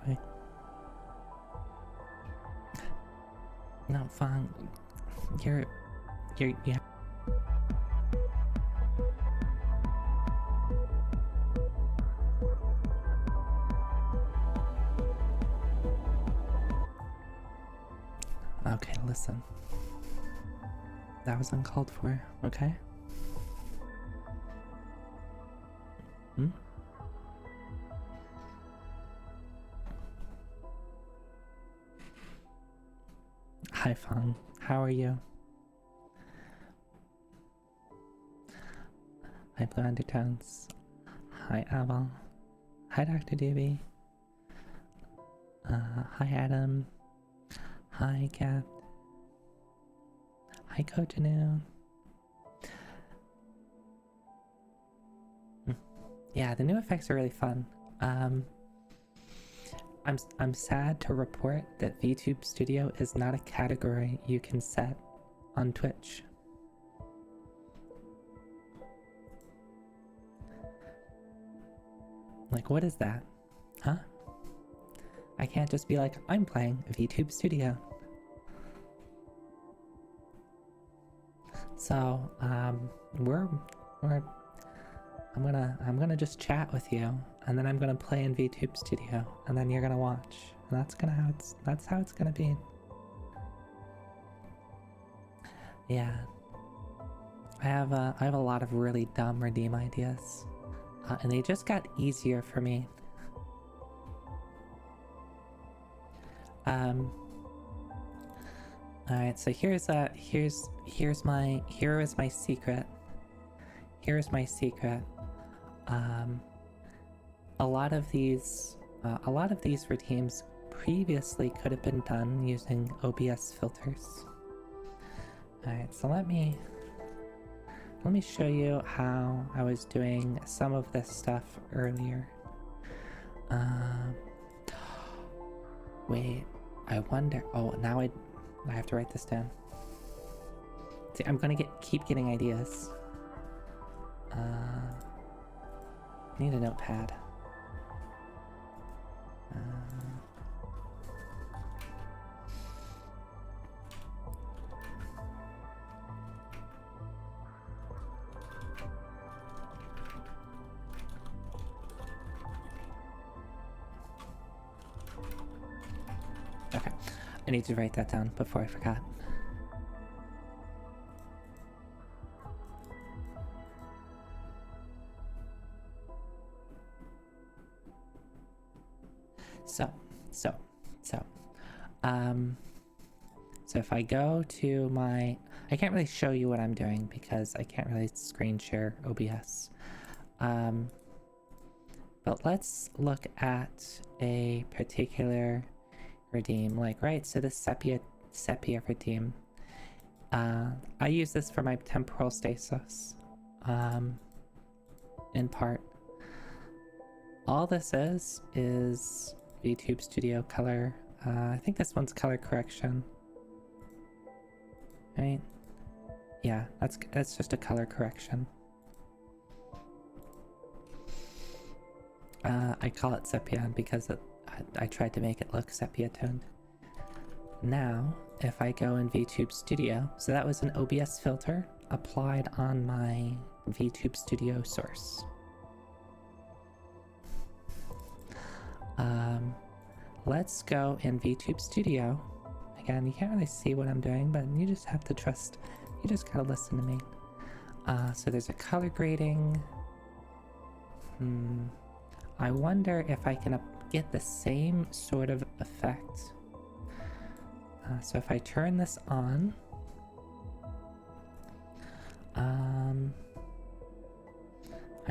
Zoi. No, Fang. Yeah. Okay, listen. That was uncalled for, okay? Hmm? Hi, Fang. How are you? Hi, Blue Undertones. Hi, Aval. Hi, Dr. Doobie. Hi, Adam. Hi, Cat. Hi, Kojanu. Yeah, the new effects are really fun. I'm sad to report that VTube Studio is not a category you can set on Twitch. Like, what is that? Huh? I can't just be like, I'm playing VTube Studio. So, I'm gonna just chat with you, and then I'm gonna play in VTube Studio, and then you're gonna watch. And that's how it's gonna be. Yeah. I have a lot of really dumb redeem ideas. And they just got easier for me. Alright, so here is my secret. Here's my secret. A lot of these redeems previously could have been done using OBS filters. Alright, so let me show you how I was doing some of this stuff earlier. Wait, I wonder. Oh, now I have to write this down. See, I'm gonna keep getting ideas. Need a notepad. Okay, I need to write that down before I forgot. So if I go to my, I can't really show you what I'm doing because I can't really screen share OBS. But let's look at a particular redeem, like, right, so this sepia redeem. I use this for my temporal stasis, in part. All this is VTube Studio color. I think this one's color correction. Right? Yeah, that's just a color correction. I call it sepia because I tried to make it look sepia toned. Now, if I go in VTube Studio, so that was an OBS filter applied on my VTube Studio source. Let's go in VTube Studio. Again, you can't really see what I'm doing, but you just have to trust, you just gotta listen to me. So there's a color grading. I wonder if I can get the same sort of effect. So if I turn this on, I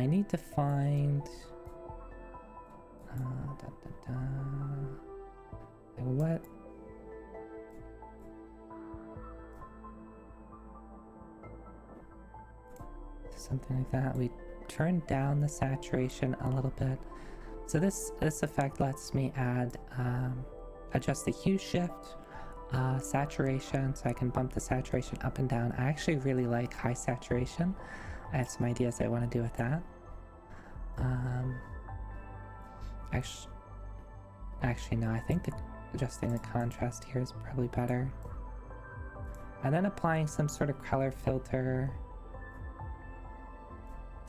need to find what? Something like that. We turn down the saturation a little bit. So this effect lets me add, adjust the hue shift, saturation, so I can bump the saturation up and down. I actually really like high saturation. I have some ideas I want to do with that. Actually, Actually, no, I think adjusting the contrast here is probably better. And then applying some sort of color filter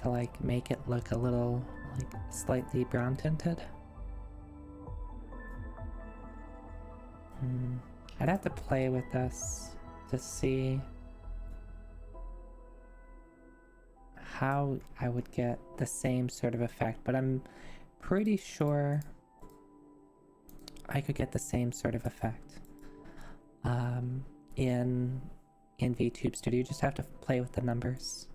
to like make it look a little like slightly brown tinted. I'd have to play with this to see how I would get the same sort of effect, but I'm pretty sure I could get the same sort of effect in VTube Studio. You just have to play with the numbers.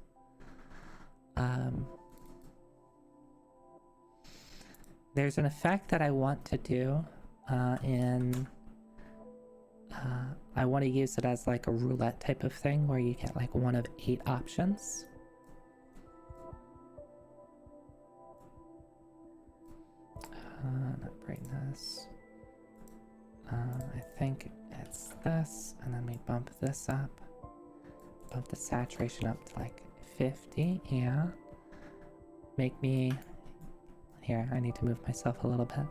There's an effect that I want to do I want to use it as like a roulette type of thing where you get like one of 8 options. Not brightness. I think it's this, and then we bump this up. Bump the saturation up to like 50, yeah. Make me... Here, I need to move myself a little bit.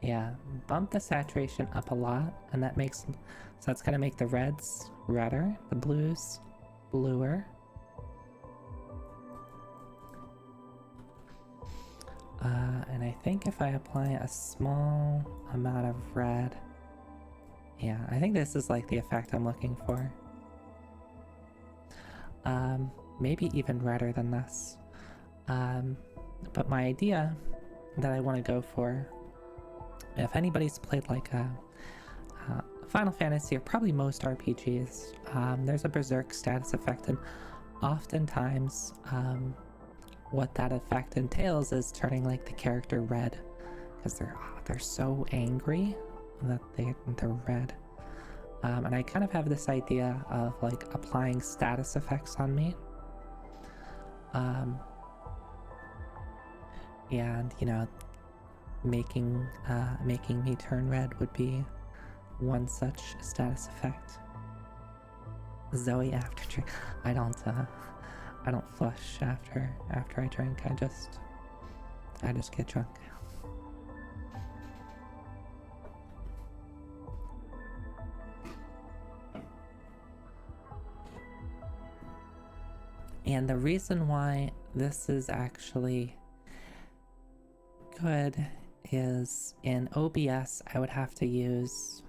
Yeah, bump the saturation up a lot, and that makes... So that's gonna make the reds redder, the blues bluer. And I think if I apply a small amount of red... Yeah, I think this is like the effect I'm looking for. Maybe even redder than this. But my idea that I want to go for, if anybody's played like a Final Fantasy or probably most RPGs, there's a Berserk status effect, and oftentimes what that effect entails is turning like the character red because they're so angry that they're red. And I kind of have this idea of like applying status effects on me. And you know, making me turn red would be one such status effect. Zoe after drink. I don't flush after I drink. I just get drunk. And the reason why this is actually good is in OBS I would have to use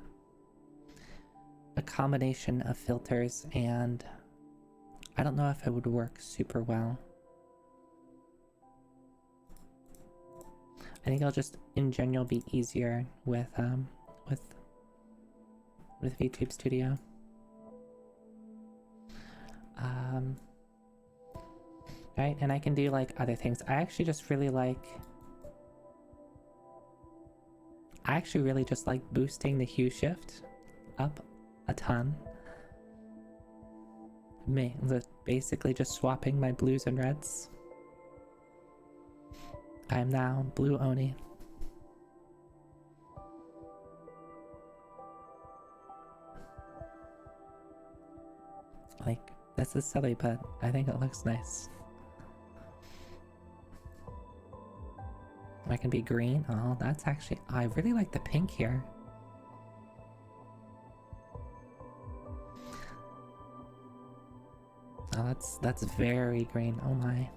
a combination of filters, and I don't know if it would work super well. I think it'll just in general be easier with VTube Studio. Right, and I can do like other things. I actually really just like boosting the hue shift up a ton. Basically just swapping my blues and reds. I am now Blue Oni. Like, this is silly, but I think it looks nice. I can be green. Oh, that's actually... I really like the pink here. Oh, that's very green. Oh my.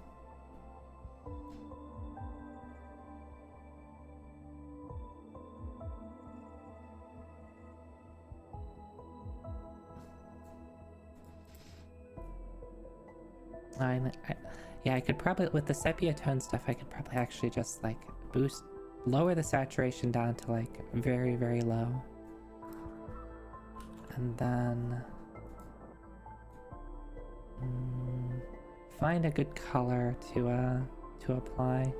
Yeah, I could probably, with the sepia tone stuff, I could probably actually just like lower the saturation down to like very, very low. And then find a good color to apply.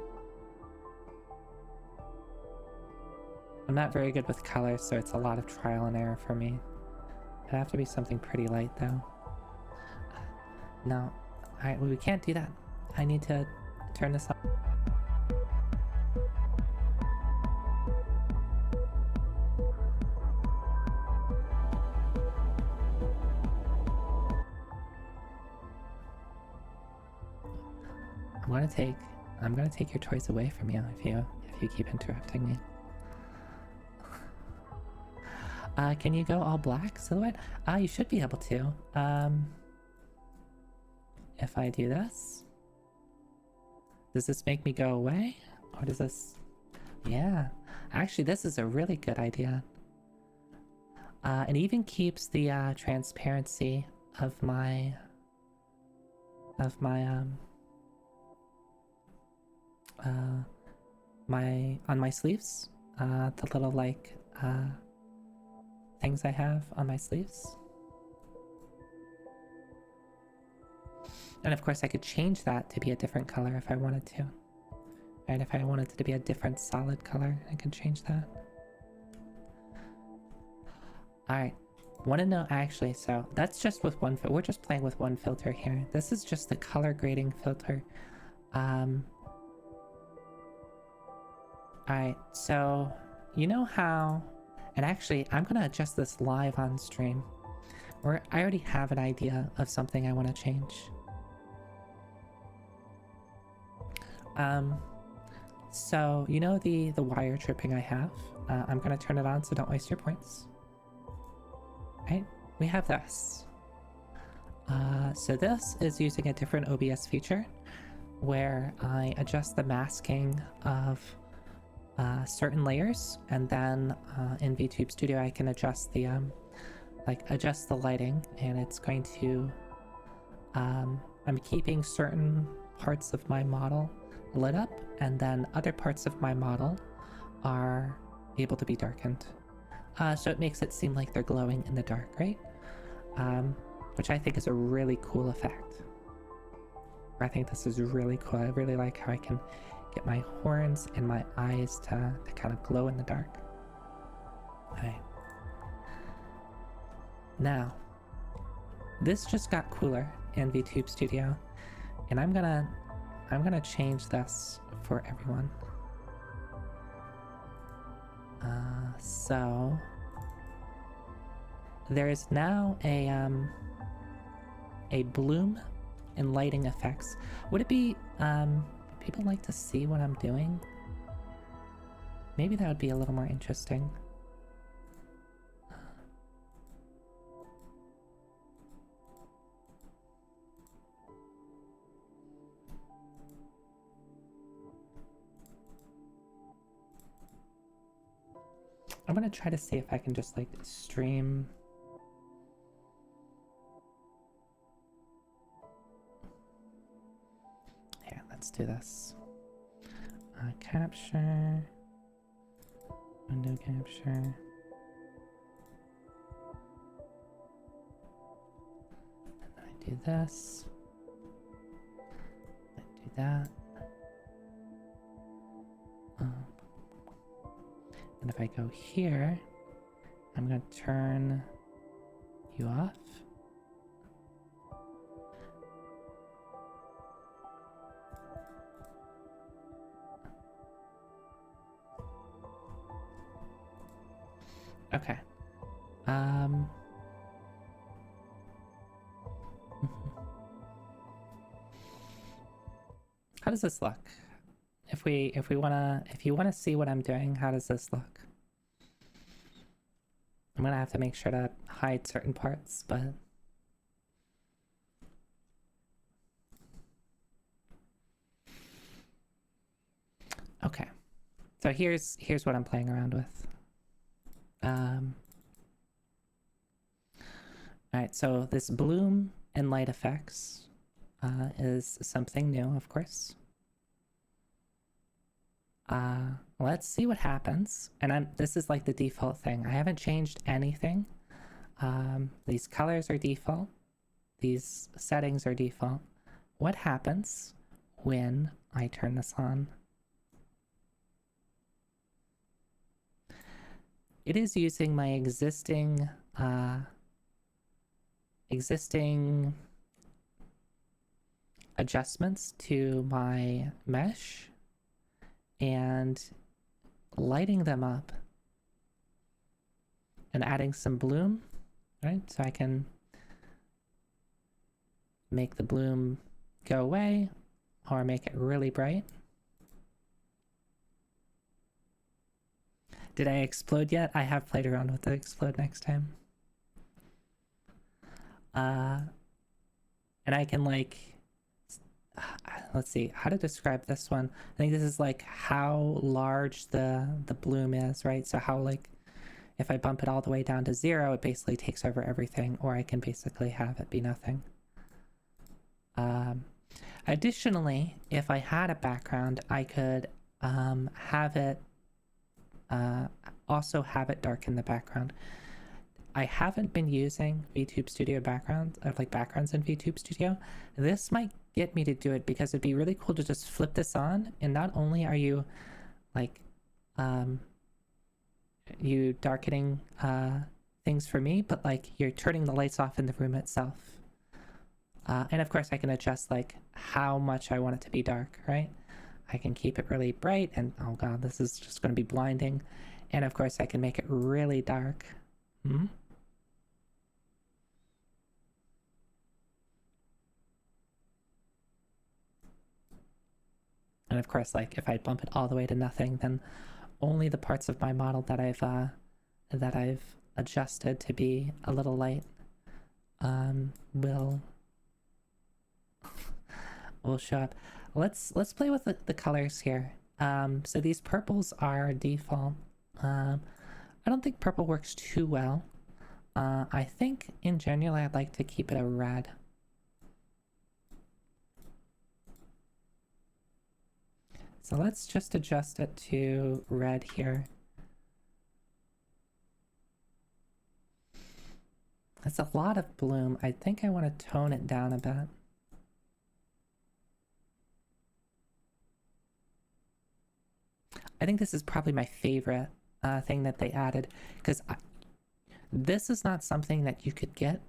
I'm not very good with colors, so it's a lot of trial and error for me. It'd have to be something pretty light though. No, we can't do that. I need to turn this up. I'm gonna take your toys away from you if you keep interrupting me. Can you go all black silhouette? You should be able to. If I do this, does this make me go away? Or does this... Yeah, actually this is a really good idea. It even keeps the transparency of my on my sleeves, the little like things I have on my sleeves. And of course I could change that to be a different color if I wanted to. Right, if I wanted it to be a different solid color, I could change that. Alright, want to know actually, so that's just with one, we're just playing with one filter here. This is just the color grading filter. Alright, so you know how, and actually I'm gonna adjust this live on stream, or I already have an idea of something I want to change. So you know the wire tripping I have? I'm gonna turn it on so don't waste your points. Right, we have this. So this is using a different OBS feature where I adjust the masking of certain layers, and then in VTube Studio I can adjust the adjust the lighting, and it's going to I'm keeping certain parts of my model lit up, and then other parts of my model are able to be darkened. So it makes it seem like they're glowing in the dark, right? Which I think is a really cool effect. I think this is really cool. I really like how I can get my horns and my eyes to kind of glow in the dark. Okay. Now, this just got cooler in VTube Studio, and I'm gonna change this for everyone. So there is now a bloom and lighting effects. Would it be people like to see what I'm doing? Maybe that would be a little more interesting. I'm gonna try to see if I can just like stream. Here, let's do this. Capture. Window capture. And then I do this. I do that. And if I go here, I'm going to turn you off. Okay. How does this look? If you wanna see what I'm doing, how does this look? I'm gonna have to make sure to hide certain parts, but okay. So here's what I'm playing around with. Alright, so this bloom and light effects is something new, of course. Let's see what happens. And this is like the default thing. I haven't changed anything. These colors are default. These settings are default. What happens when I turn this on? It is using my existing adjustments to my mesh and lighting them up and adding some bloom, right? So I can make the bloom go away, or make it really bright. Did I explode yet? I have played around with the explode next time. And I can like, let's see how to describe this one. I think this is like how large the bloom is, right? So how like, if I bump it all the way down to 0, it basically takes over everything, or I can basically have it be nothing. Additionally, if I had a background, I could have it also have it darken the background. I haven't been using VTube Studio backgrounds, or like backgrounds in VTube Studio. This might get me to do it because it'd be really cool to just flip this on, and not only are you like you darkening things for me, but like you're turning the lights off in the room itself. And of course I can adjust like how much I want it to be dark, right? I can keep it really bright, and oh god, this is just going to be blinding. And of course I can make it really dark. And of course, like if I bump it all the way to nothing, then only the parts of my model that I've adjusted to be a little light will show up. Let's play with the colors here. So these purples are default. I don't think purple works too well. I think in general I'd like to keep it a red. So let's just adjust it to red here. That's a lot of bloom. I think I want to tone it down a bit. I think this is probably my favorite thing that they added, because this is not something that you could get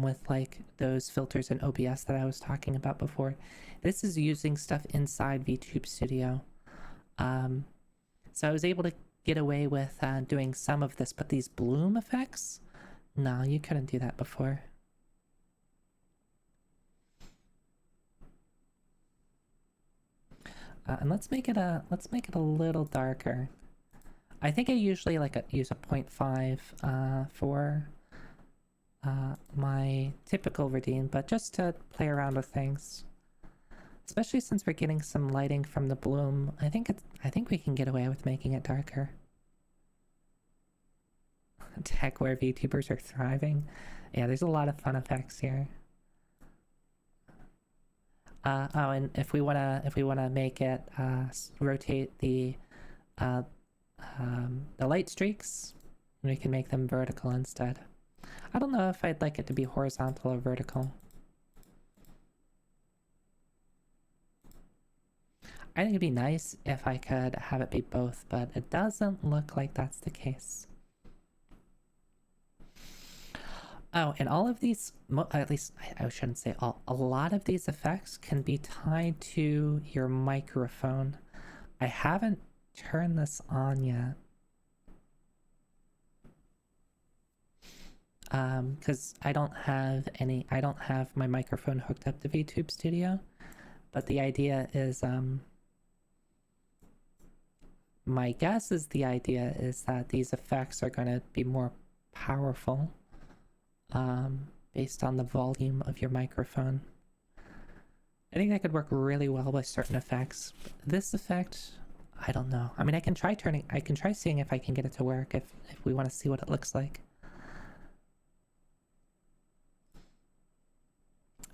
with like those filters in OBS that I was talking about before. This is using stuff inside VTube Studio. So I was able to get away with doing some of this, but these bloom effects, no, you couldn't do that before. And let's make it a little darker. I think I usually like use a 0.5 for my typical redeem, but just to play around with things, especially since we're getting some lighting from the bloom, I think we can get away with making it darker. Tech where VTubers are thriving. Yeah, there's a lot of fun effects here. Oh, and if we wanna make it rotate the light streaks, we can make them vertical instead. I don't know if I'd like it to be horizontal or vertical. I think it'd be nice if I could have it be both, but it doesn't look like that's the case. Oh, and all of these, at least I shouldn't say all, a lot of these effects can be tied to your microphone. I haven't turned this on yet. Because I don't have my microphone hooked up to VTube Studio, but the idea is, my guess is the idea is that these effects are going to be more powerful based on the volume of your microphone. I think that could work really well with certain effects. This effect, I don't know. I mean, I can try seeing if I can get it to work if we want to see what it looks like.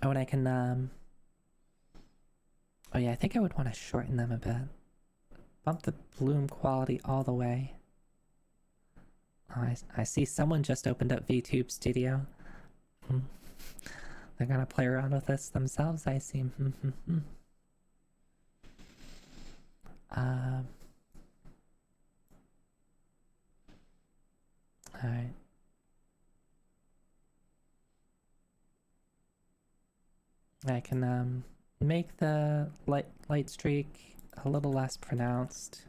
Oh, and I can, oh yeah, I think I would want to shorten them a bit. Bump the bloom quality all the way. Oh, I see someone just opened up VTube Studio. They're gonna play around with this themselves, I see. Alright. I can make the light streak a little less pronounced.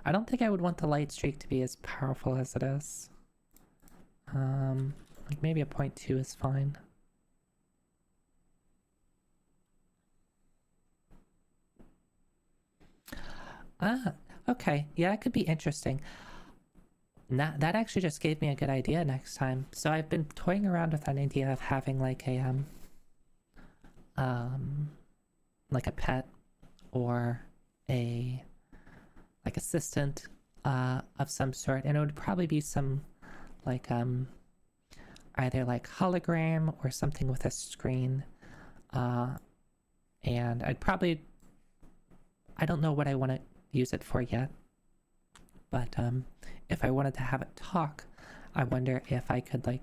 I don't think I would want the light streak to be as powerful as it is. Like maybe a 0.2 is fine. Ah, okay. Yeah, it could be interesting. That actually just gave me a good idea next time. So I've been toying around with an idea of having um like a pet or a like assistant of some sort, and it would probably be some like either like hologram or something with a screen. Uh and I don't know what I want to use it for yet, but if I wanted to have it talk, I wonder if I could like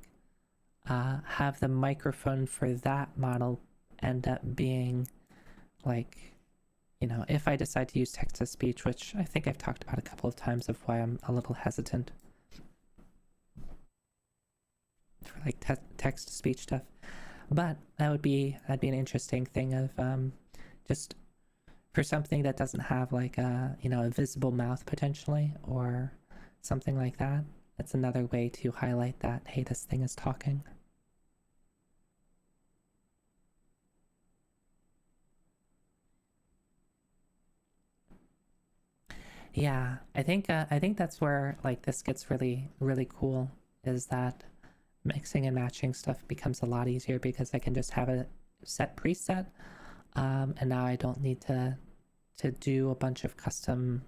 have the microphone for that model end up being like, you know, if I decide to use text to speech, which I think I've talked about a couple of times of why I'm a little hesitant for like text to speech stuff, but that'd be an interesting thing of just for something that doesn't have like a, you know, a visible mouth potentially or something like that. That's another way to highlight that, hey, this thing is talking. Yeah, I think that's where like this gets really cool, is that mixing and matching stuff becomes a lot easier because I can just have a set preset, and now I don't need to do a bunch of custom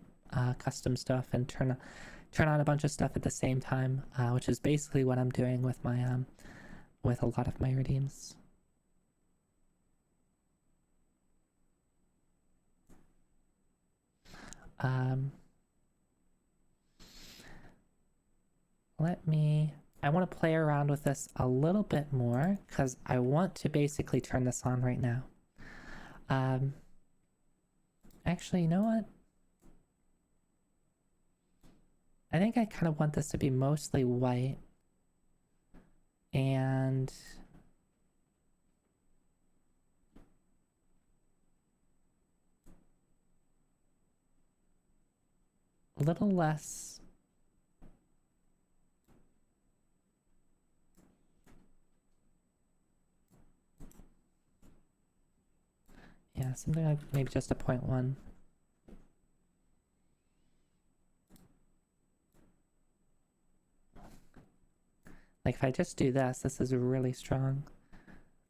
stuff and turn on a bunch of stuff at the same time, which is basically what I'm doing with my with a lot of my redeems. Um, I want to play around with this a little bit more because I want to basically turn this on right now. Um, actually, you know what? I think I kind of want this to be mostly white and a little less. Yeah, something like maybe just a 0.1. Like if I just do this, this is really strong.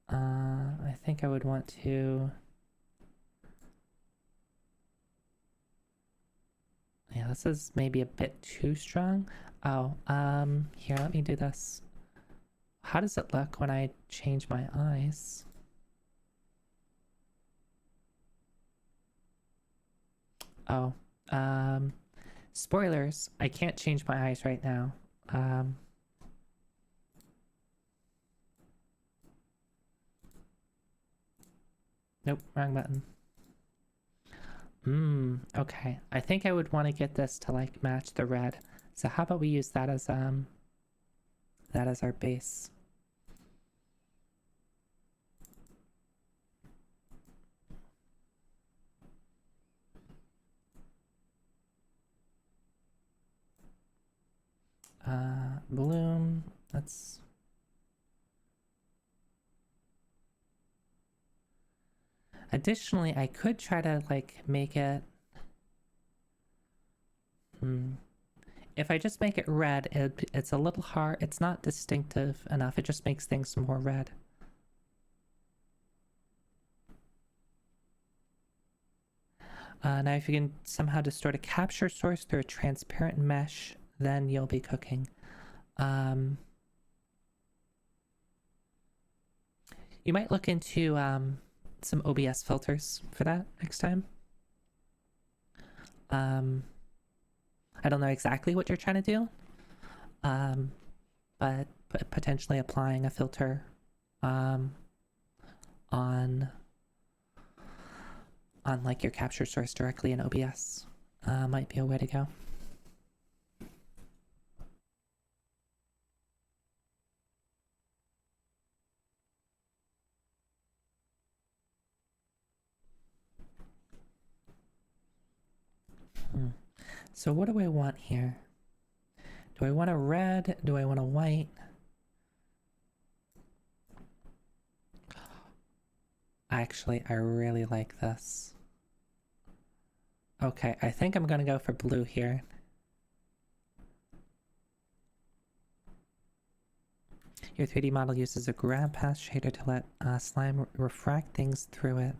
I think I would want to. Yeah, this is maybe a bit too strong. Oh, here, let me do this. How does it look when I change my eyes? Oh, um, spoilers, I can't change my eyes right now. Um, nope, wrong button. Okay. I think I would want to get this to like match the red. So how about we use that as our base? Bloom. Let's. Additionally, I could try to like make it. If I just make it red, it's a little hard. It's not distinctive enough. It just makes things more red. Now, if you can somehow distort a capture source through a transparent mesh, then you'll be cooking. You might look into some OBS filters for that next time. I don't know exactly what you're trying to do, but potentially applying a filter on like your capture source directly in OBS might be a way to go. So what do I want here? Do I want a red? Do I want a white? Actually, I really like this. Okay, I think I'm gonna go for blue here. Your 3D model uses a grab path shader to let slime refract things through it.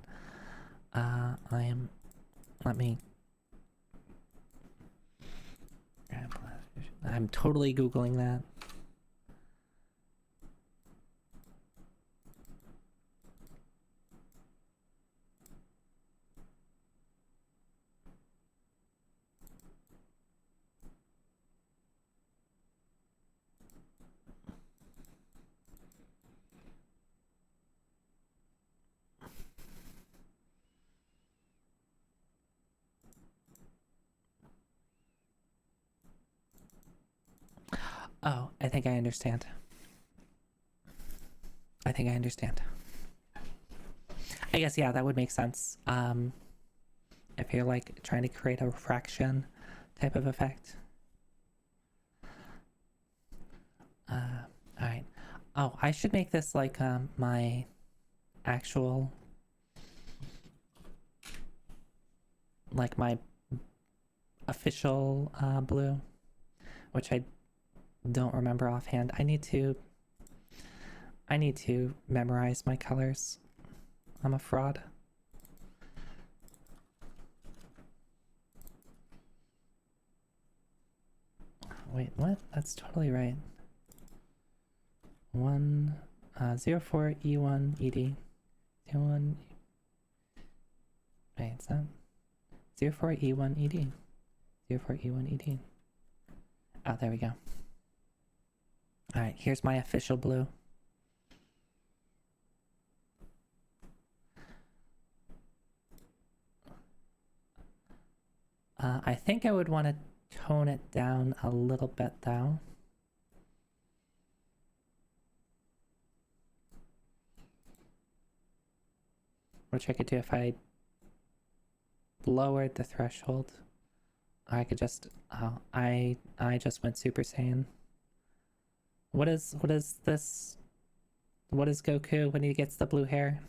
Let me... I'm totally Googling that. Oh, I think I understand. I think I understand. I guess, yeah, that would make sense. If you're like trying to create a refraction type of effect. Alright. Oh, I should make this like my actual, like my official blue, which I don't remember offhand. I need to memorize my colors. I'm a fraud. Wait, what? That's totally right. 04 E1 ED. 01. Wait, it's that 04 E1 ED. 04 E1 ED. Oh, there we go. Alright, here's my official blue. I think I would want to tone it down a little bit though. Which I could do if I lowered the threshold. I could just, oh, I just went Super Saiyan. What is this? What is Goku when he gets the blue hair?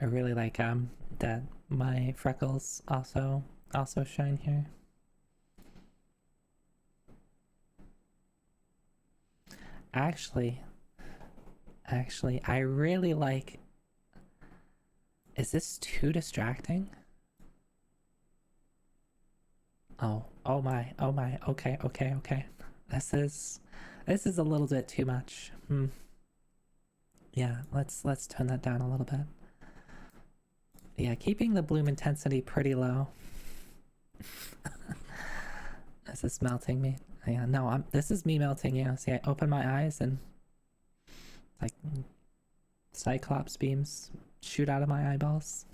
I really like that my freckles also shine here. Actually, I really like... Is this too distracting? Oh my, okay. This is a little bit too much. Yeah, let's tone that down a little bit. Yeah, keeping the bloom intensity pretty low. Is this melting me? Yeah, no, this is me melting you. See, I open my eyes and like Cyclops beams shoot out of my eyeballs.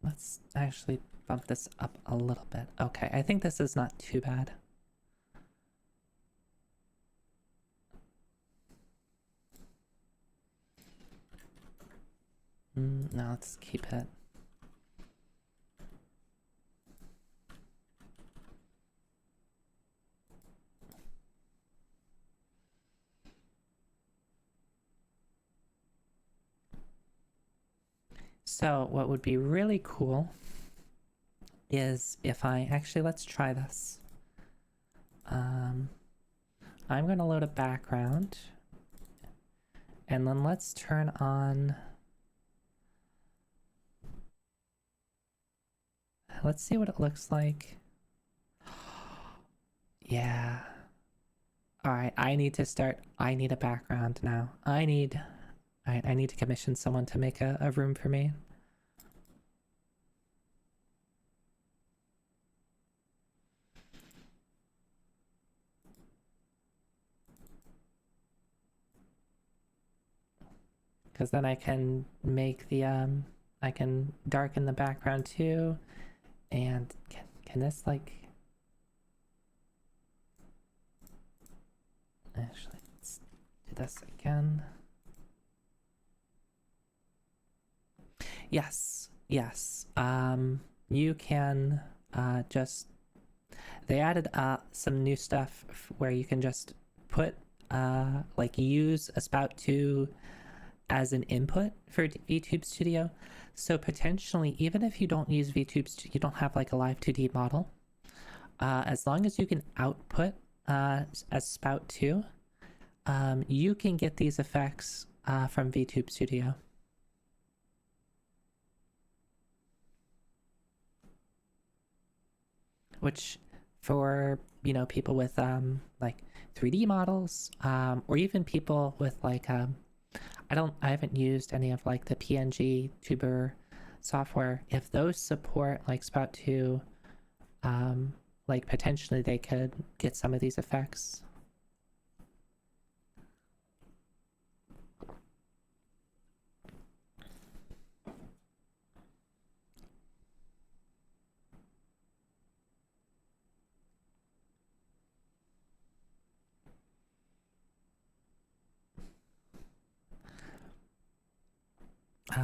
Let's actually bump this up a little bit. Okay, I think this is not too bad. No, let's keep it. So what would be really cool is if I actually, let's try this. I'm going to load a background and then let's turn on, let's see what it looks like. Yeah. All right, I need a background now. I need to commission someone to make a room for me. Because then I can make the I can darken the background too. And can this like actually let's do this again. Yes, yes. You can just they added some new stuff where you can just put like use a spout 2 as an input for VTube Studio. So potentially, even if you don't use VTube Studio, you don't have like a live 2D model, as long as you can output as spout 2, you can get these effects from VTube Studio. Which for, you know, people with like 3D models, or even people with like I haven't used any of like the PNG tuber software. If those support like spout 2, like potentially they could get some of these effects.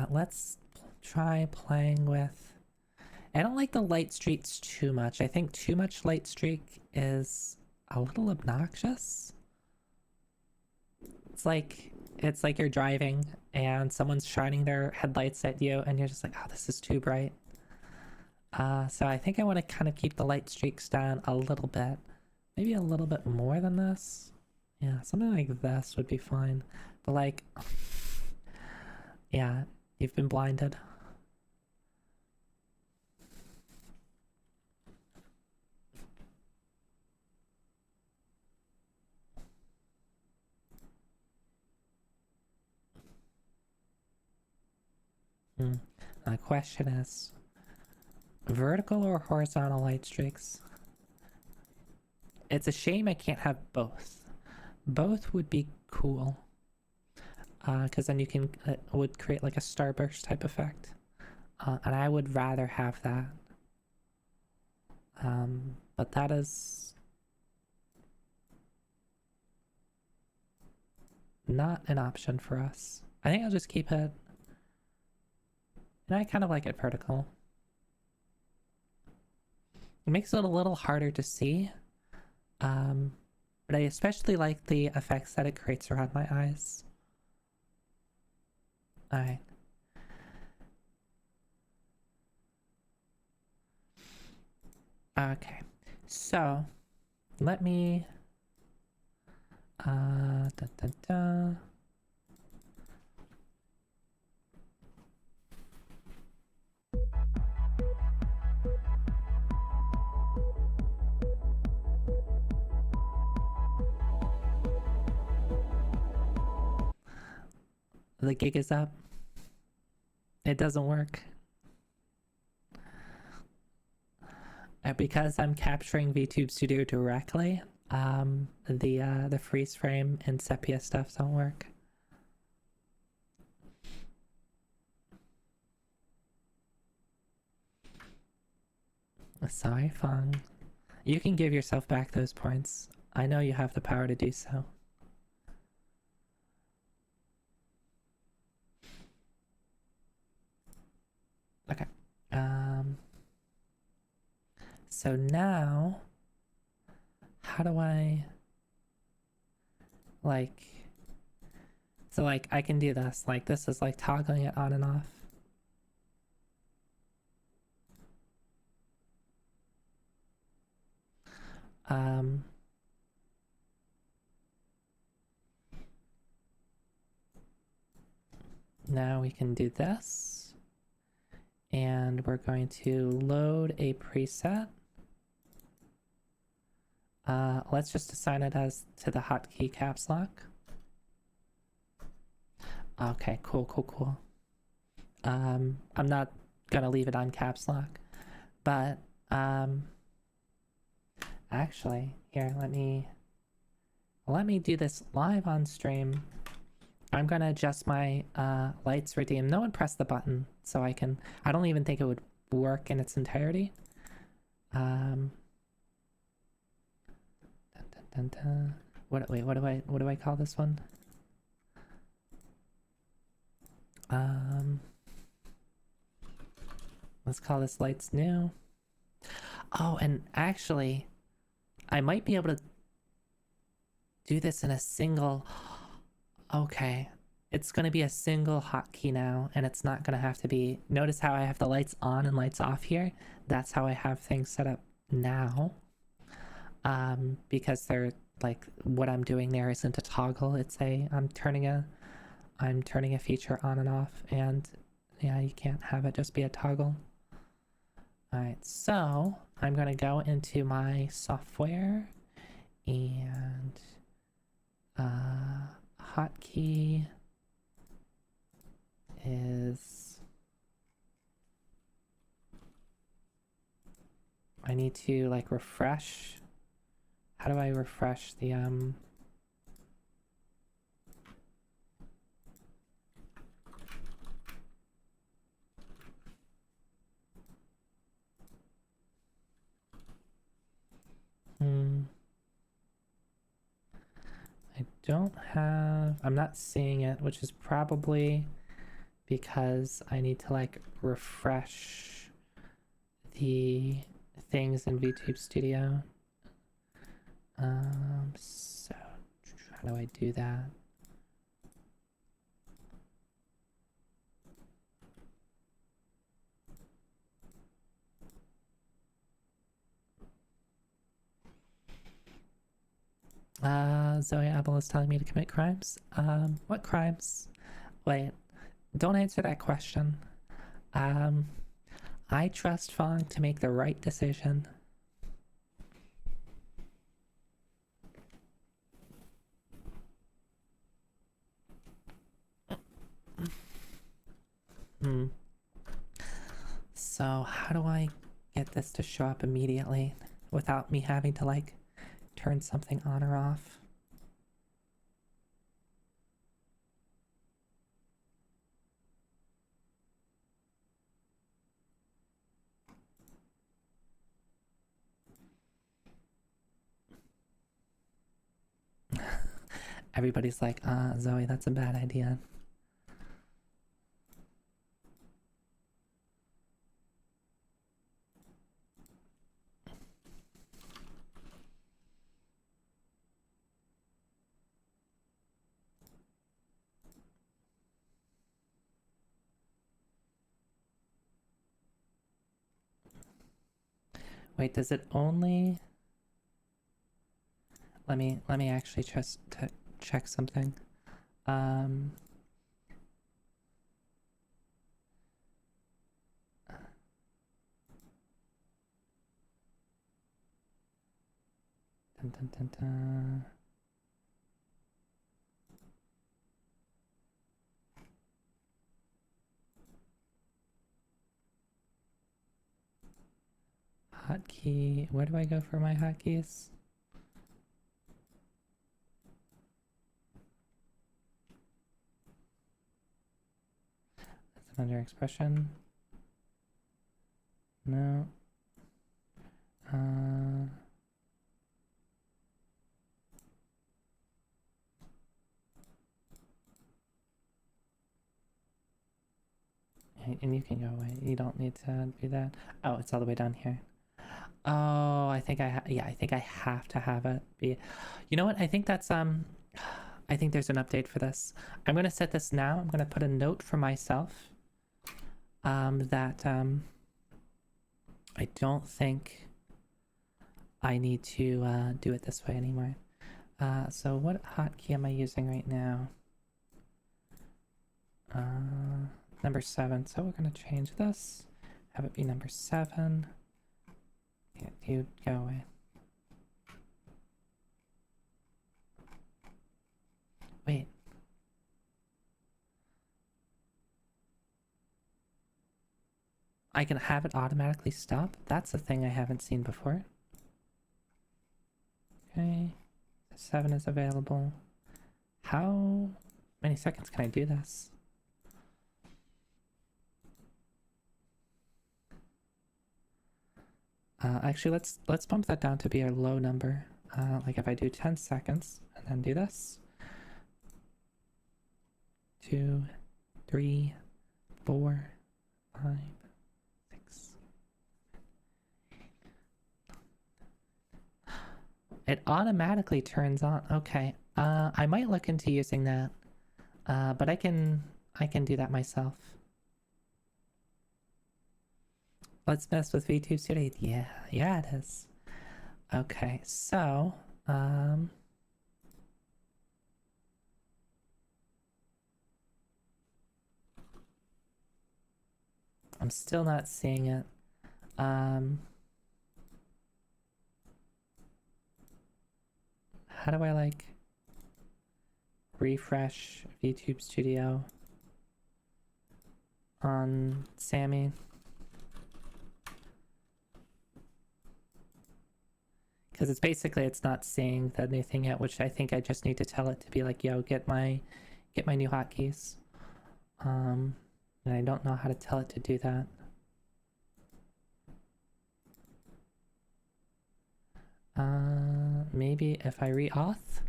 Let's try playing with... I don't like the light streaks too much. I think too much light streak is a little obnoxious. It's like you're driving and someone's shining their headlights at you and you're just like, oh, this is too bright. So I think I want to kind of keep the light streaks down a little bit. Maybe a little bit more than this. Yeah, something like this would be fine. But like, yeah, you've been blinded. The question is, vertical or horizontal light streaks? It's a shame I can't have both. Both would be cool. Because then you can, it would create like a starburst type effect. And I would rather have that. But that is not an option for us. I think I'll just keep it. And I kind of like it vertical. It makes it a little harder to see. But I especially like the effects that it creates around my eyes. Alright. Okay. So, let me... Da, da, da. The gig is up. It doesn't work. Because I'm capturing VTube Studio directly, the freeze frame and sepia stuff don't work. Sorry, Fung. You can give yourself back those points. I know you have the power to do so. Okay. So now, how do I, like, so like I can do this. Like this is like toggling it on and off. Now we can do this. And we're going to load a preset. Let's just assign it as to the hotkey caps lock. Okay, cool. I'm not gonna leave it on caps lock, but actually, here, let me do this live on stream. I'm gonna adjust my lights redeem. No one pressed the button, so I don't even think it would work in its entirety. Dun, dun, dun. What do I call this one? Let's call this lights new. Oh, and actually, I might be able to do this in a single. Okay, it's going to be a single hotkey now, and it's not going to have to be. Notice how I have the lights on and lights off here? That's how I have things set up now. Because they're like what I'm doing there isn't a toggle. It's I'm turning a feature on and off, and yeah, you can't have it just be a toggle. All right, so I'm going to go into my software and hotkey is, I need to like refresh. How do I refresh the I don't have, I'm not seeing it, which is probably because I need to like refresh the things in VTube Studio. So how do I do that? Zoe Apple is telling me to commit crimes. What crimes? Wait, don't answer that question. I trust Fong to make the right decision. So how do I get this to show up immediately without me having to like turn something on or off? Everybody's like, Zoe, that's a bad idea. Wait, does it only... Let me actually just check something. Dun, dun, dun, dun. Hotkey. Where do I go for my hotkeys? That's another expression. No. And you can go away. You don't need to do that. Oh, it's all the way down here. Oh, I think I think I have to have it be. You know what? I think that's I think there's an update for this. I'm gonna set this now. I'm gonna put a note for myself. That I don't think I need to do it this way anymore. So what hotkey am I using right now? Number 7. So we're gonna change this. Have it be number 7. Yeah, you go away. I can have it automatically stop. That's a thing I haven't seen before. Okay, 7 is available. How many seconds can I do this? Actually, let's bump that down to be a low number. Like if I do 10 seconds and then do this. 2, 3, 4, 5, 6. It automatically turns on. Okay. I might look into using that. But I can do that myself. Let's mess with VTube Studio. Yeah, it is. Okay, so I'm still not seeing it. How do I like refresh VTube Studio on Sammy? Because it's basically, it's not seeing the new thing yet, which I think I just need to tell it to be like, yo, get my new hotkeys. And I don't know how to tell it to do that. Maybe if I re-auth?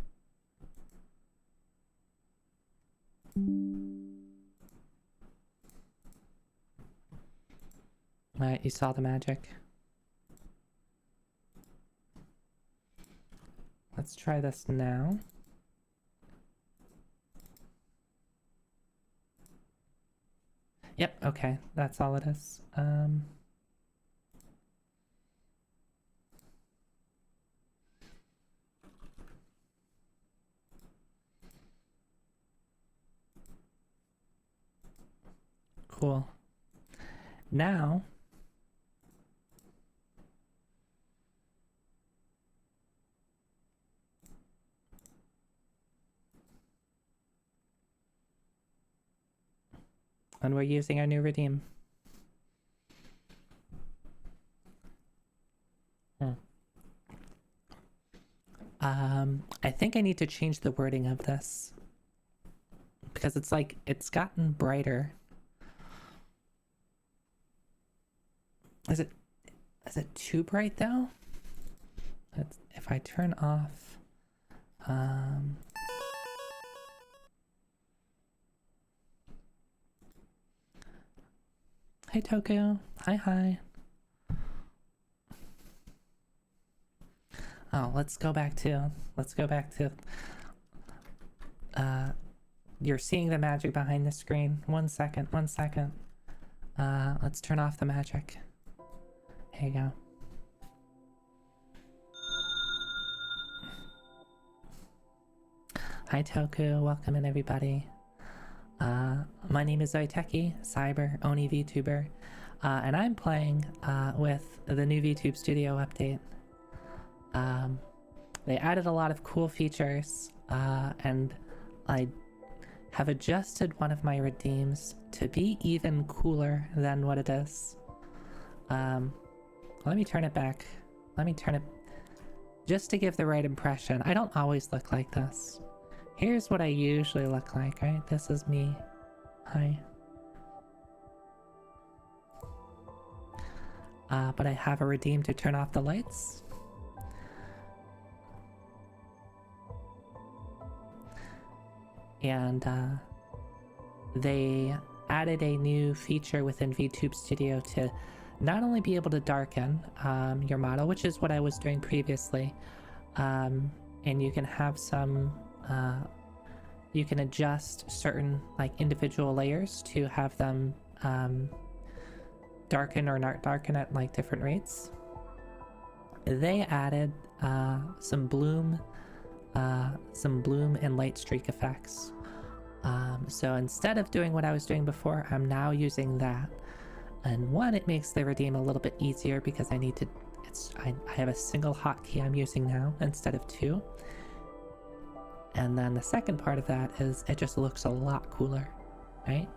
Alright, you saw the magic. Let's try this now. Yep, okay, that's all it is. Cool. Now, and we're using our new redeem. I think I need to change the wording of this because it's like it's gotten brighter. Is it too bright though? If I turn off Hey Tokyo. Hi. Oh, let's go back to you're seeing the magic behind the screen. One second. Let's turn off the magic. Here you go. Hi Toku, welcome in everybody. My name is Zoi Cyber Oni VTuber, and I'm playing with the new VTube Studio update. They added a lot of cool features, and I have adjusted one of my redeems to be even cooler than what it is. Let me turn it back. Let me turn it just to give the right impression. I don't always look like this. Here's what I usually look like, right? This is me. Hi. But I have a redeem to turn off the lights. And they added a new feature within VTube Studio to not only be able to darken your model, which is what I was doing previously, and you can have some you can adjust certain like individual layers to have them darken or not darken at like different rates. They added some bloom and light streak effects. So instead of doing what I was doing before, I'm now using that. And one, it makes the redeem a little bit easier because I need to, I have a single hotkey I'm using now instead of two. And then the second part of that is it just looks a lot cooler, right?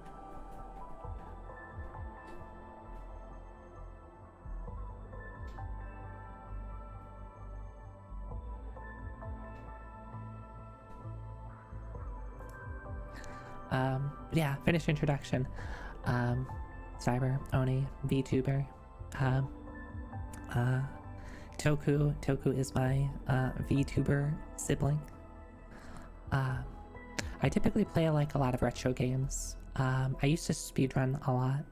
But yeah, finished introduction. Cyber, Oni, VTuber, um, uh, Toku. Toku is my VTuber sibling. I typically play like a lot of retro games. I used to speedrun a lot,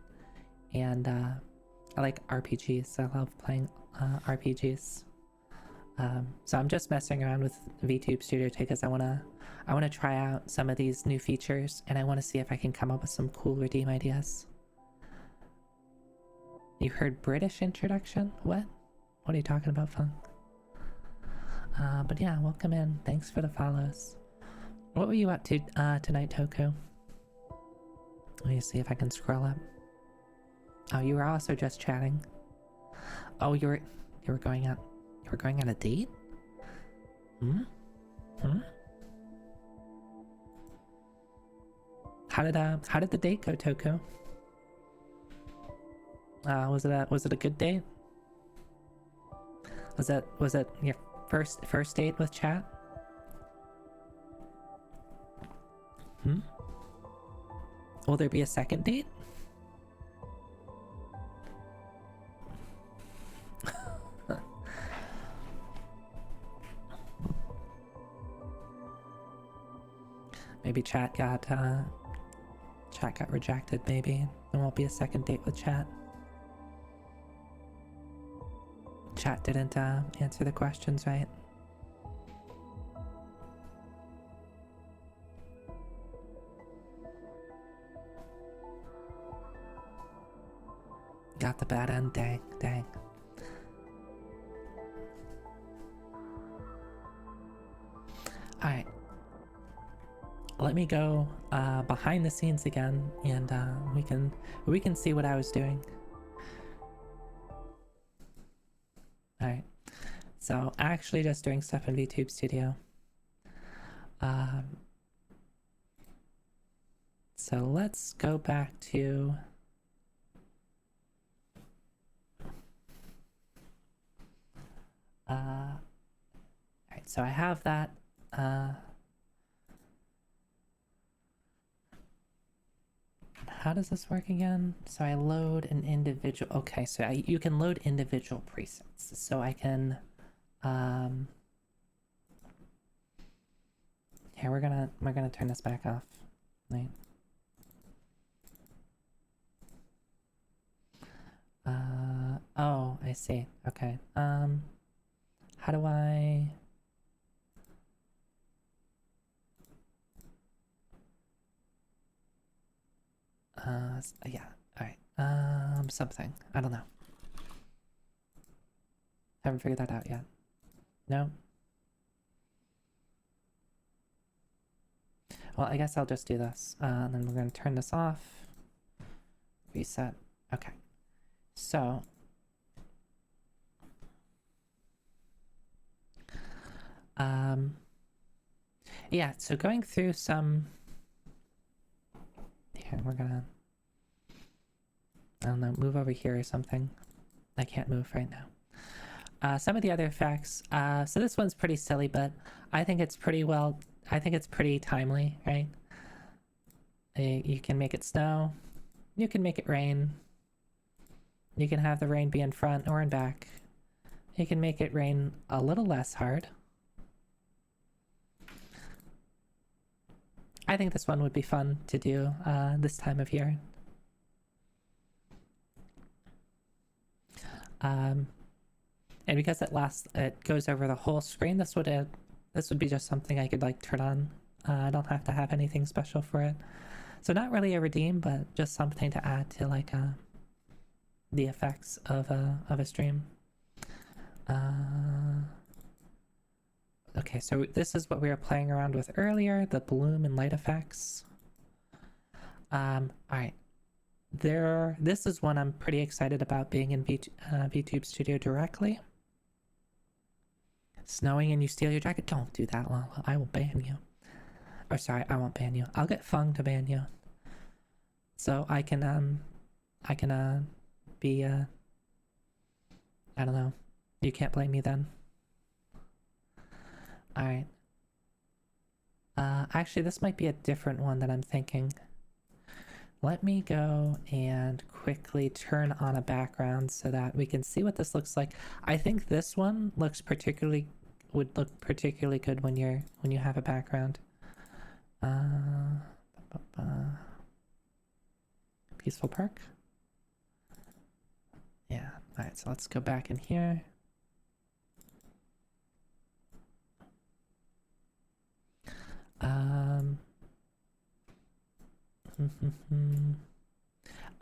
and I like RPGs. I love playing RPGs. So I'm just messing around with VTube Studio because I wanna try out some of these new features, and I want to see if I can come up with some cool redeem ideas. You heard British introduction? What? What are you talking about, Funk? But yeah, welcome in. Thanks for the follows. What were you up to tonight, Toku? Let me see if I can scroll up. Oh, you were also just chatting. Oh, you were going out. You were going on a date? Hmm? How did the date go, Toku? Was it a good date? Was it your first date with chat? Will there be a second date? Maybe chat got rejected. Maybe there won't be a second date with chat. Chat didn't answer the questions right. Got the bad end. Dang. Alright. Let me go behind the scenes again, and we can see what I was doing. Alright. So actually just doing stuff in VTube Studio. So let's go back to alright, so I have that how does this work again? So I load an individual. Okay, so you can load individual presets. So I can here we're gonna turn this back off. Right. Oh, I see. Okay. How do I yeah, alright. Something. I don't know. Haven't figured that out yet. No? Well, I guess I'll just do this. And then we're gonna turn this off. Reset. Okay. So yeah, so going through some here, we're gonna I don't know, move over here or something. I can't move right now. Some of the other effects. So this one's pretty silly, but I think it's pretty timely, right? You can make it snow. You can make it rain. You can have the rain be in front or in back. You can make it rain a little less hard. I think this one would be fun to do this time of year. And because it goes over the whole screen, this would be just something I could like turn on. I don't have to have anything special for it. So not really a redeem, but just something to add to like the effects of a stream. Okay, so this is what we were playing around with earlier, the bloom and light effects. Alright. This is one I'm pretty excited about being in VTube Studio directly. Snowing and you steal your jacket? Don't do that, Lala. I will ban you. Or sorry, I won't ban you. I'll get Fung to ban you. So I can be I don't know. You can't blame me then. Alright. I Actually, this might be a different one that I'm thinking. Let me go and quickly turn on a background so that we can see what this looks like. I think this one would look particularly good when you have a background. Peaceful Park. Yeah. All right. So let's go back in here.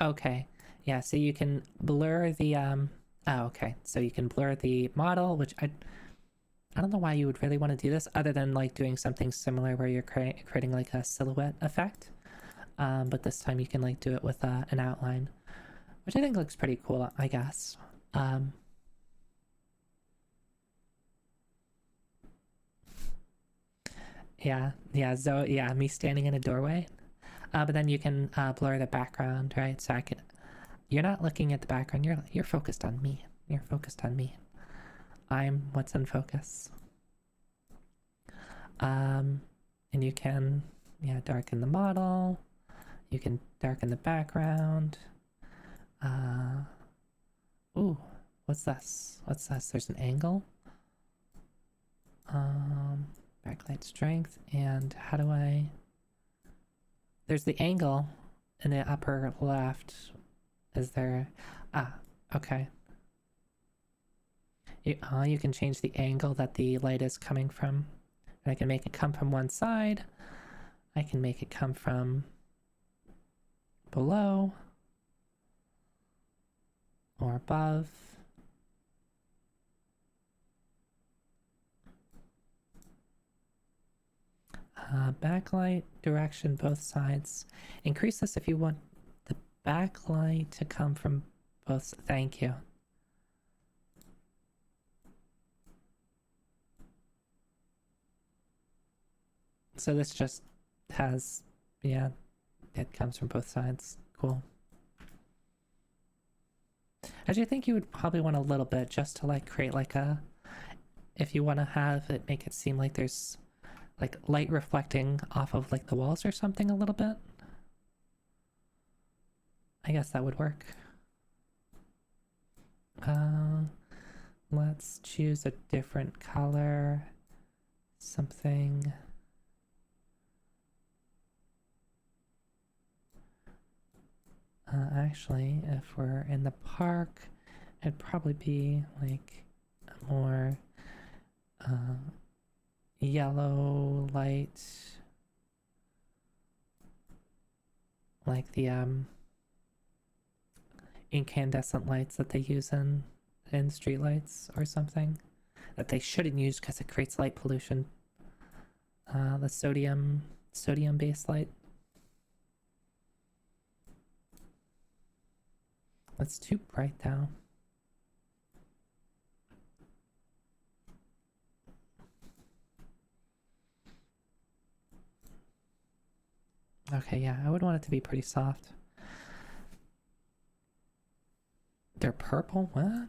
Okay. Yeah, so you can blur the oh, okay. So you can blur the model, which I don't know why you would really want to do this other than like doing something similar where you're creating like a silhouette effect. But this time you can like do it with an outline, which I think looks pretty cool, I guess. Yeah, Zoe, yeah, me standing in a doorway. But then you can blur the background, right? So I can. You're not looking at the background. You're focused on me. You're focused on me. I'm what's in focus. And you can, yeah, darken the model. You can darken the background. Ooh, what's this? What's this? There's an angle. Backlight strength, and how do I? There's the angle in the upper left. Is there? Ah, okay. You can change the angle that the light is coming from. And I can make it come from one side. I can make it come from below or above. Backlight direction, both sides. Increase this if you want the backlight to come from both. Thank you. So this just has, yeah, it comes from both sides. Cool. Actually, I think you would probably want a little bit just to like create like a, if you want to have it make it seem like there's like light reflecting off of like the walls or something a little bit. I guess that would work. Let's choose a different color. Something. Actually, if we're in the park, it'd probably be like a more yellow light, like the incandescent lights that they use in street lights or something that they shouldn't use because it creates light pollution. The sodium based light. It's too bright now. Okay, yeah, I would want it to be pretty soft. They're purple? What?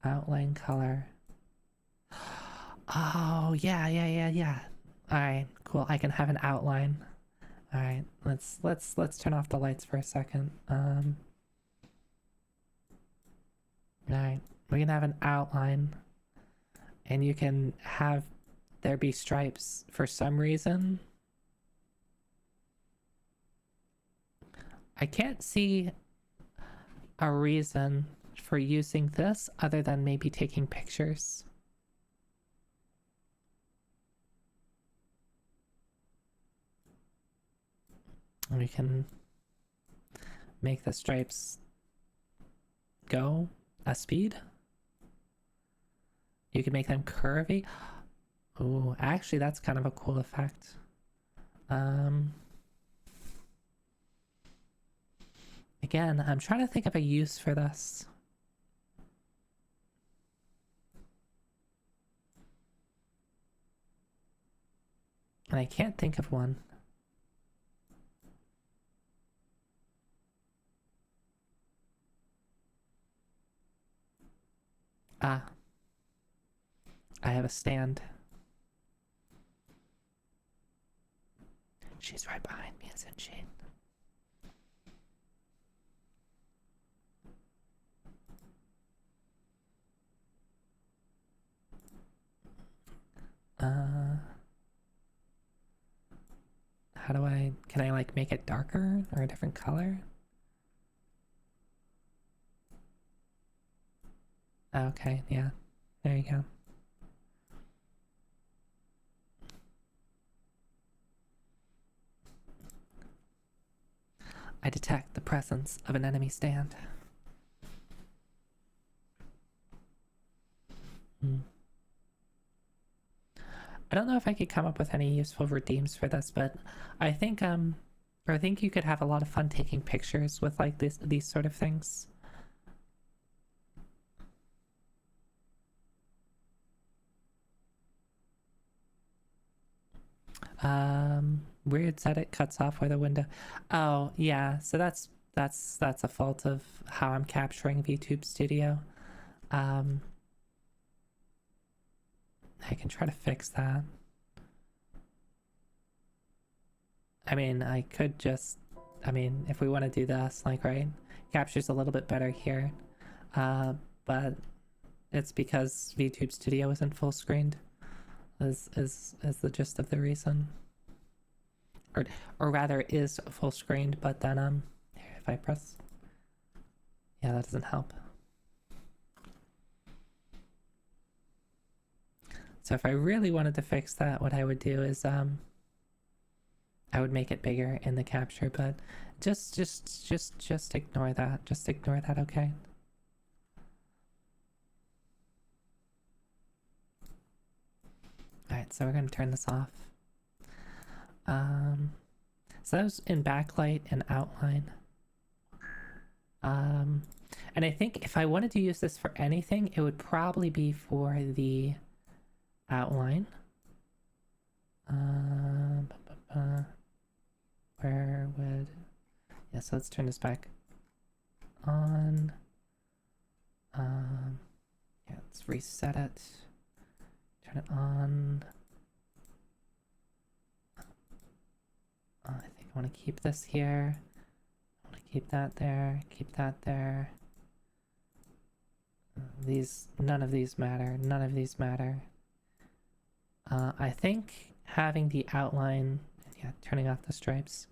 Outline color. Oh, yeah. Alright, cool. I can have an outline. Alright, let's turn off the lights for a second. Alright, we can have an outline. And you can have there be stripes for some reason. I can't see a reason for using this other than maybe taking pictures. We can make the stripes go a speed. You can make them curvy. Ooh, actually that's kind of a cool effect. Again, I'm trying to think of a use for this. And I can't think of one. Ah. I have a stand. She's right behind me, isn't she? How do can I like make it darker or a different color? Okay, yeah, there you go. I detect the presence of an enemy stand. I don't know if I could come up with any useful redeems for this, but I think you could have a lot of fun taking pictures with like these sort of things. Weird that it cuts off where the window. Oh yeah, so that's a fault of how I'm capturing VTube Studio. I can try to fix that. I mean, I could just, if we want to do this, like, right, capture's a little bit better here, but it's because VTube Studio isn't full screened. Is the gist of the reason, or rather is full screened, but then if I press, yeah, that doesn't help. So if I really wanted to fix that, what I would do is I would make it bigger in the capture, but just ignore that. Just ignore that, okay? Alright, so we're gonna turn this off. So that was in backlight and outline. And I think if I wanted to use this for anything, it would probably be for the outline. Where would, yeah, so let's turn this back on. Yeah, let's reset it. Turn it on. I think I want to keep this here. I want to keep that there. Keep that there. None of these matter. None of these matter. I think having the outline, yeah, turning off the stripes.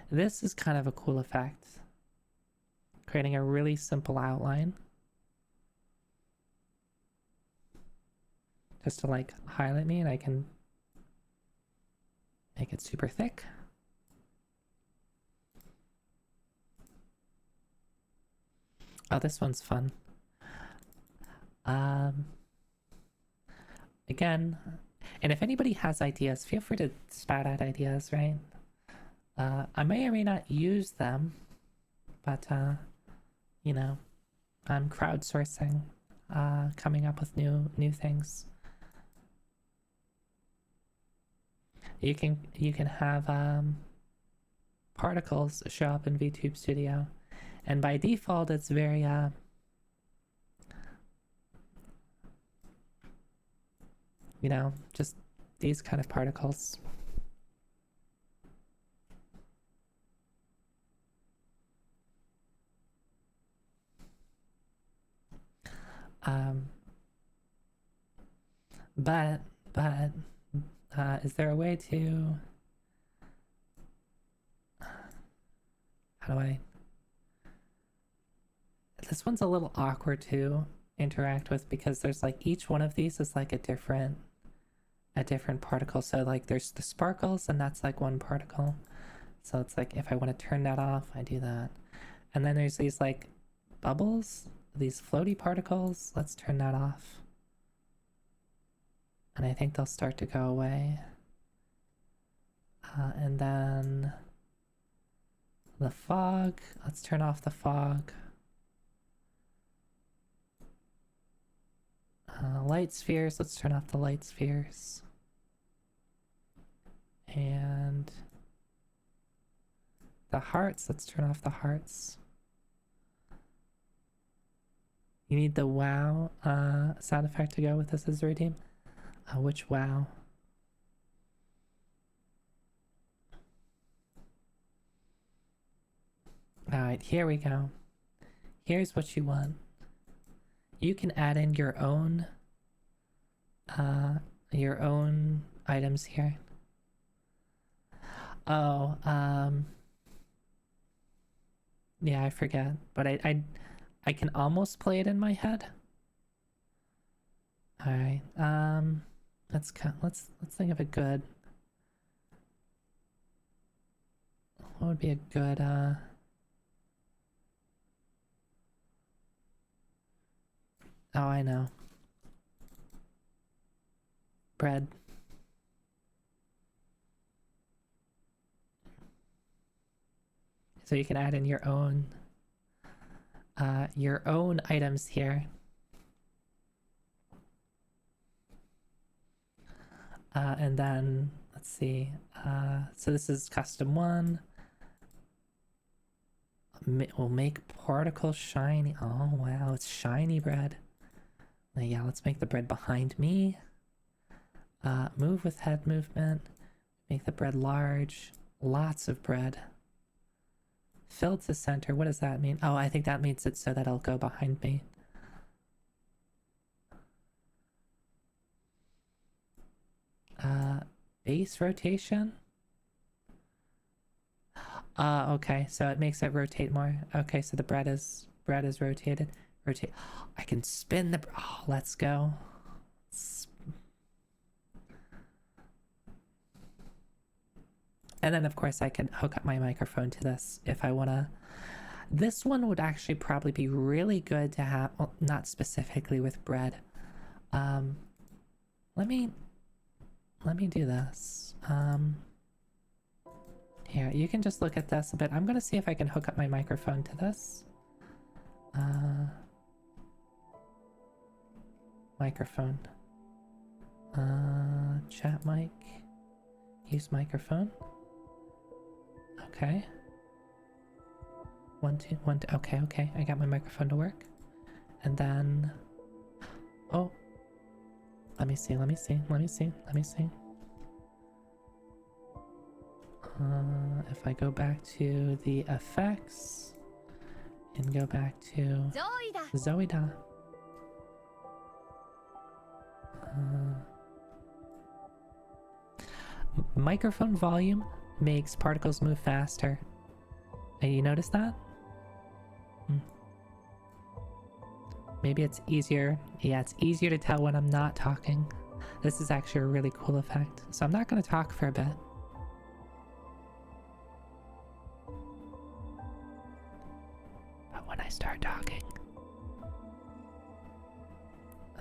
This is kind of a cool effect. Creating a really simple outline. Just to like highlight me, and I can make it super thick. Oh, this one's fun. Again, and if anybody has ideas, feel free to spat out ideas, right? I may or may not use them, but you know, I'm crowdsourcing, coming up with new things. You can have particles show up in VTube Studio, and by default it's very you know, just these kind of particles. But is there a way to, how do I, this one's a little awkward to interact with because there's like each one of these is like a different particle. So like there's the sparkles, and that's like one particle. So it's like if I want to turn that off, I do that. And then there's these like bubbles, these floaty particles. Let's turn that off. And I think they'll start to go away. And then the fog, let's turn off the fog. Light spheres, let's turn off the light spheres. And the hearts, let's turn off the hearts. You need the wow sound effect to go with this as a redeem. Which wow? Alright, here we go. Here's what you want. You can add in your own items here. Oh, yeah, I forget, but I can almost play it in my head. All right, let's think of a good. What would be a good Oh, I know. Bread. So you can add in your own items here. And then let's see. So this is custom one. We'll make particles shiny. Oh wow, it's shiny bread. Yeah, let's make the bread behind me. Move with head movement. Make the bread large. Lots of bread. Fill to center. What does that mean? Oh, I think that means it's so that it'll go behind me. Base rotation. Okay, so it makes it rotate more. Okay, so the bread is rotated. Rotate. I can spin the. Oh, let's go. And then of course I can hook up my microphone to this if I wanna. This one would actually probably be really good to have. Well, not specifically with bread. Let me do this. Here, you can just look at this a bit. I'm gonna see if I can hook up my microphone to this. Microphone. Chat mic. Use microphone. Okay. 1 2 1 2. Okay. I got my microphone to work. And then, oh, let me see. If I go back to the effects and go back to Zoi. Microphone volume makes particles move faster. You notice that? Maybe it's easier. Yeah, it's easier to tell when I'm not talking. This is actually a really cool effect. So I'm not going to talk for a bit. But when I start talking,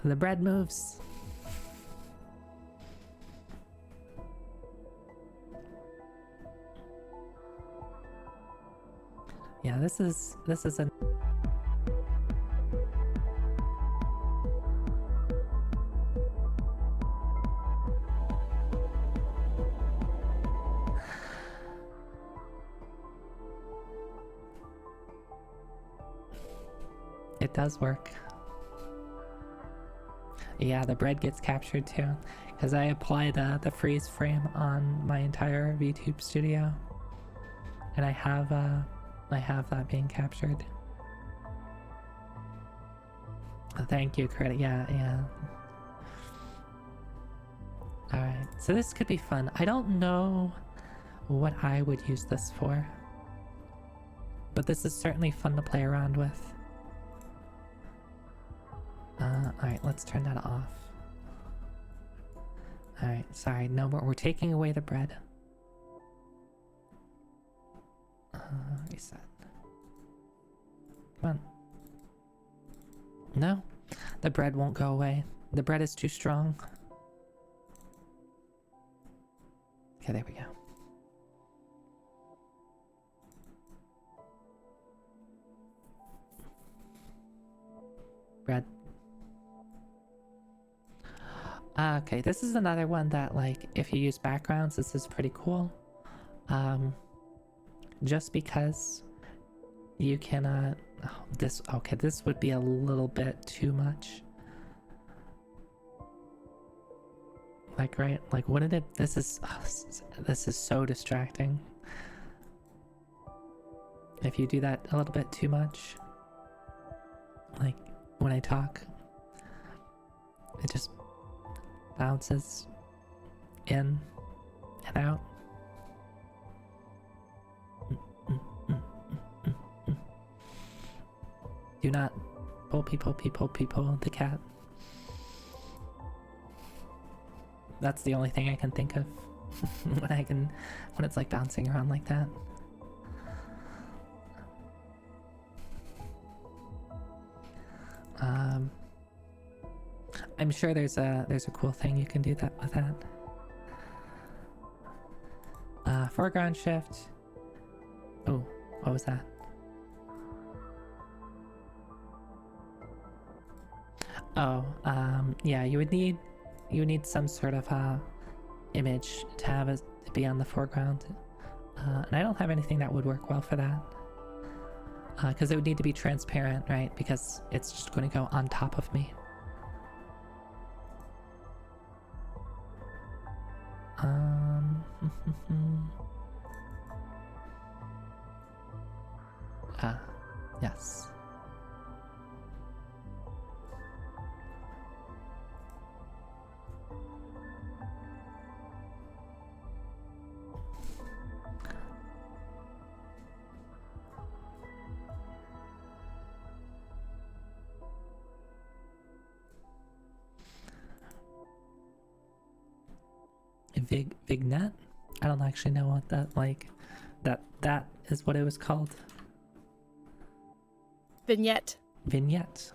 the bread moves. Yeah, this is a It does work. Yeah, the bread gets captured too, because I apply the freeze frame on my entire VTube studio, and I have that being captured. Thank you, credit. Yeah. All right, so this could be fun. I don't know what I would use this for, but this is certainly fun to play around with. Alright, let's turn that off. Alright, sorry, no more. We're taking away the bread. Reset. Come on. No, the bread won't go away. The bread is too strong. Okay, there we go. Bread. Okay, this is another one that, like, if you use backgrounds, this is pretty cool. Just because you cannot. Oh, this would be a little bit too much. Like, right? Like, wouldn't it? This is so distracting. if you do that a little bit too much, like when I talk, it just bounces in and out. Do not pull the cat. That's the only thing I can think of when it's like bouncing around like that. I'm sure there's a cool thing you can do that with that. Foreground shift. Oh, what was that? Oh, yeah, you would need some sort of image to have it to be on the foreground, and I don't have anything that would work well for that, because it would need to be transparent, right? Because it's just going to go on top of me. Yes. Vignette? I don't actually know what that, like, that is what it was called. Vignette. Vignette.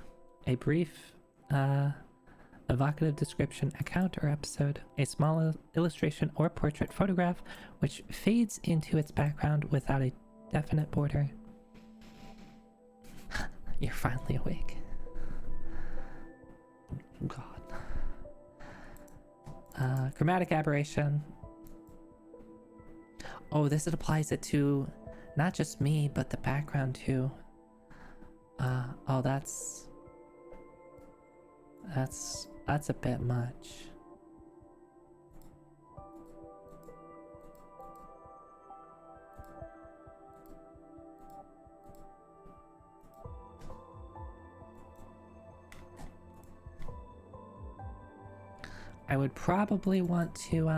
A brief, evocative description, account, or episode. A small illustration or portrait photograph which fades into its background without a definite border. You're finally awake. God. Chromatic aberration. Oh, this applies it to not just me, but the background too. Oh, that's a bit much. I would probably want to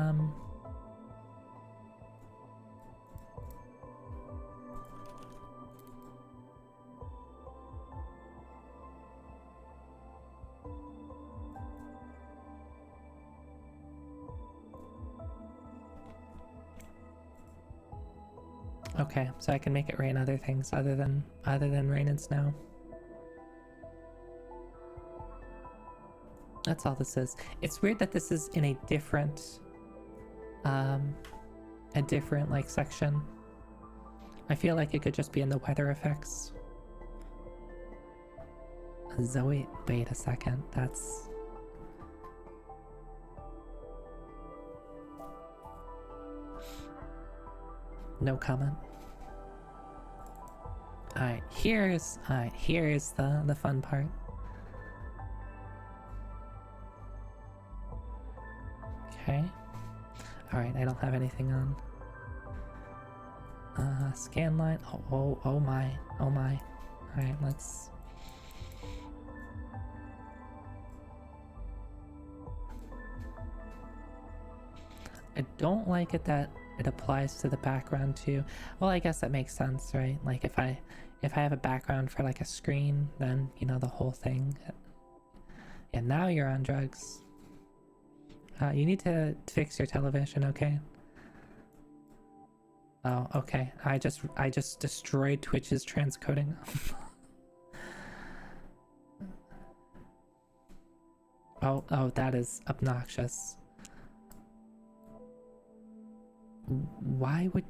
okay, so I can make it rain other things other than rain and snow. That's all this is. It's weird that this is in a different like section. I feel like it could just be in the weather effects. Zoe, wait a second. That's no comment. Alright, here's the fun part. Okay. Alright, I don't have anything on. Scan line. Oh my. Alright, let's. I don't like it that it applies to the background too. Well, I guess that makes sense, right? Like if I have a background for like a screen, then you know the whole thing. And now you're on drugs. You need to fix your television, okay? Oh, okay. I just destroyed Twitch's transcoding. Oh, that is obnoxious. Why would...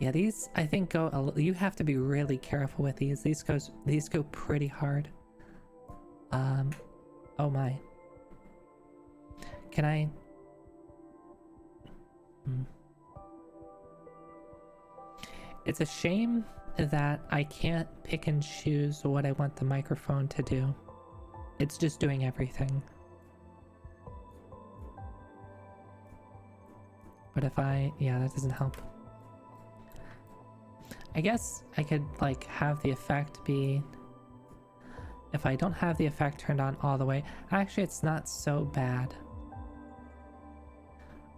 Yeah, these I think go. You have to be really careful with these. These go pretty hard. Oh my. Can I? It's a shame that I can't pick and choose what I want the microphone to do. It's just doing everything. But if yeah, that doesn't help. I guess I could like have the effect be, if I don't have the effect turned on all the way, actually it's not so bad.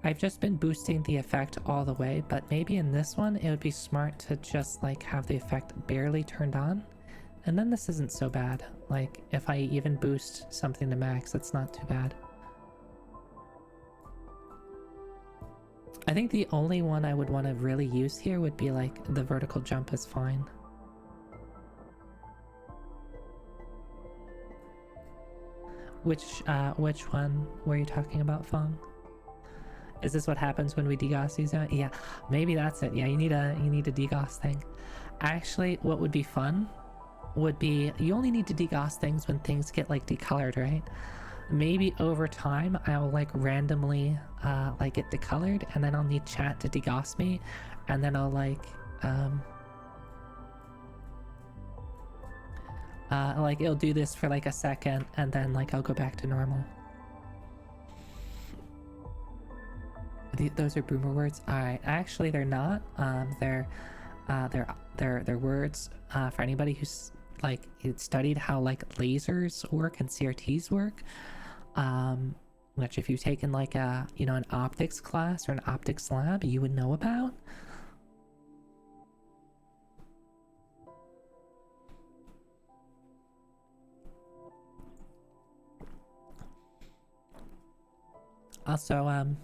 I've just been boosting the effect all the way, but maybe in this one it would be smart to just like have the effect barely turned on, and then this isn't so bad. Like if I even boost something to max, it's not too bad. I think the only one I would want to really use here would be like the vertical jump is fine. Which one were you talking about, Fong? Is this what happens when we degauss these out? Yeah, maybe that's it. Yeah, you need a degauss thing. Actually, what would be fun would be, you only need to degauss things when things get like decolored, right? Maybe over time I'll like randomly like get decolored, and then I'll need chat to degauss me, and then I'll like it'll do this for like a second, and then like I'll go back to normal. Those are boomer words. Alright, actually they're not. They're words for anybody who's like studied how like lasers work and CRTs work. Which if you've taken like a, you know, an optics class or an optics lab, you would know about. Also,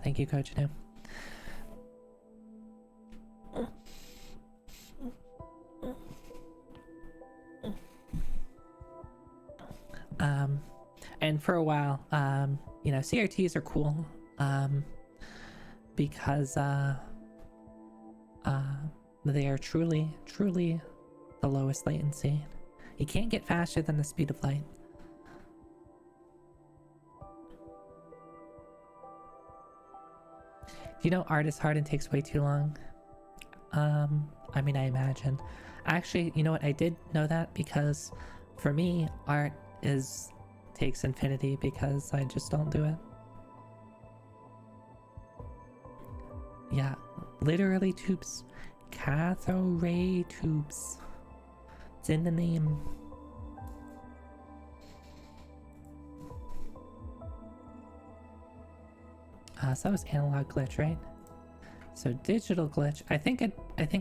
thank you, Coach Nu. And for a while, you know, CRTs are cool, because they are truly the lowest latency. You can't get faster than the speed of light. You know, art is hard and takes way too long. I mean, I imagine. Actually, you know what? I did know that because for me, art takes infinity because I just don't do it. Yeah, literally tubes. Cathode ray tubes. It's in the name. So that was analog glitch, right? So digital glitch. I think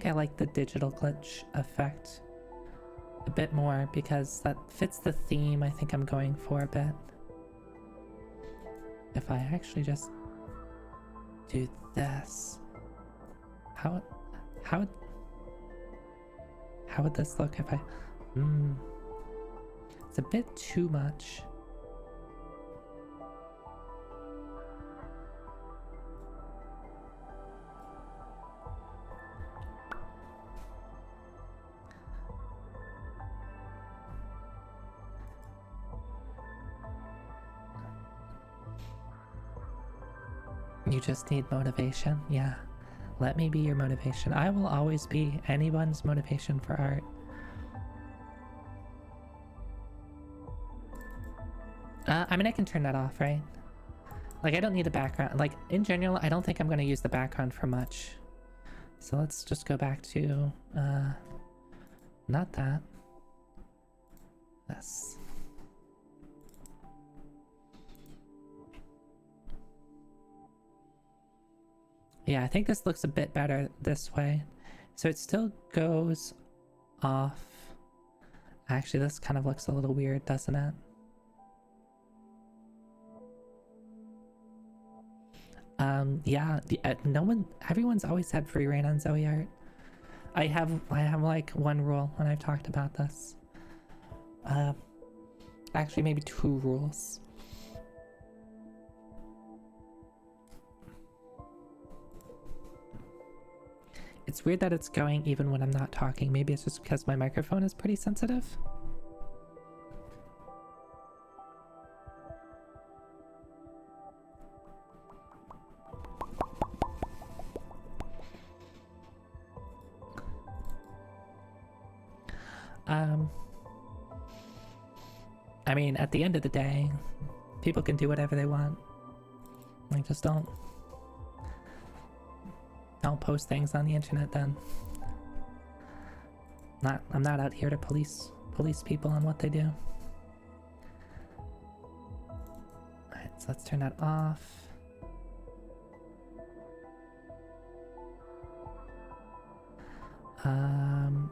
I like the digital glitch effect a bit more because that fits the theme I think I'm going for a bit. If I actually just do this, how would this look if I? It's a bit too much. You just need motivation. Yeah, let me be your motivation. I will always be anyone's motivation for art. I mean, I can turn that off, right? Like, I don't need a background. Like, in general, I don't think I'm going to use the background for much. So let's just go back to, not that. This. Yeah, I think this looks a bit better this way. So it still goes off. Actually, this kind of looks a little weird, doesn't it? Yeah, everyone's always had free reign on Zoe art. I have like one rule, and I've talked about this. Actually maybe two rules. It's weird that it's going even when I'm not talking. Maybe it's just because my microphone is pretty sensitive. I mean, at the end of the day, people can do whatever they want. Like, just don't Don't post things on the internet then. I'm not out here to police people on what they do. Alright, so let's turn that off.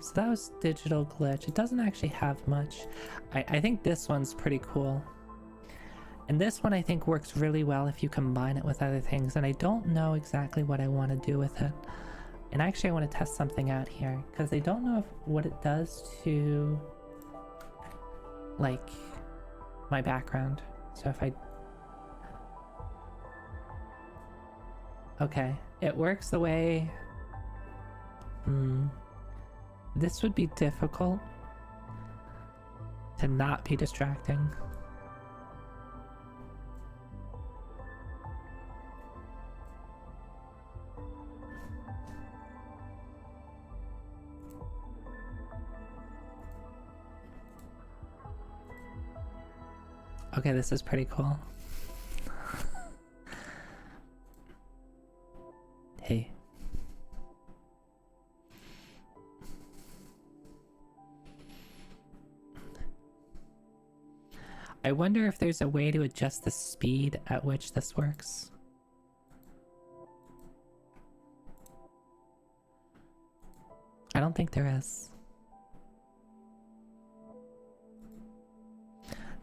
So that was digital glitch. It doesn't actually have much. I think this one's pretty cool. And this one I think works really well if you combine it with other things. And I don't know exactly what I want to do with it. And actually I want to test something out here. Because I don't know what it does to... like... my background. So if I... okay. It works the way... this would be difficult to not be distracting. Okay, this is pretty cool. Hey. I wonder if there's a way to adjust the speed at which this works. I don't think there is.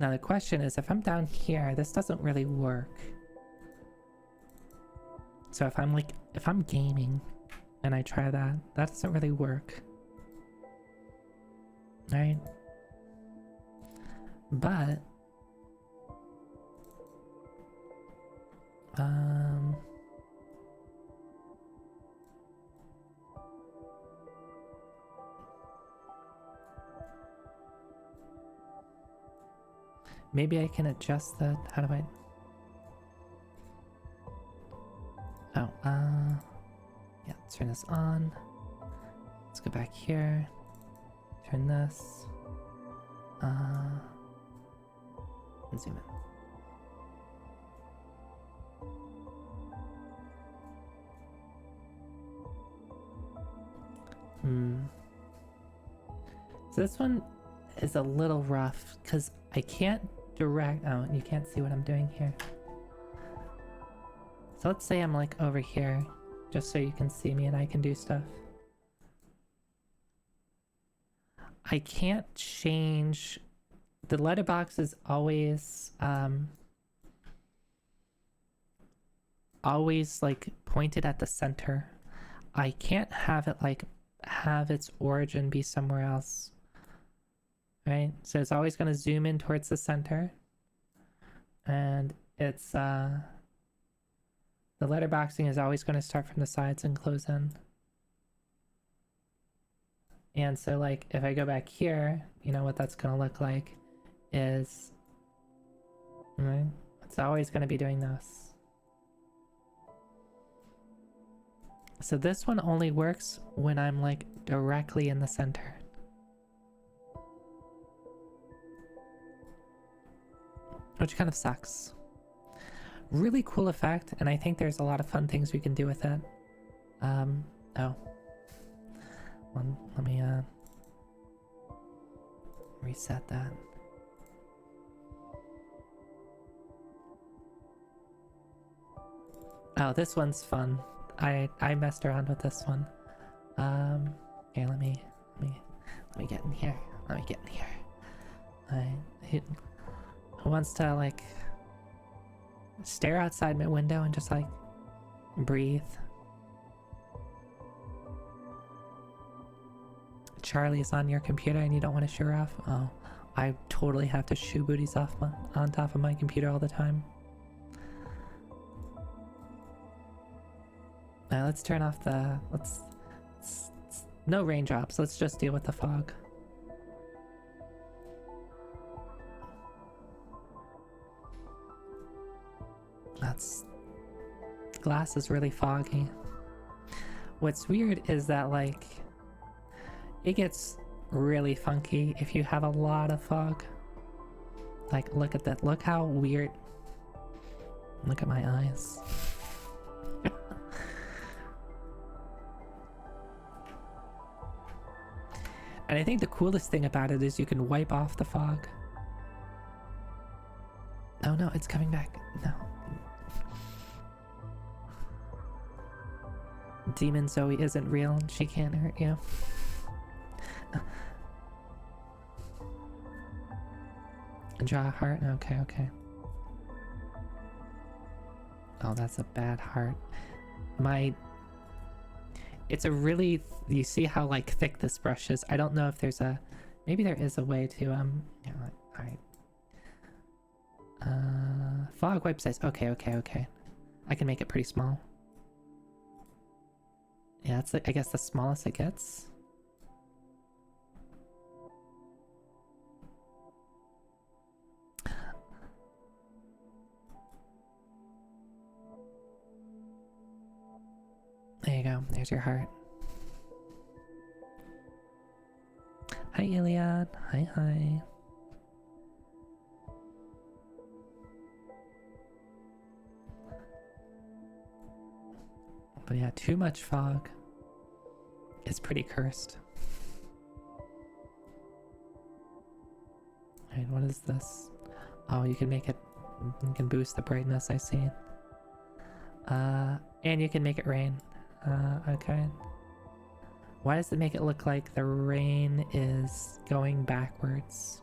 Now the question is, if I'm down here, this doesn't really work. So if I'm gaming and I try that doesn't really work. Right? But maybe I can adjust the... how do I... oh, yeah, turn this on. Let's go back here. Turn this. And zoom in. So this one is a little rough because I can't direct... oh, you can't see what I'm doing here. So let's say I'm like over here, just so you can see me and I can do stuff. I can't change... the letterbox is always always like pointed at the center. I can't have it like have its origin be somewhere else, right? So it's always going to zoom in towards the center, and it's the letterboxing is always going to start from the sides and close in. And so like if I go back here, you know what that's going to look like is, right, it's always going to be doing this. So this one only works when I'm like directly in the center. Which kind of sucks. Really cool effect, and I think there's a lot of fun things we can do with it. Oh. Let me reset that. Oh, this one's fun. I messed around with this one. Okay, let me get in here. Let me get in here. Who wants to like stare outside my window and just like breathe? Charlie's on your computer and you don't want to show her off? Oh, I totally have to shoe booties off on top of my computer all the time. Let's turn off the... no raindrops. Let's just deal with the fog. Glass is really foggy. What's weird is that like it gets really funky if you have a lot of fog. Like look at that. Look how weird. Look at my eyes. And I think the coolest thing about it is you can wipe off the fog. Oh no, it's coming back. No. Demon Zoe isn't real and she can't hurt you. Draw a heart? Okay, okay. Oh, that's a bad heart. It's a really... You see how, like, thick this brush is? I don't know if there's a... Maybe there is a way to, yeah, alright. Fog wipe size. Okay, okay, okay. I can make it pretty small. Yeah, that's, I guess, the smallest it gets. There you go. There's your heart. Hi, Iliad. Hi, hi. But yeah, too much fog is pretty cursed. Alright, what is this? Oh, you can make it... You can boost the brightness, I see. And you can make it rain. Okay. Why does it make it look like the rain is going backwards?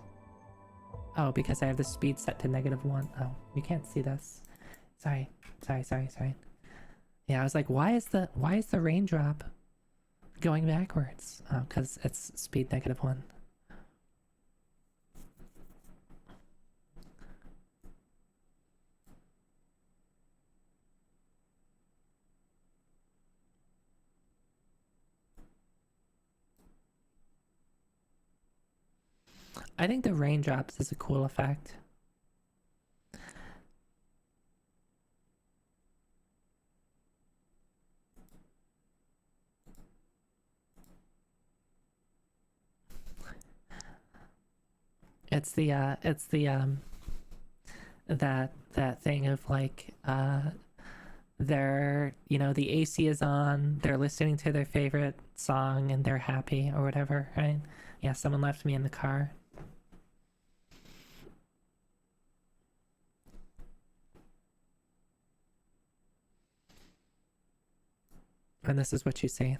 Oh, because I have the speed set to -1. Oh, you can't see this. Sorry. Yeah, I was like, why is the raindrop going backwards? Oh, because it's speed -1. I think the raindrops is a cool effect. It's the that thing of like they're, you know, the AC is on, they're listening to their favorite song and they're happy or whatever, right? Yeah, someone left me in the car. And this is what you see.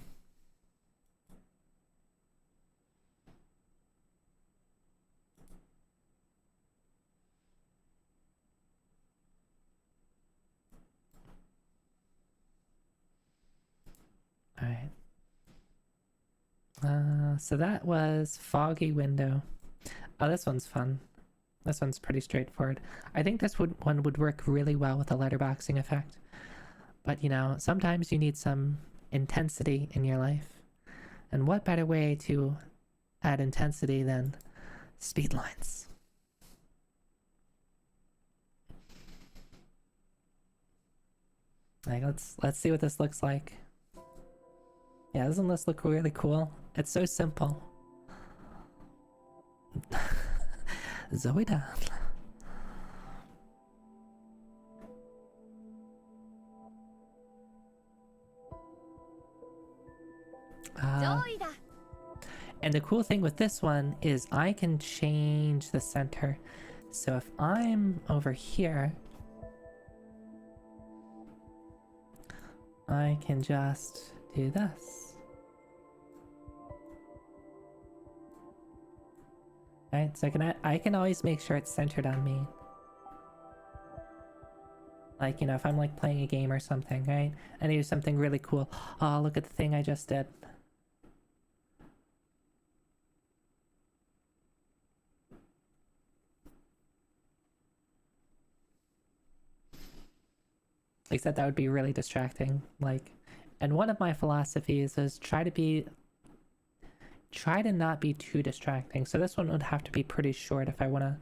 Alright. So that was Foggy Window. Oh, this one's fun. This one's pretty straightforward. I think this one would work really well with a letterboxing effect. But, you know, sometimes you need some intensity in your life. And what better way to add intensity than speed lines? Like, let's see what this looks like. Yeah, doesn't this look really cool? It's so simple. Zoe down. And the cool thing with this one is I can change the center. So if I'm over here, I can just do this. Right, so I can always make sure it's centered on me. Like, you know, if I'm like playing a game or something, right? And I do something really cool. Oh, look at the thing I just did. Except that would be really distracting. Like, and one of my philosophies is try to not be too distracting. So this one would have to be pretty short if I wanna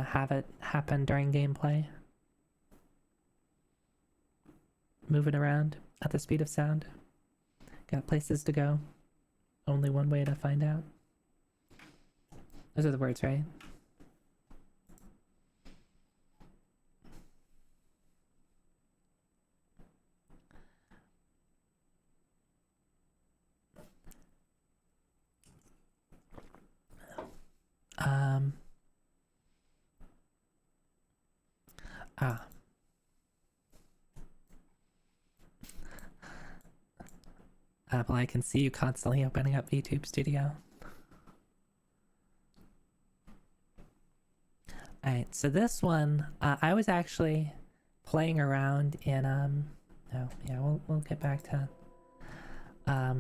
have it happen during gameplay. Moving around at the speed of sound. Got places to go. Only one way to find out. Those are the words, right? Apple, I can see you constantly opening up VTube Studio. Alright, so this one, I was actually playing around in, no, yeah, we'll get back to, I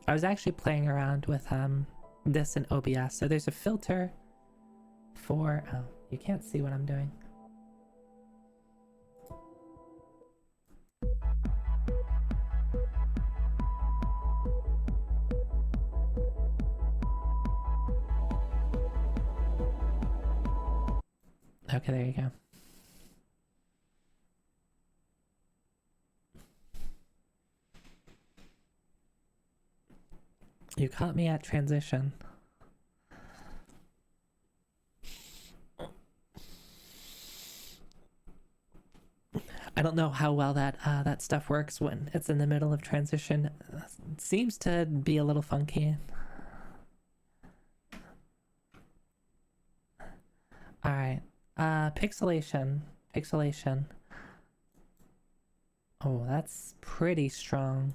was actually playing around with, this in OBS. So there's a filter for, oh, you can't see what I'm doing. Okay, there you go. You caught me at transition. I don't know how well that that stuff works when it's in the middle of transition. It seems to be a little funky. All right, pixelation. Oh, that's pretty strong.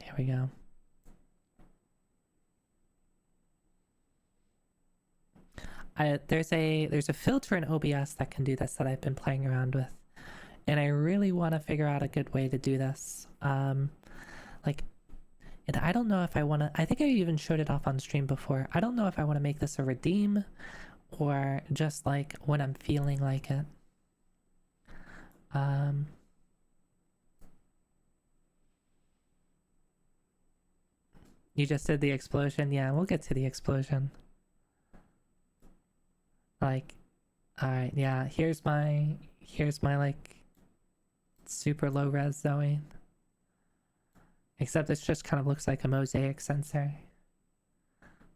Here we go. There's a filter in OBS that can do this that I've been playing around with, and I really want to figure out a good way to do this. Like, and I don't know if I want to. I think I even showed it off on stream before. I don't know if I want to make this a redeem, or just like when I'm feeling like it. You just did the explosion. Yeah, we'll get to the explosion. Like, alright, yeah, here's my like super low res Zoe. Except it just kind of looks like a mosaic sensor.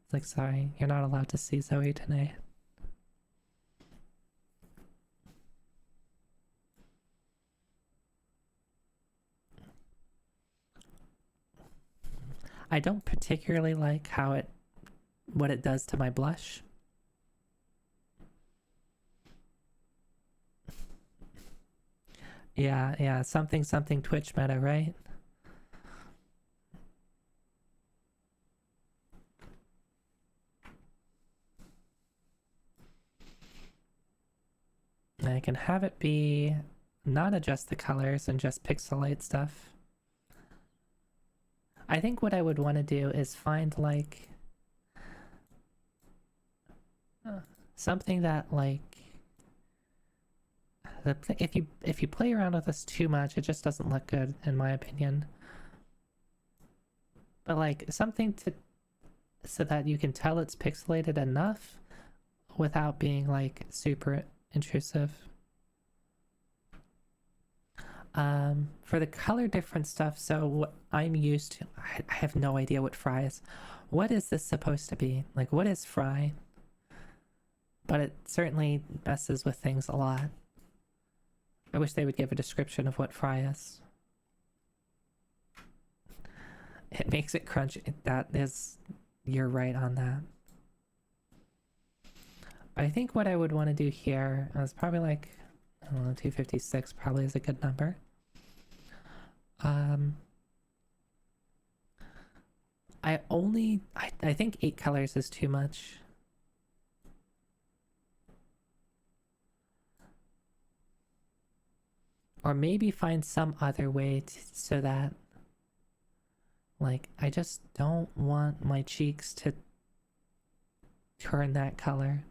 It's like, sorry, you're not allowed to see Zoe tonight. I don't particularly like what it does to my blush. Yeah, something Twitch meta, right? And I can have it be not adjust the colors and just pixelate stuff. I think what I would want to do is find like something that like if you play around with this too much, it just doesn't look good in my opinion. But like something so that you can tell it's pixelated enough without being like super intrusive. For the color difference stuff, so what I'm used to, I have no idea what fry is. What is this supposed to be? Like, what is fry? But it certainly messes with things a lot. I wish they would give a description of what fry is. It makes it crunchy. That is, you're right on that. But I think what I would want to do here is probably like, I don't know, 256 probably is a good number. I think 8 colors is too much. Or maybe find some other way so that, like, I just don't want my cheeks to turn that color.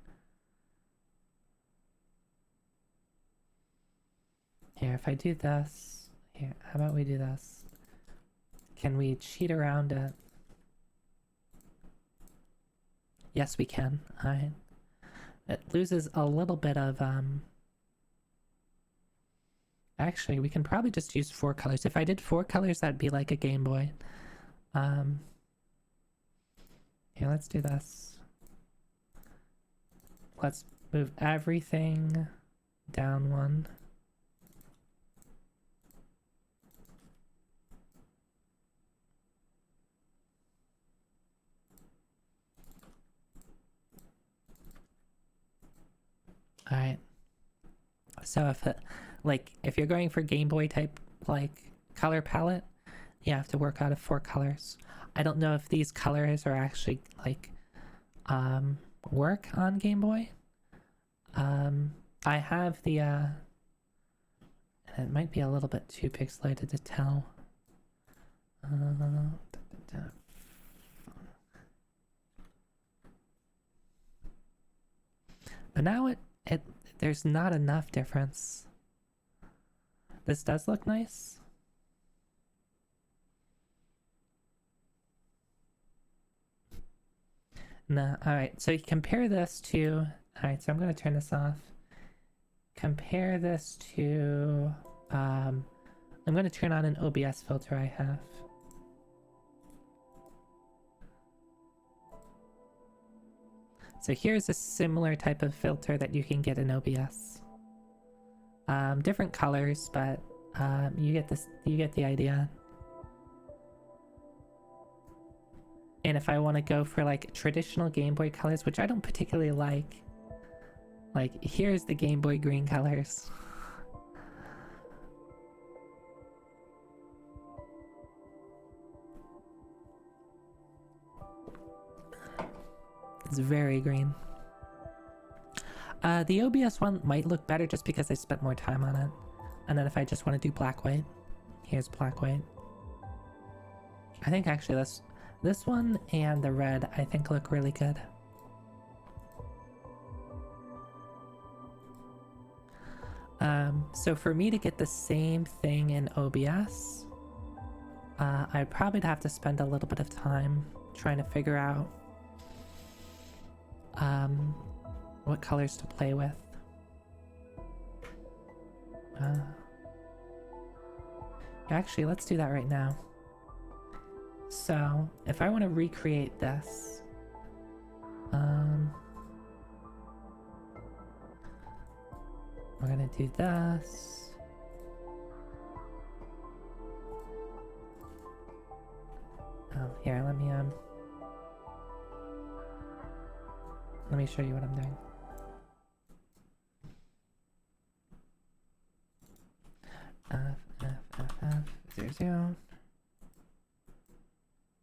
Here, if I do this, here, how about we do this? Can we cheat around it? Yes, we can. Alright. It loses a little bit of, actually, we can probably just use 4 colors. If I did 4 colors, that'd be like a Game Boy. Here, let's do this. Let's move everything down 1. Alright. So like if you're going for Game Boy type like color palette, you have to work out of 4 colors. I don't know if these colors are actually like work on Game Boy. I have the and it might be a little bit too pixelated to tell. But now it there's not enough difference. This does look nice. No, alright, so you compare this to... Alright, so I'm going to turn this off. Compare this to... I'm going to turn on an OBS filter I have. So here's a similar type of filter that you can get in OBS. Different colors, but you get the idea. And if I want to go for like traditional Game Boy colors, which I don't particularly like here's the Game Boy green colors. It's very green. The OBS one might look better just because I spent more time on it. And then if I just want to do black-white, here's black-white. I think actually this one and the red, I think, look really good. So for me to get the same thing in OBS, I'd probably have to spend a little bit of time trying to figure out what colors to play with. Actually, let's do that right now. So, if I want to recreate this, we're gonna do this. Oh, here, let me show you what I'm doing. F, 0.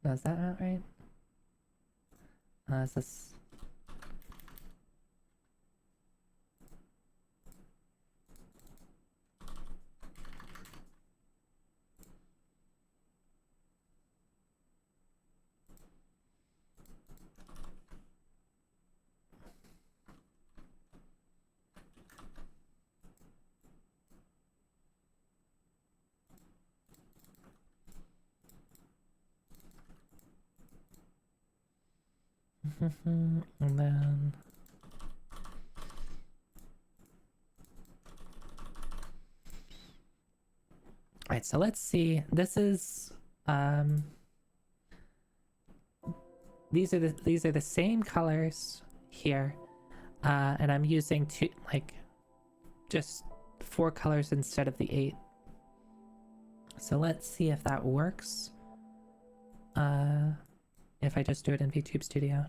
No, is that not right? Is this... and then... Alright, so let's see. This is these are the same colors here. And I'm using just 4 colors instead of the 8. So let's see if that works. If I just do it in VTube Studio.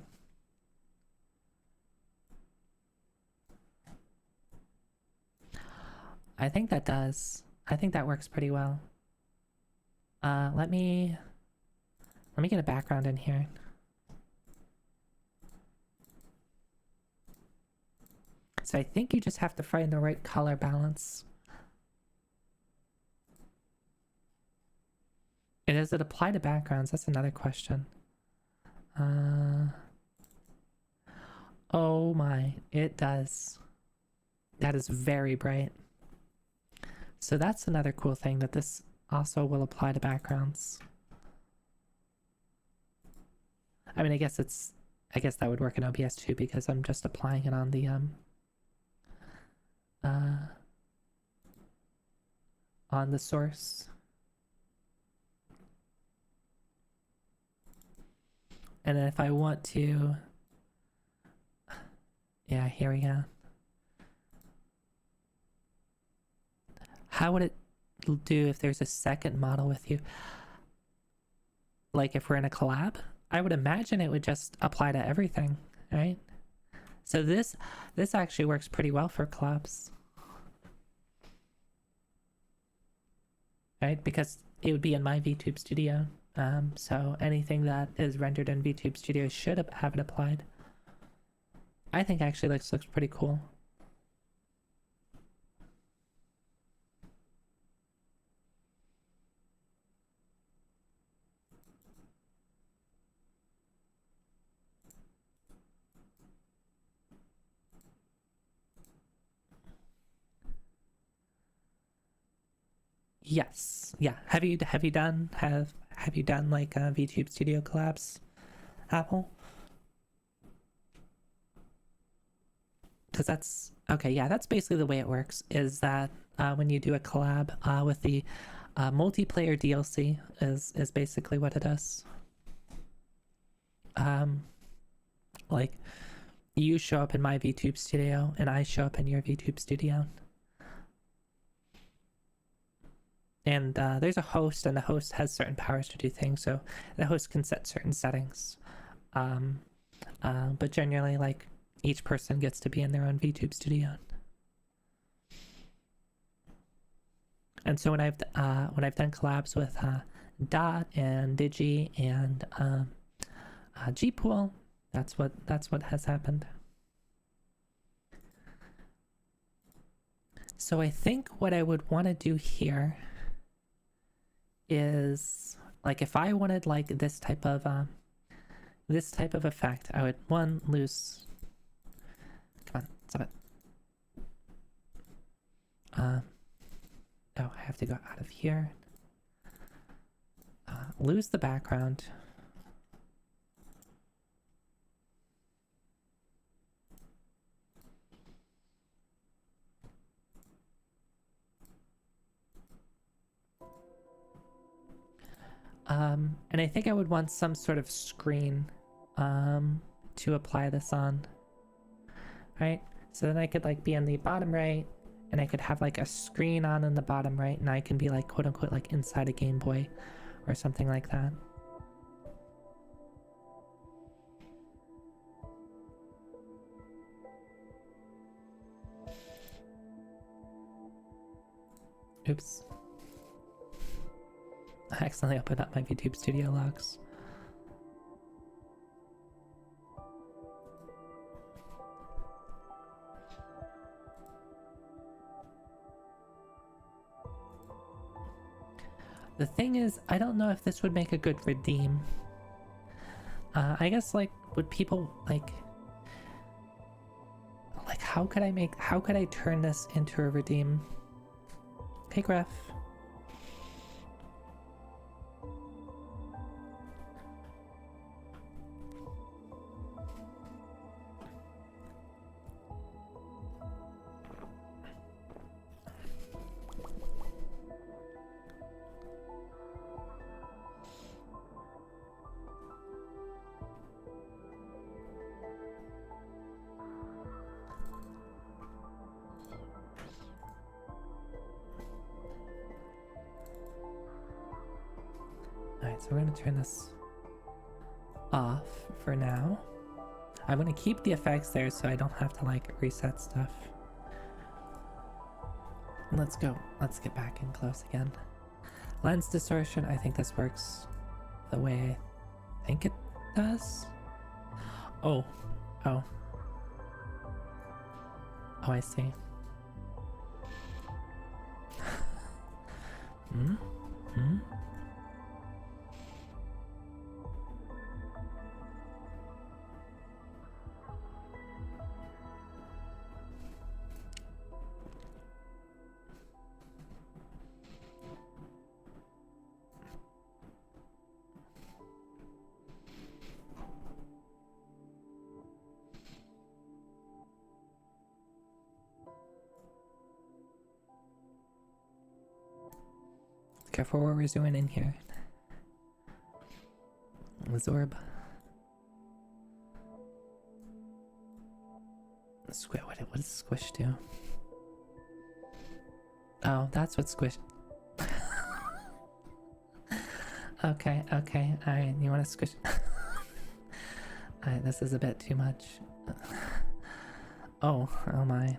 I think that does. I think that works pretty well. Let me get a background in here. So I think you just have to find the right color balance. And does it apply to backgrounds? That's another question. Oh my, it does. That is very bright. So that's another cool thing, that this also will apply to backgrounds. I mean, I guess that would work in OBS too, because I'm just applying it on the source. And then if I want to, yeah, here we go. How would it do if there's a second model with you? Like if we're in a collab? I would imagine it would just apply to everything, right? So this actually works pretty well for collabs. right? Because it would be in my VTube Studio. So anything that is rendered in VTube Studio should have it applied. I think actually looks pretty cool. Yes. Yeah. Have you done like VTube Studio collabs, Apple? Because that's okay. Yeah, that's basically the way it works. Is that when you do a collab with the multiplayer DLC is basically what it is. Like you show up in my VTube Studio and I show up in your VTube Studio. And there's a host, and the host has certain powers to do things. So the host can set certain settings. But generally, like each person gets to be in their own VTube Studio. And so when I've done collabs with Dot and Digi and Gpool, that's what has happened. So I think what I would want to do here is like if I wanted like this type of effect, I would lose. Come on, stop it. Oh, I have to go out of here. Lose the background. And I think I would want some sort of screen to apply this on. Right? So then I could like be in the bottom right, and I could have like a screen on in the bottom right, and I can be like quote unquote like inside a Game Boy or something like that. Oops. I accidentally opened up my VTube Studio logs. The thing is, I don't know if this would make a good redeem. I guess like would people like how could I turn this into a redeem? Hey Gref. Alright, so we're gonna turn this off for now. I'm gonna keep the effects there so I don't have to like reset stuff. Let's get back in close again. Lens distortion, I think this works the way I think it does. Oh, I see. Careful what we're doing in here. Absorb. What does squish do? Oh, that's what squish. Okay. Alright, you want to squish? Alright, this is a bit too much. Oh my.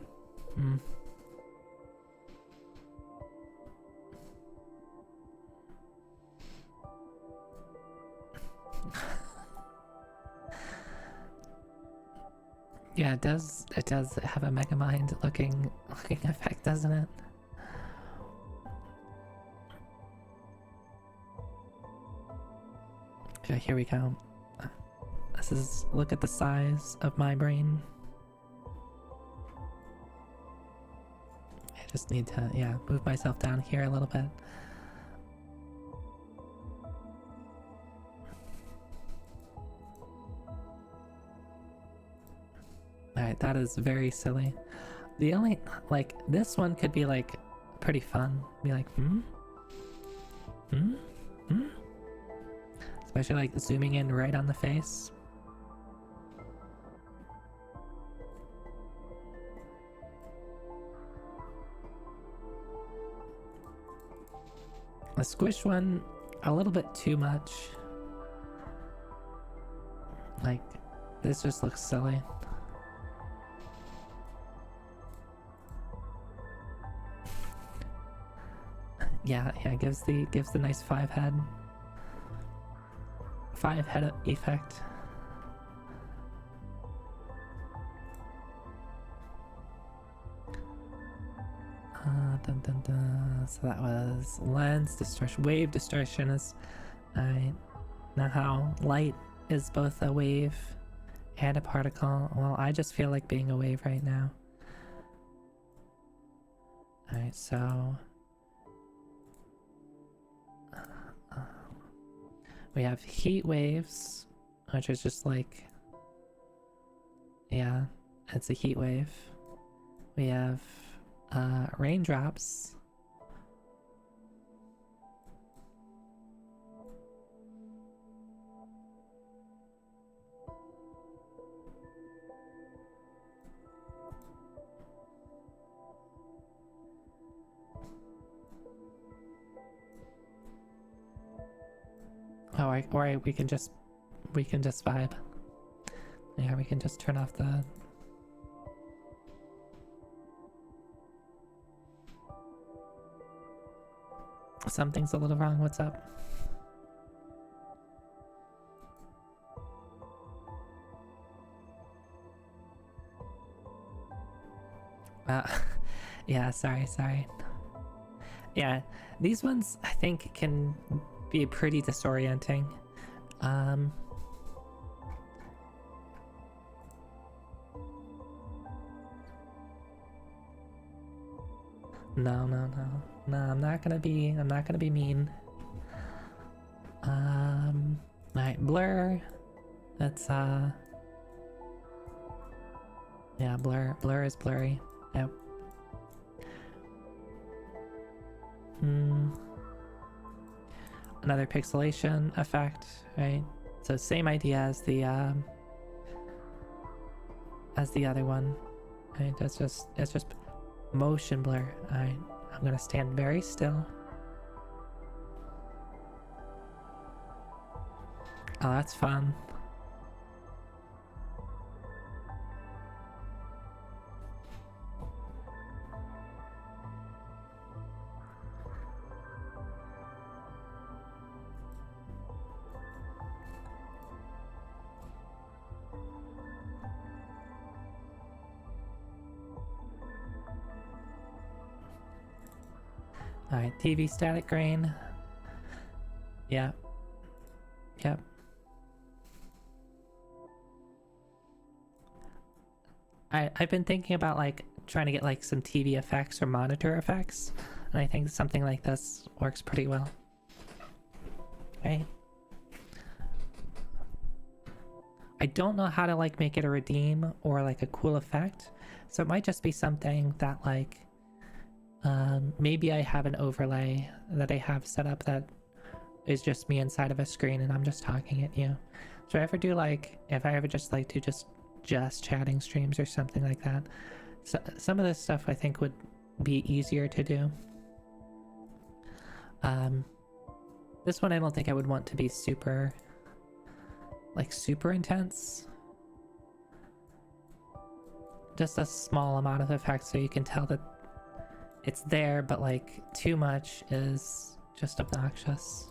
Yeah, it does have a Megamind looking effect, doesn't it? Okay, here we go. This is, look at the size of my brain. I just need to, yeah, move myself down here a little bit. Alright, that is very silly. The only, like, this one could be, like, pretty fun. Be like, hmm? Especially, like, zooming in right on the face. The squish one, a little bit too much. Like, this just looks silly. Yeah, gives the nice five head effect. Dun, dun, dun. So that was lens distortion. Wave distortion is, I know how light is both a wave and a particle. Well, I just feel like being a wave right now. Alright, so we have heat waves, which is just like, yeah, it's a heat wave. We have raindrops. Oh, or we can just vibe. Yeah, we can just turn off the. Something's a little wrong. What's up? Yeah, sorry. Yeah, these ones I think can be pretty disorienting. No, I'm not gonna be mean. Alright, blur. That's yeah, blur is blurry. Yep. Another pixelation effect, right? So same idea as the other one. Right? It's just motion blur. Alright, I'm gonna stand very still. Oh, that's fun. Alright, TV static grain. Yeah. Yep. I've been thinking about like trying to get like some TV effects or monitor effects, and I think something like this works pretty well. Right? I don't know how to like make it a redeem or like a cool effect, so it might just be something that like maybe I have an overlay that I have set up that is just me inside of a screen and I'm just talking at you. So if I ever just like to just chatting streams or something like that, so some of this stuff I think would be easier to do. This one I don't think I would want to be super intense. Just a small amount of effects so you can tell that it's there, but like too much is just obnoxious.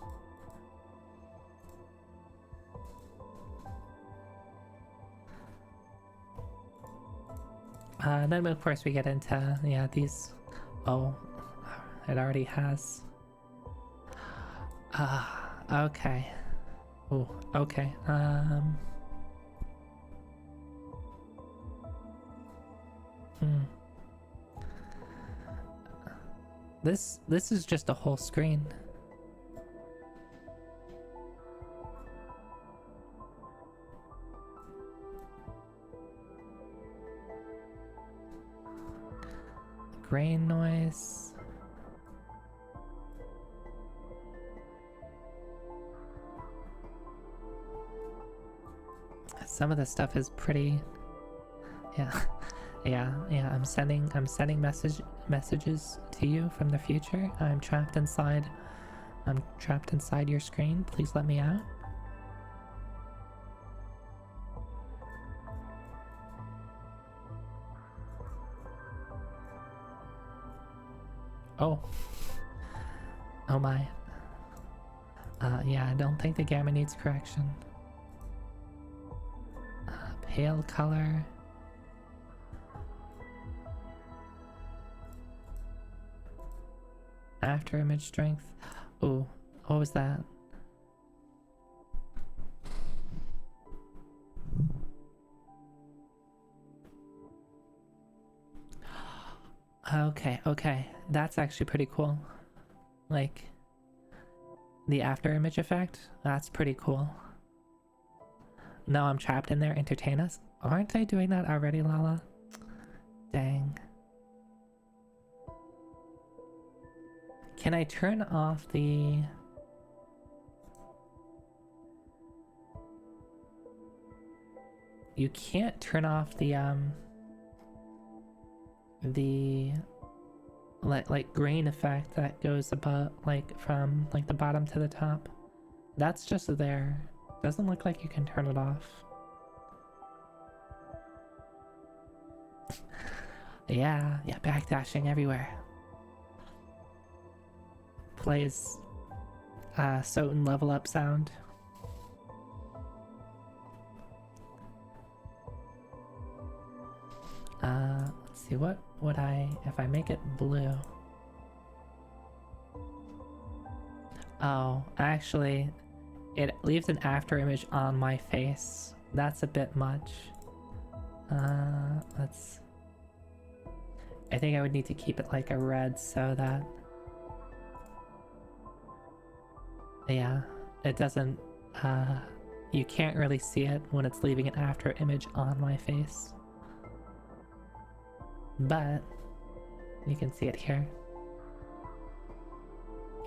Then of course we get into, yeah, these. Oh, it already has. Okay. Oh, okay. This is just a whole screen. Grain noise. Some of the stuff is pretty. Yeah. Yeah. I'm sending messages to you from the future. I'm trapped inside your screen. Please let me out. Oh. Oh my. Yeah, I don't think the gamma needs correction. Pale color. After image strength. Oh, what was that? Okay. That's actually pretty cool. Like, the after image effect? That's pretty cool. No, I'm trapped in there. Entertain us? Aren't I doing that already, Lala? Dang. Can I turn off the... You can't turn off the like grain effect that goes above, like from like the bottom to the top. That's just there. Doesn't look like you can turn it off. Yeah, backdashing everywhere. Plays Soten level up sound. Let's see, what would if I make it blue? Oh, actually, it leaves an after image on my face. That's a bit much. I think I would need to keep it like a red so that... Yeah, it doesn't, you can't really see it when it's leaving an after image on my face. But you can see it here.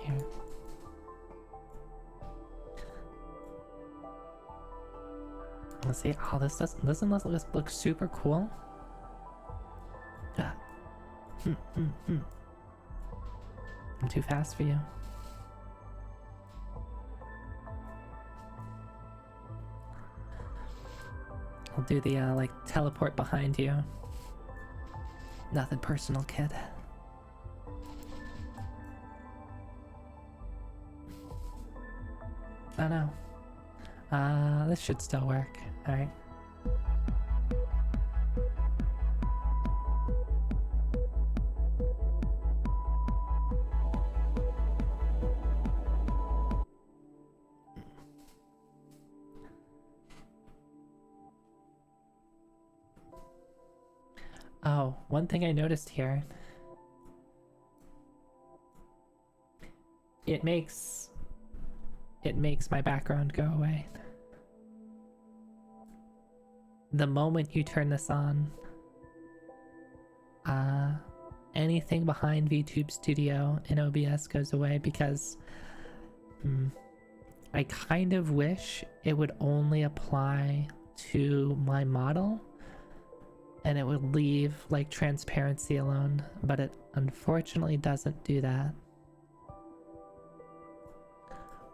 Here. Let's see. Oh, doesn't this look super cool? I'm too fast for you. I'll do the like teleport behind you. Nothing personal, kid. Oh no. This should still work. Alright. Oh, one thing I noticed here. It makes my background go away. The moment you turn this on, anything behind VTube Studio in OBS goes away because I kind of wish it would only apply to my model and it would leave like transparency alone, but it unfortunately doesn't do that.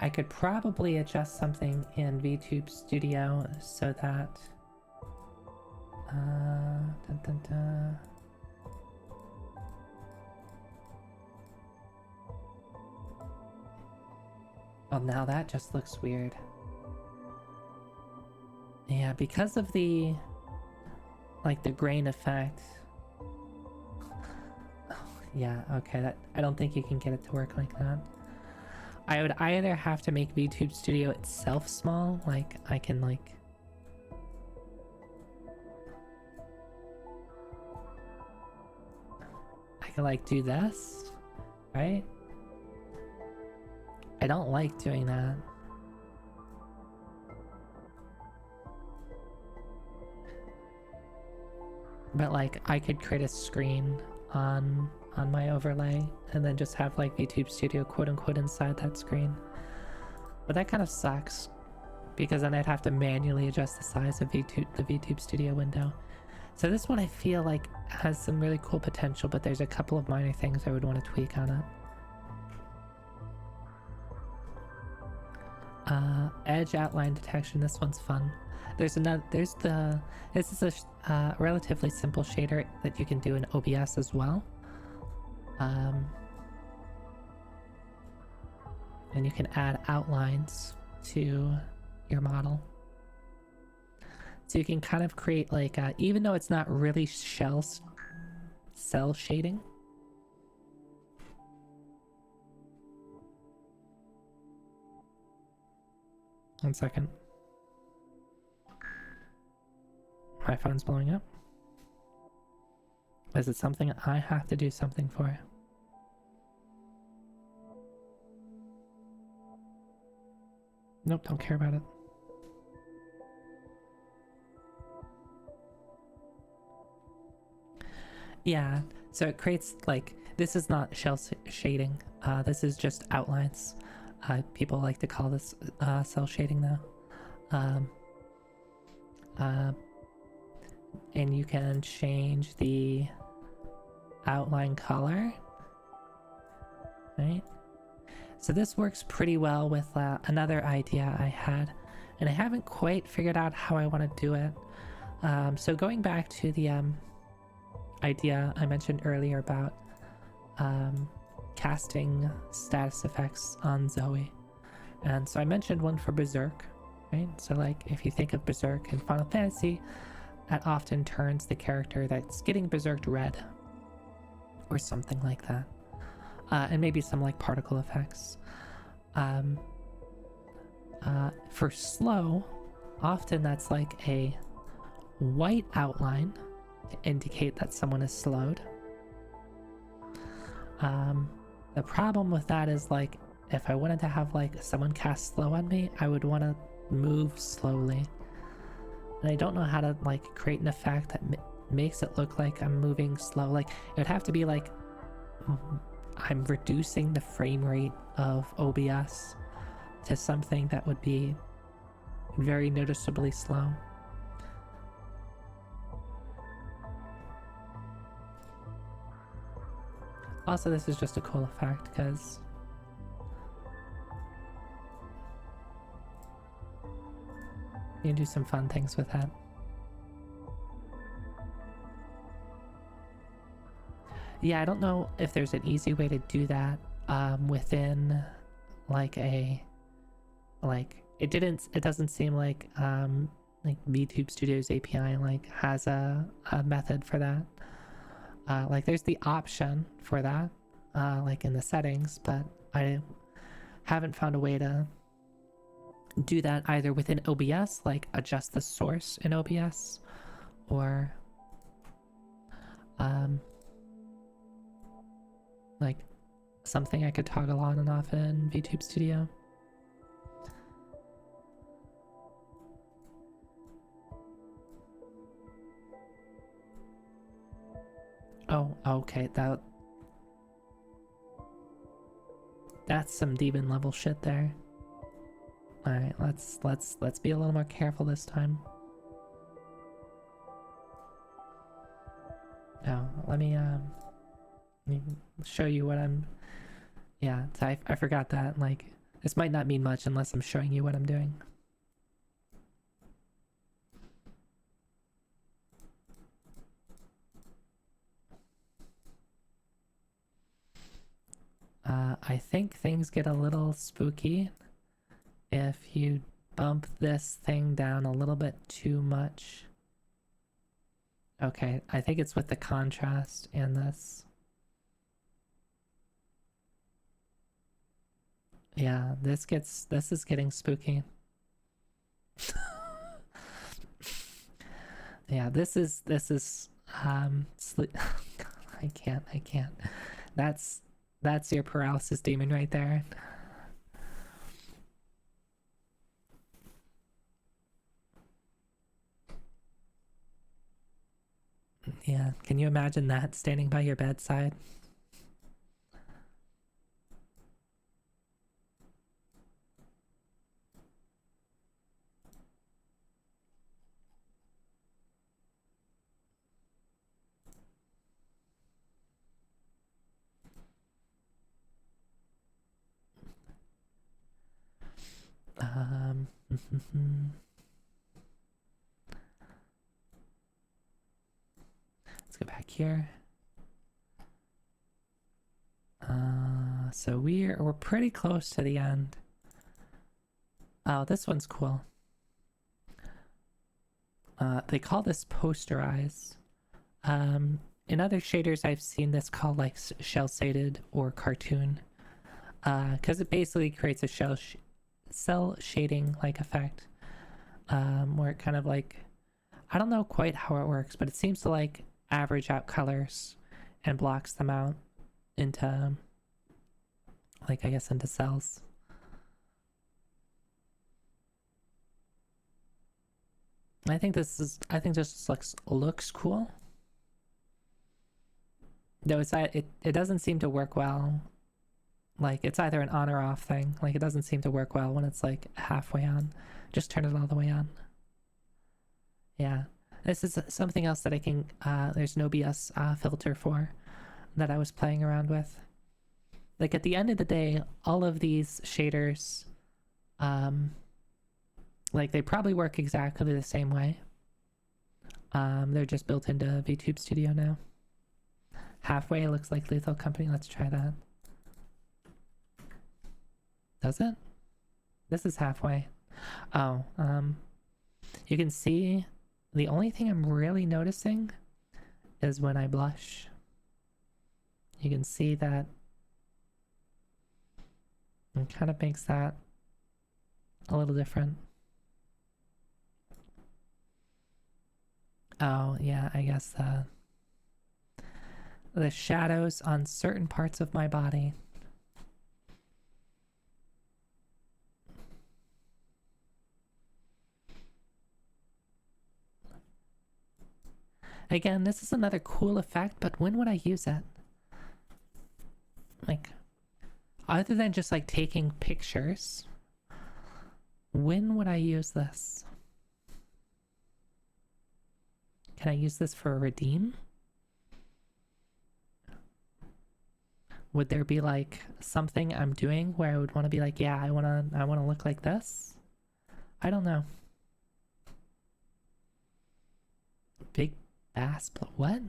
I could probably adjust something in VTube Studio so that well, now that just looks weird. Yeah, because of the like the grain effect, Yeah, okay, that I don't think you can get it to work like that. I would either have to make VTube Studio itself small, like I can like like do this, right? I don't like doing that. But like I could create a screen on my overlay and then just have like VTube Studio quote unquote inside that screen. But that kind of sucks because then I'd have to manually adjust the size of the VTube Studio window. So this one I feel like has some really cool potential, but there's a couple of minor things I would want to tweak on it. Edge outline detection, this one's fun. This is a relatively simple shader that you can do in OBS as well. And you can add outlines to your model. So you can kind of create like, even though it's not really cell shading. One second. My phone's blowing up. Is it something I have to do something for? Nope, don't care about it. Yeah, so it creates like, this is not cell shading. This is just outlines. People like to call this cell shading though. And you can change the outline color, right? So this works pretty well with another idea I had, and I haven't quite figured out how I want to do it. So going back to the idea I mentioned earlier about casting status effects on Zoi, and so I mentioned one for Berserk, right? So like if you think of Berserk in Final Fantasy, that often turns the character that's getting berserked red or something like that, and maybe some like particle effects. For slow, often that's like a white outline to indicate that someone is slowed. The problem with that is like if I wanted to have like someone cast slow on me, I would want to move slowly. And I don't know how to like create an effect that makes it look like I'm moving slow. Like it would have to be like I'm reducing the frame rate of OBS to something that would be very noticeably slow. Also, this is just a cool effect because you can do some fun things with that. Yeah, I don't know if there's an easy way to do that within like a it doesn't seem like VTube Studio's API like has a method for that. Like there's the option for that like in the settings, but I haven't found a way to do that either within OBS, like adjust the source in OBS, or like something I could toggle on and off in VTube Studio. Oh, okay, that's some demon level shit there. All right, let's be a little more careful this time. Now, let me show you what I'm. Yeah, I forgot that. Like, this might not mean much unless I'm showing you what I'm doing. I think things get a little spooky if you bump this thing down a little bit too much. Okay, I think it's with the contrast in this. Yeah, this is getting spooky. Yeah, this is sleep. I can't. That's that's your paralysis demon right there. Yeah, can you imagine that standing by your bedside? Um, let's go back here. So we're pretty close to the end. Oh, this one's cool. They call this posterize. In other shaders, I've seen this called like shell shaded or cartoon, because it basically creates a cell shading like effect, where it kind of like, I don't know quite how it works, but it seems to like average out colors and blocks them out into like, I guess, into cells. I think this looks cool. Though it doesn't seem to work well. Like it's either an on or off thing. Like it doesn't seem to work well when it's like halfway on. Just turn it all the way on. Yeah. This is something else that I can there's no BS filter for that I was playing around with. Like at the end of the day, all of these shaders like they probably work exactly the same way. They're just built into VTube Studio now. Halfway looks like Lethal Company. Let's try that. Does it? This is halfway. Oh, you can see the only thing I'm really noticing is when I blush. You can see that it kind of makes that a little different. Oh, yeah, I guess the shadows on certain parts of my body. Again, this is another cool effect, but when would I use it? Like, other than just like taking pictures, when would I use this? Can I use this for a redeem? Would there be like something I'm doing where I would want to be like, yeah, I want to look like this? I don't know. Big bass, what?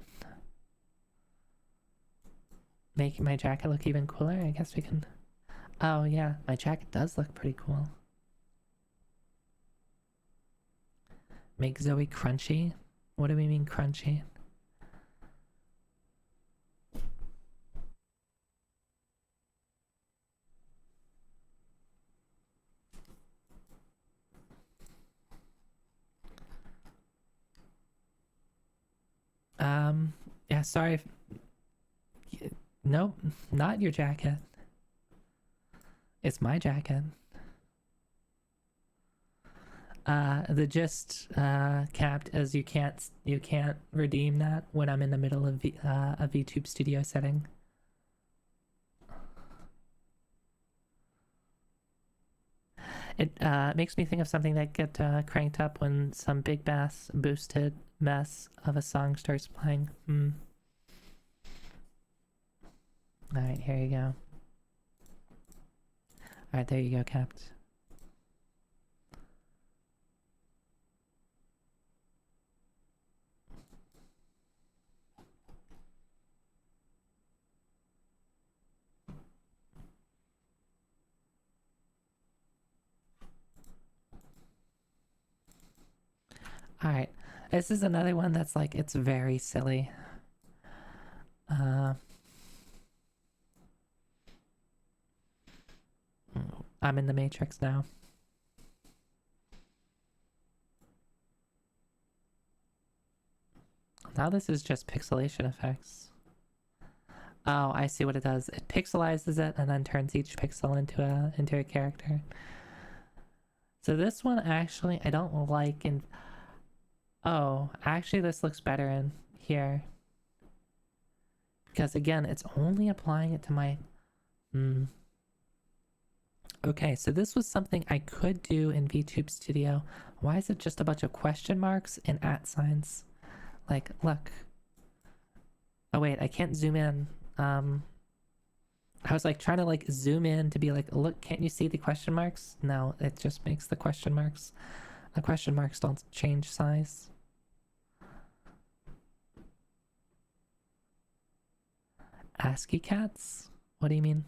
Making my jacket look even cooler? I guess we can. Oh yeah, my jacket does look pretty cool. Make Zoe crunchy? What do we mean crunchy? Yeah, sorry. Nope, not your jacket. It's my jacket. The gist, capped, as you can't redeem that when I'm in the middle of a VTube Studio setting. It makes me think of something that get cranked up when some big bass boosted mess of a song starts playing. Alright, here you go. Alright, there you go, capped. Alright, this is another one that's like, it's very silly. I'm in the matrix now. Now this is just pixelation effects. Oh, I see what it does. It pixelizes it and then turns each pixel into a character. So this one actually I don't like in... Oh, actually this looks better in here. Because again, it's only applying it to my... Okay, so this was something I could do in VTube Studio. Why is it just a bunch of question marks and @ signs? Like, look. Oh wait, I can't zoom in. I was like trying to like zoom in to be like, look, can't you see the question marks? No, it just makes the question marks. The question marks don't change size. ASCII cats? What do you mean?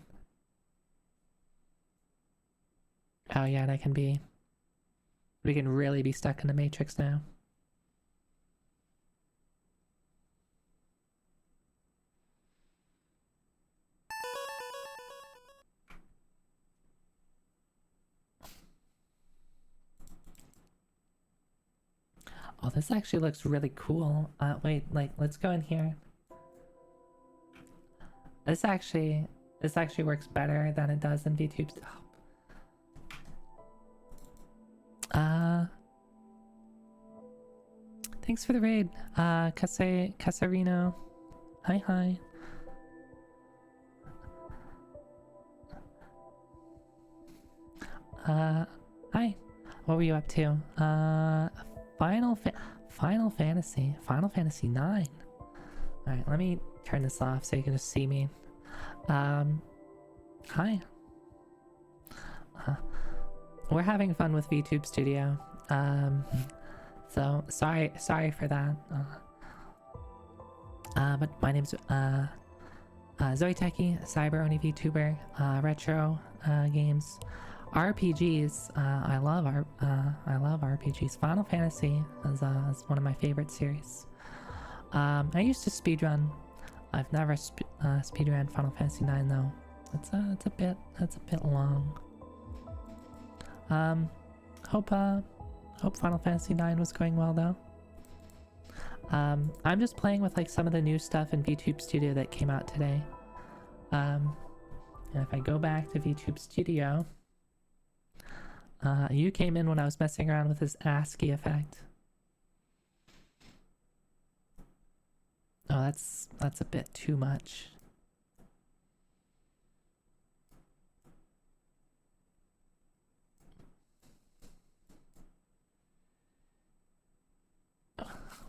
Oh yeah, that can be... We can really be stuck in the matrix now. Oh, this actually looks really cool. Wait, like, let's go in here. This actually works better than it does in VTube. Thanks for the raid, Casarino. Hi. Hi. What were you up to? Final Fantasy 9. Alright, let me turn this off so you can just see me. Hi. We're having fun with VTube Studio. So sorry for that. But my name's Zoi Techie, cyber only VTuber, retro games, RPGs. I love RPGs. Final Fantasy is one of my favorite series. I used to speedrun. I've never speedrun Final Fantasy 9 though. It's a bit long. Hope Final Fantasy 9 was going well though. I'm just playing with like some of the new stuff in VTube Studio that came out today. And if I go back to VTube Studio, you came in when I was messing around with this ASCII effect. Oh, that's a bit too much.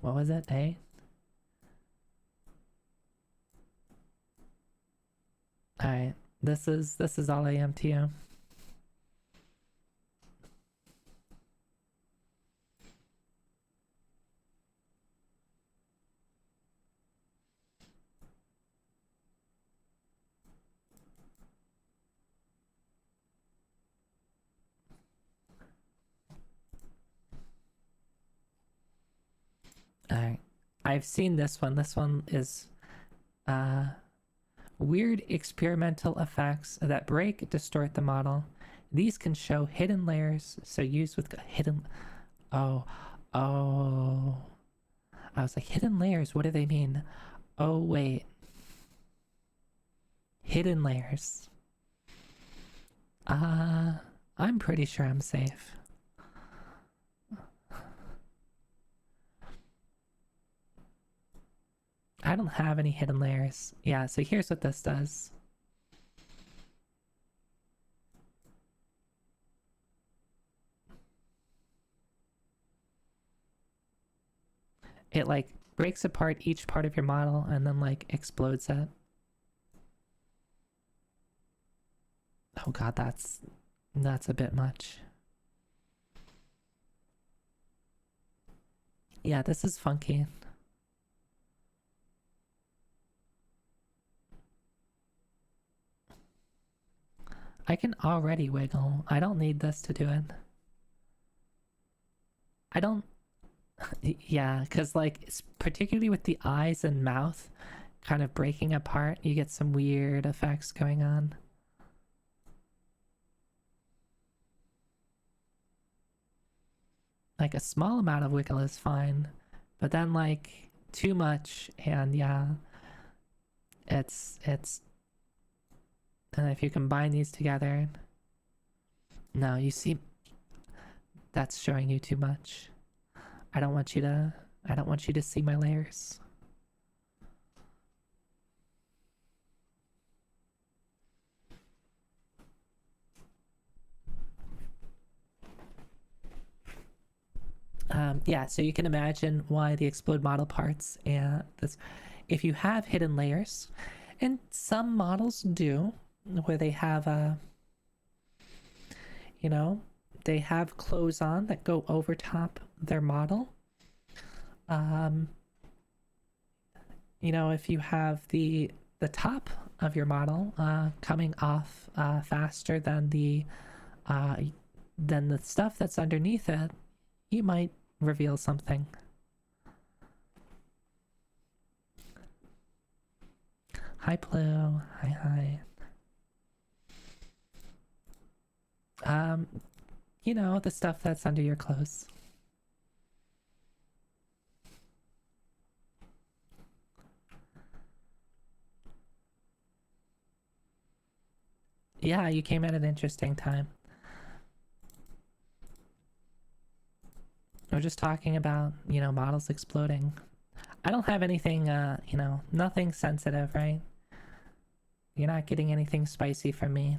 What was it, eh? Alright, this is all I am to you. Alright, I've seen this one. This one is weird experimental effects that break, distort the model. These can show hidden layers, so used with hidden... Oh. I was like, hidden layers, what do they mean? Oh, wait. Hidden layers. I'm pretty sure I'm safe. I don't have any hidden layers. Yeah, so here's what this does. It like breaks apart each part of your model and then like explodes it. Oh god, that's a bit much. Yeah, this is funky. I can already wiggle. I don't need this to do it. I don't... Yeah, because like, particularly with the eyes and mouth kind of breaking apart, you get some weird effects going on. like a small amount of wiggle is fine, but then like too much, and yeah, it's and if you combine these together, no, you see, that's showing you too much. I don't want you to see my layers. Yeah, so you can imagine why the explode model parts and this, if you have hidden layers, and some models do, where they have a, you know, they have clothes on that go over top their model. You know, if you have the top of your model coming off faster than the stuff that's underneath it, you might reveal something. Hi, Plu. Hi. You know, the stuff that's under your clothes. Yeah, you came at an interesting time. We're just talking about, you know, models exploding. I don't have anything, you know, nothing sensitive, right? You're not getting anything spicy from me.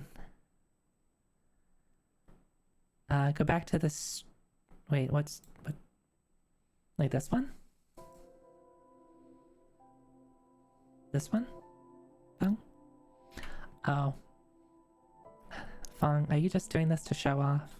Go back to this. Wait, what? Like this one? This one? Fung? Oh. Fung, are you just doing this to show off?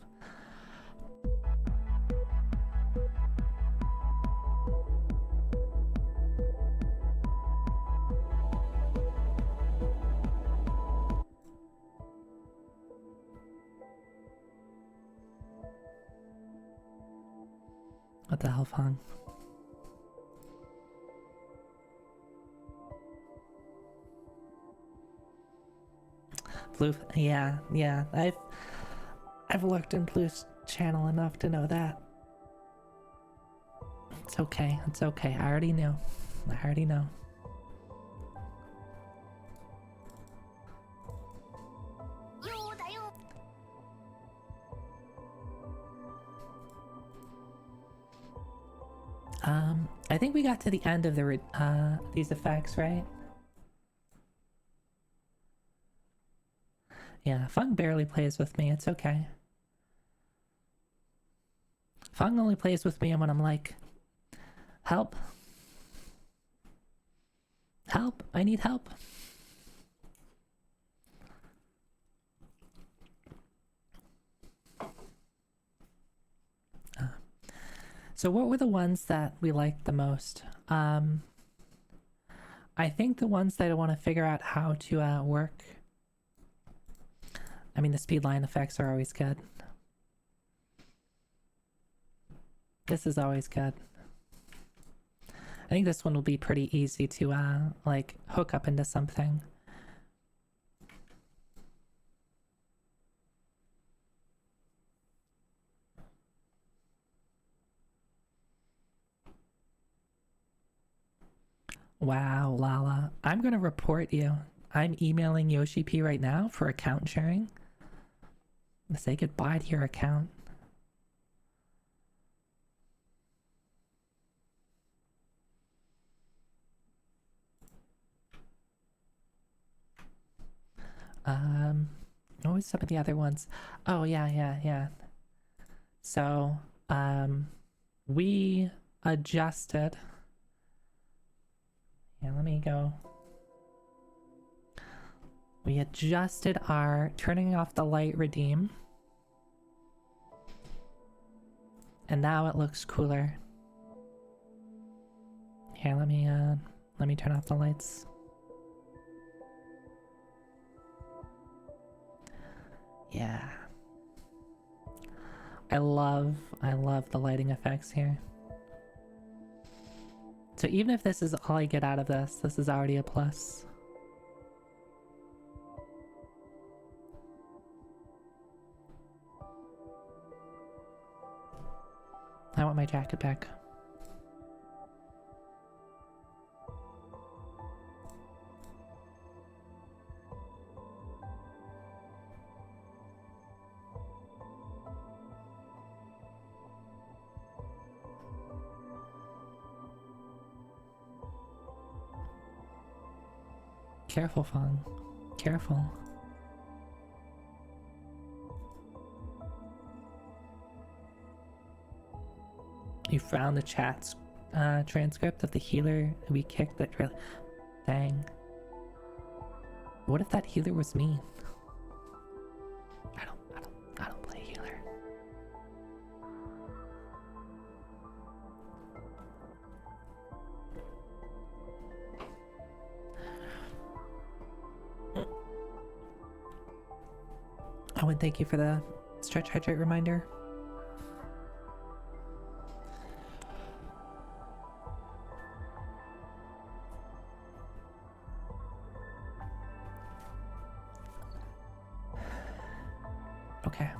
What the hell, Fung? Blue, yeah. I've lurked in Blue's channel enough to know that. It's okay. I already know. I think we got to the end of the these effects, right? Yeah, Fung barely plays with me. It's okay. Fung only plays with me when I'm like, help. Help, I need help. So what were the ones that we liked the most? I think the ones that I want to figure out how to work. I mean, the speed line effects are always good. This is always good. I think this one will be pretty easy to like hook up into something. Wow, Lala. I'm gonna report you. I'm emailing Yoshi P right now for account sharing. Say goodbye to your account. What was some of the other ones? Oh yeah. So, we adjusted. Yeah, let me go. We adjusted our turning off the light redeem. And now it looks cooler. Here, let me turn off the lights. Yeah. I love the lighting effects here. So even if this is all I get out of this, this is already a plus. I want my jacket back. Careful, Fawn. Careful. You found the chat's transcript of the healer we kicked that really... Dang. What if that healer was me? I don't play healer. Oh, and thank you for the stretch hydrate reminder. Okay.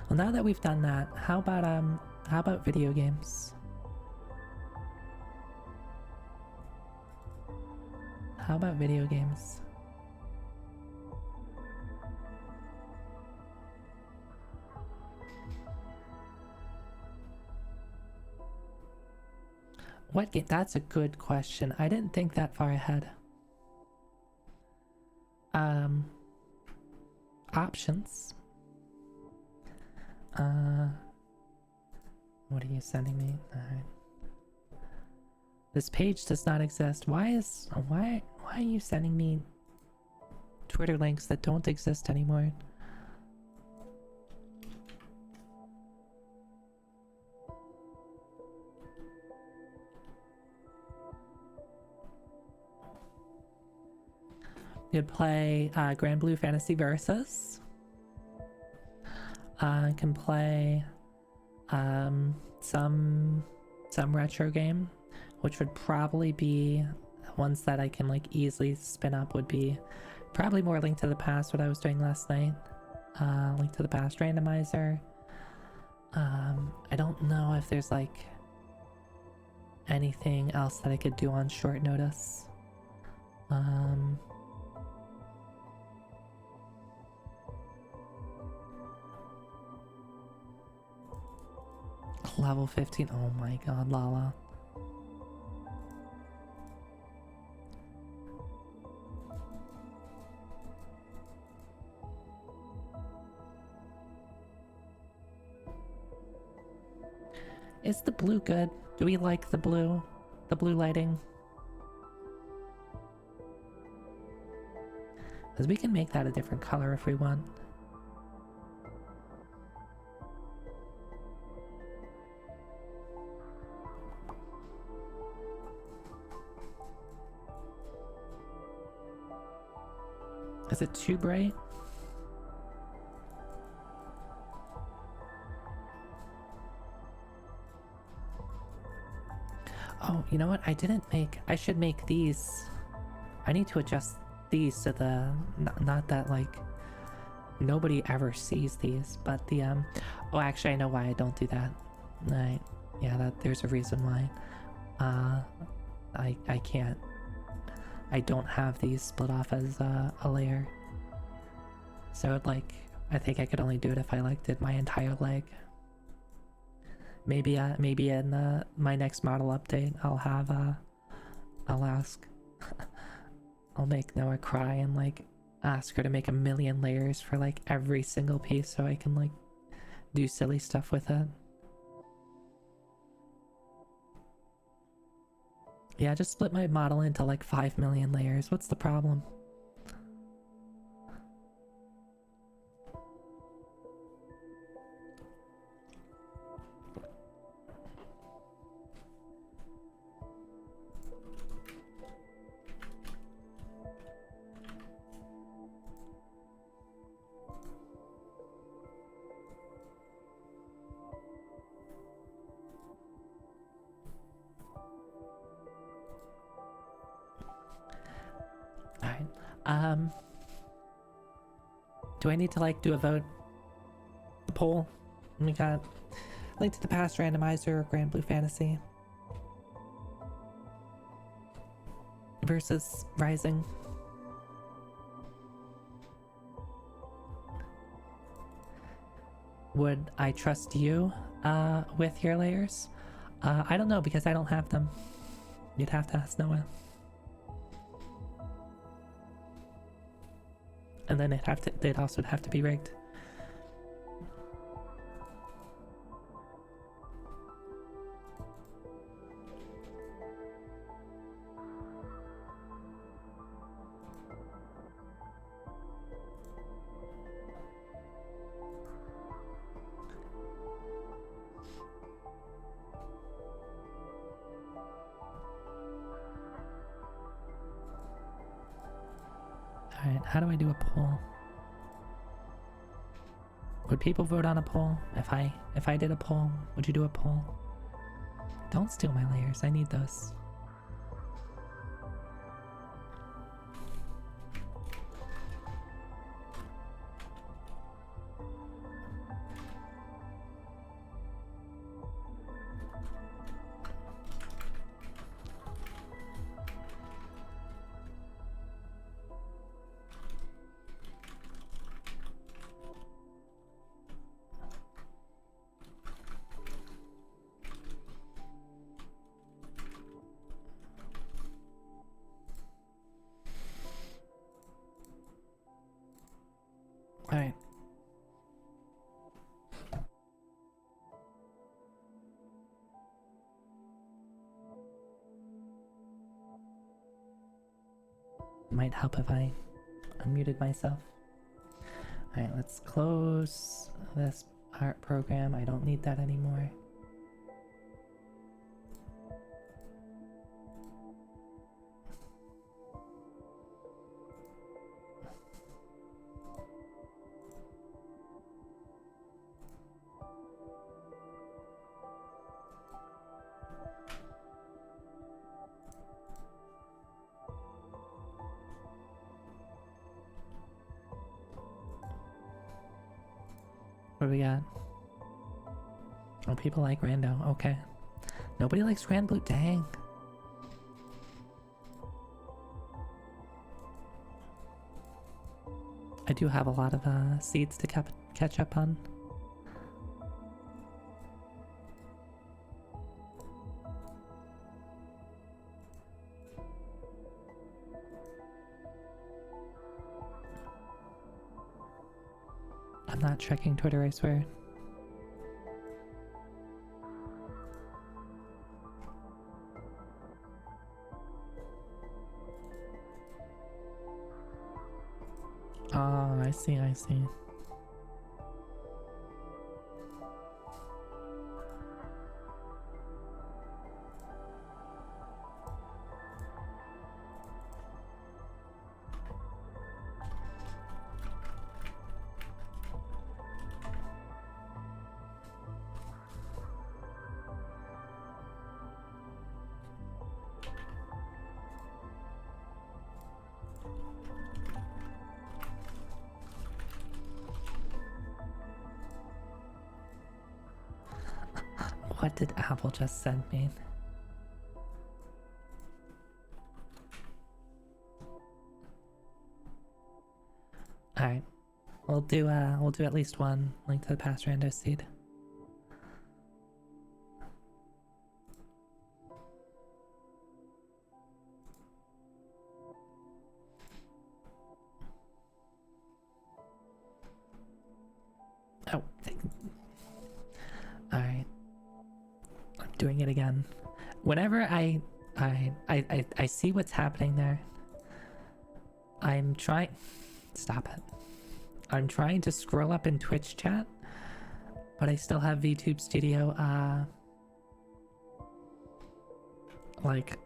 Well, now that we've done that, how about video games? How about video games? What game? That's a good question. I didn't think that far ahead. Options. What are you sending me? Alright. This page does not exist. Why are you sending me Twitter links that don't exist anymore? You'd play Grand Blue Fantasy Versus. Can play some retro game, which would probably be ones that I can like easily spin up. Would be probably more Link to the Past, what I was doing last night. Link to the Past Randomizer. I don't know if there's like anything else that I could do on short notice. Level 15. Oh my god, Lala. Is the blue good? Do we like the blue? The blue lighting? Because we can make that a different color if we want. Is it too bright? Oh, you know what? I should make these. I need to adjust these so the, not that like nobody ever sees these, but the, oh, actually I know why I don't do that. Right. Yeah, there's a reason why. I can't. I don't have these split off as a layer. So I think I could only do it if I did my entire leg. Maybe in my next model update, I'll ask, I'll make Noah cry and ask her to make 1,000,000 layers for every single piece so I can do silly stuff with it. Yeah, just split my model into 5,000,000 layers. What's the problem? Do I need to do a vote? A poll? We got Link to the Past, Randomizer, or Grand Blue Fantasy versus Rising. Would I trust you with your layers? I don't know, because I don't have them. You'd have to ask Noah. And then they'd also have to be rigged. Alright, how do I do a poll? Would people vote on a poll? If I did a poll, would you do a poll? Don't steal my layers, I need those. Alright. Might help if I unmuted myself. Alright, let's close this art program. I don't need that anymore. What do we got? Oh, people like Rando. Okay. Nobody likes Grand Blue. Dang. I do have a lot of seeds to catch up on. I'm not checking Twitter, I swear. Oh, I see, I see. What did Apple just send me? Alright. We'll do at least one Link to the Past rando seed. Oh, alright. I'm doing it again. Whenever I see what's happening there, I'm trying... Stop it. I'm trying to scroll up in Twitch chat, but I still have VTube Studio, like,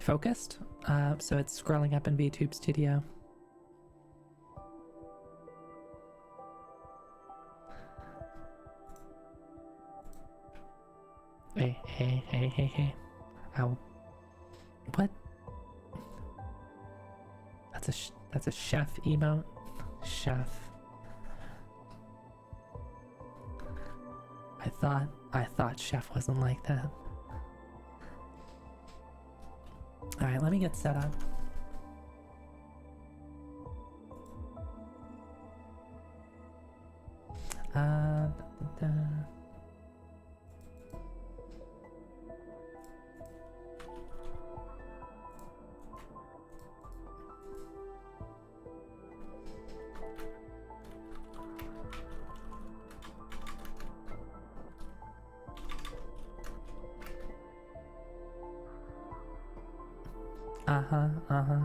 focused. So it's scrolling up in VTube Studio. Hey. Ow. What? That's a chef emote? Chef. I thought Chef wasn't like that. Alright, let me get set up. Da, da, da. Uh-huh, uh-huh.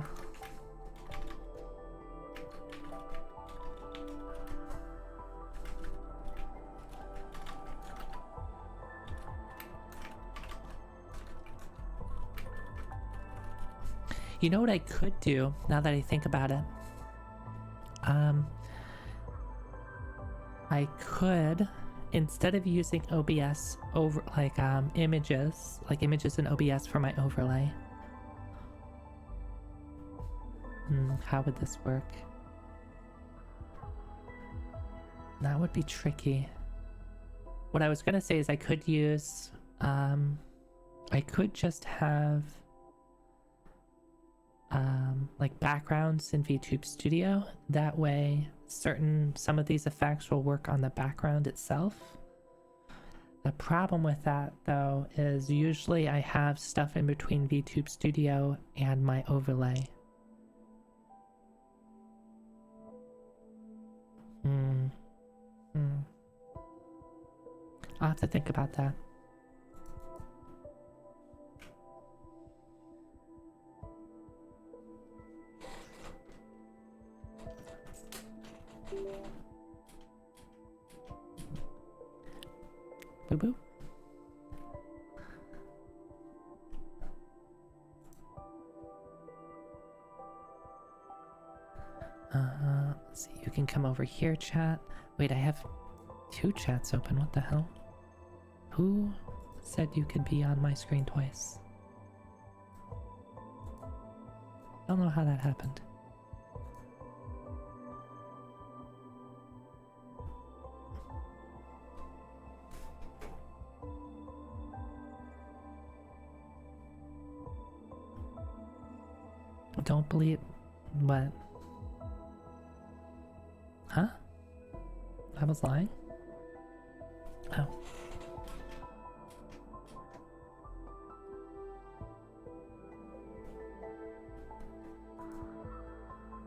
You know what I could do, now that I think about it? I could, instead of using OBS over, like, images in OBS for my overlay. How would this work? That would be tricky. What I was gonna say is I could use, I could just have, like backgrounds in VTube Studio. That way, some of these effects will work on the background itself. The problem with that, though, is usually I have stuff in between VTube Studio and my overlay. I'll have to think about that. Boo boo. Let's see, you can come over here, chat. Wait, I have 2 chats open. What the hell? Who said you could be on my screen twice? I don't know how that happened. Don't believe what? Huh? I was lying? Oh.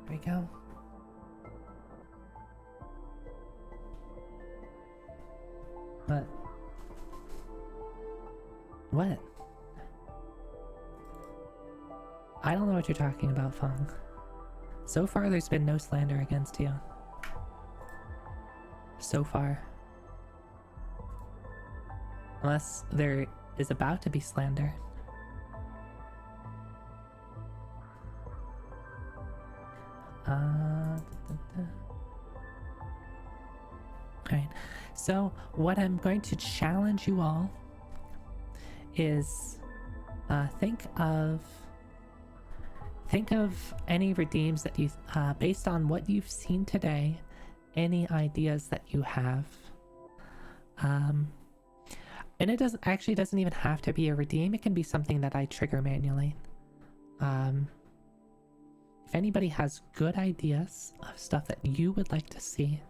There we go. What? What? I don't know what you're talking about, Fong. So far, there's been no slander against you. So far. Unless there is about to be slander. Alright, so what I'm going to challenge you all is think of any redeems that you, based on what you've seen today, any ideas that you have. And it doesn't even have to be a redeem. It can be something that I trigger manually. If anybody has good ideas of stuff that you would like to see,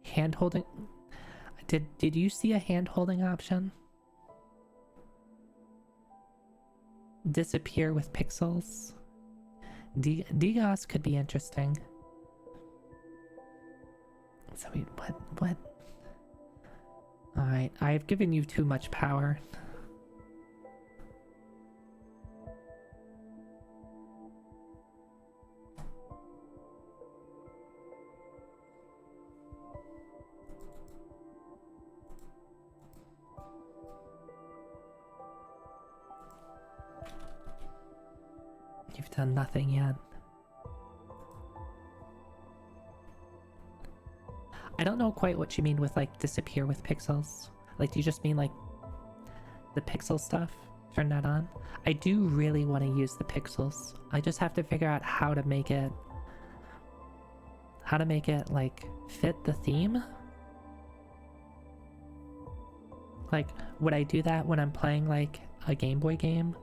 hand holding. Did you see a hand holding option? Disappear with pixels. DGOS could be interesting. So what? Alright, I've given you too much power. You've done nothing yet. I don't know quite what you mean with like disappear with pixels. Like, do you just mean like the pixel stuff? Turn that on? I do really want to use the pixels. I just have to figure out how to make it like fit the theme. Like, would I do that when I'm playing like a Game Boy game?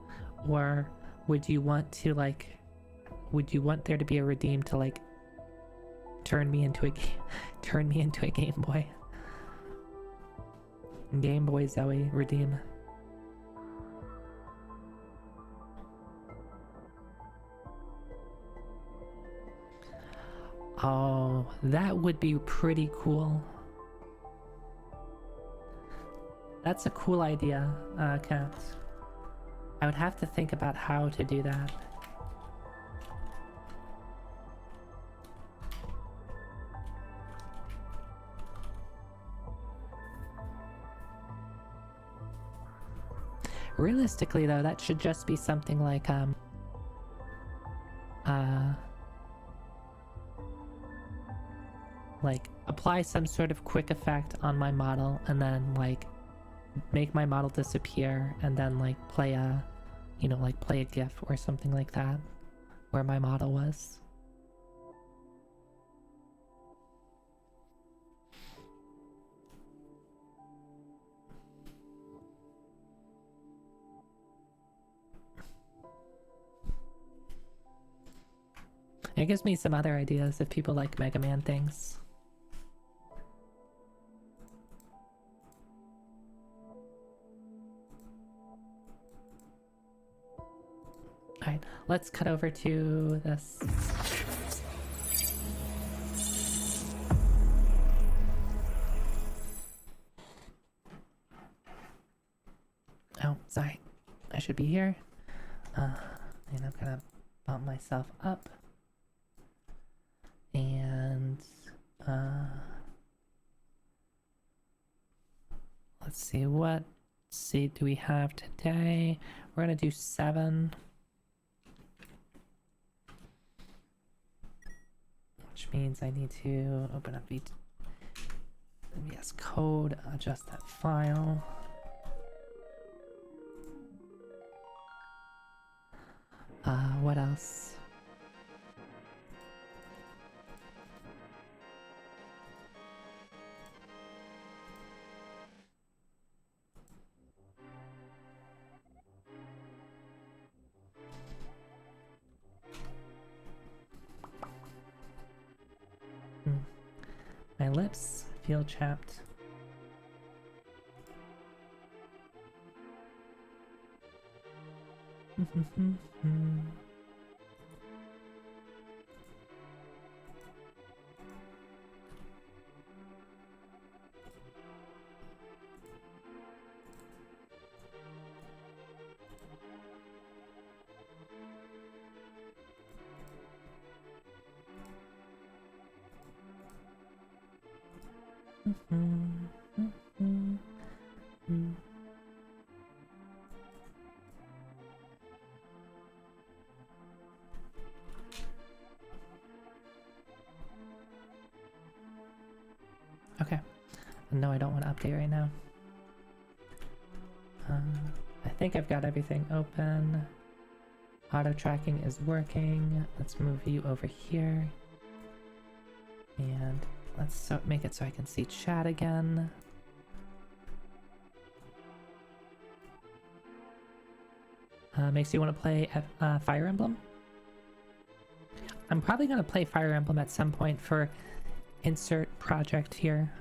Or would you want to like, would you want there to be a redeem to like turn me into a Game Boy? Game Boy Zoe redeem. Oh, that would be pretty cool. That's a cool idea, Kat. I would have to think about how to do that. Realistically, though, that should just be something like, like, apply some sort of quick effect on my model, and then, like, make my model disappear, and then, like, play a, you know, like, play a GIF or something like that, where my model was. It gives me some other ideas if people like Mega Man things. Alright, let's cut over to this. Oh, sorry. I should be here. And I'm gonna bump myself up. And let's see, what seed do we have today? We're gonna do 7. Which means I need to open up VS Code, adjust that file. What else? My lips feel chapped. Okay. No, I don't want to update right now. I think I've got everything open. Auto tracking is working. Let's move you over here. And let's make it so I can see chat again. Makes you want to play Fire Emblem? I'm probably going to play Fire Emblem at some point for insert project here.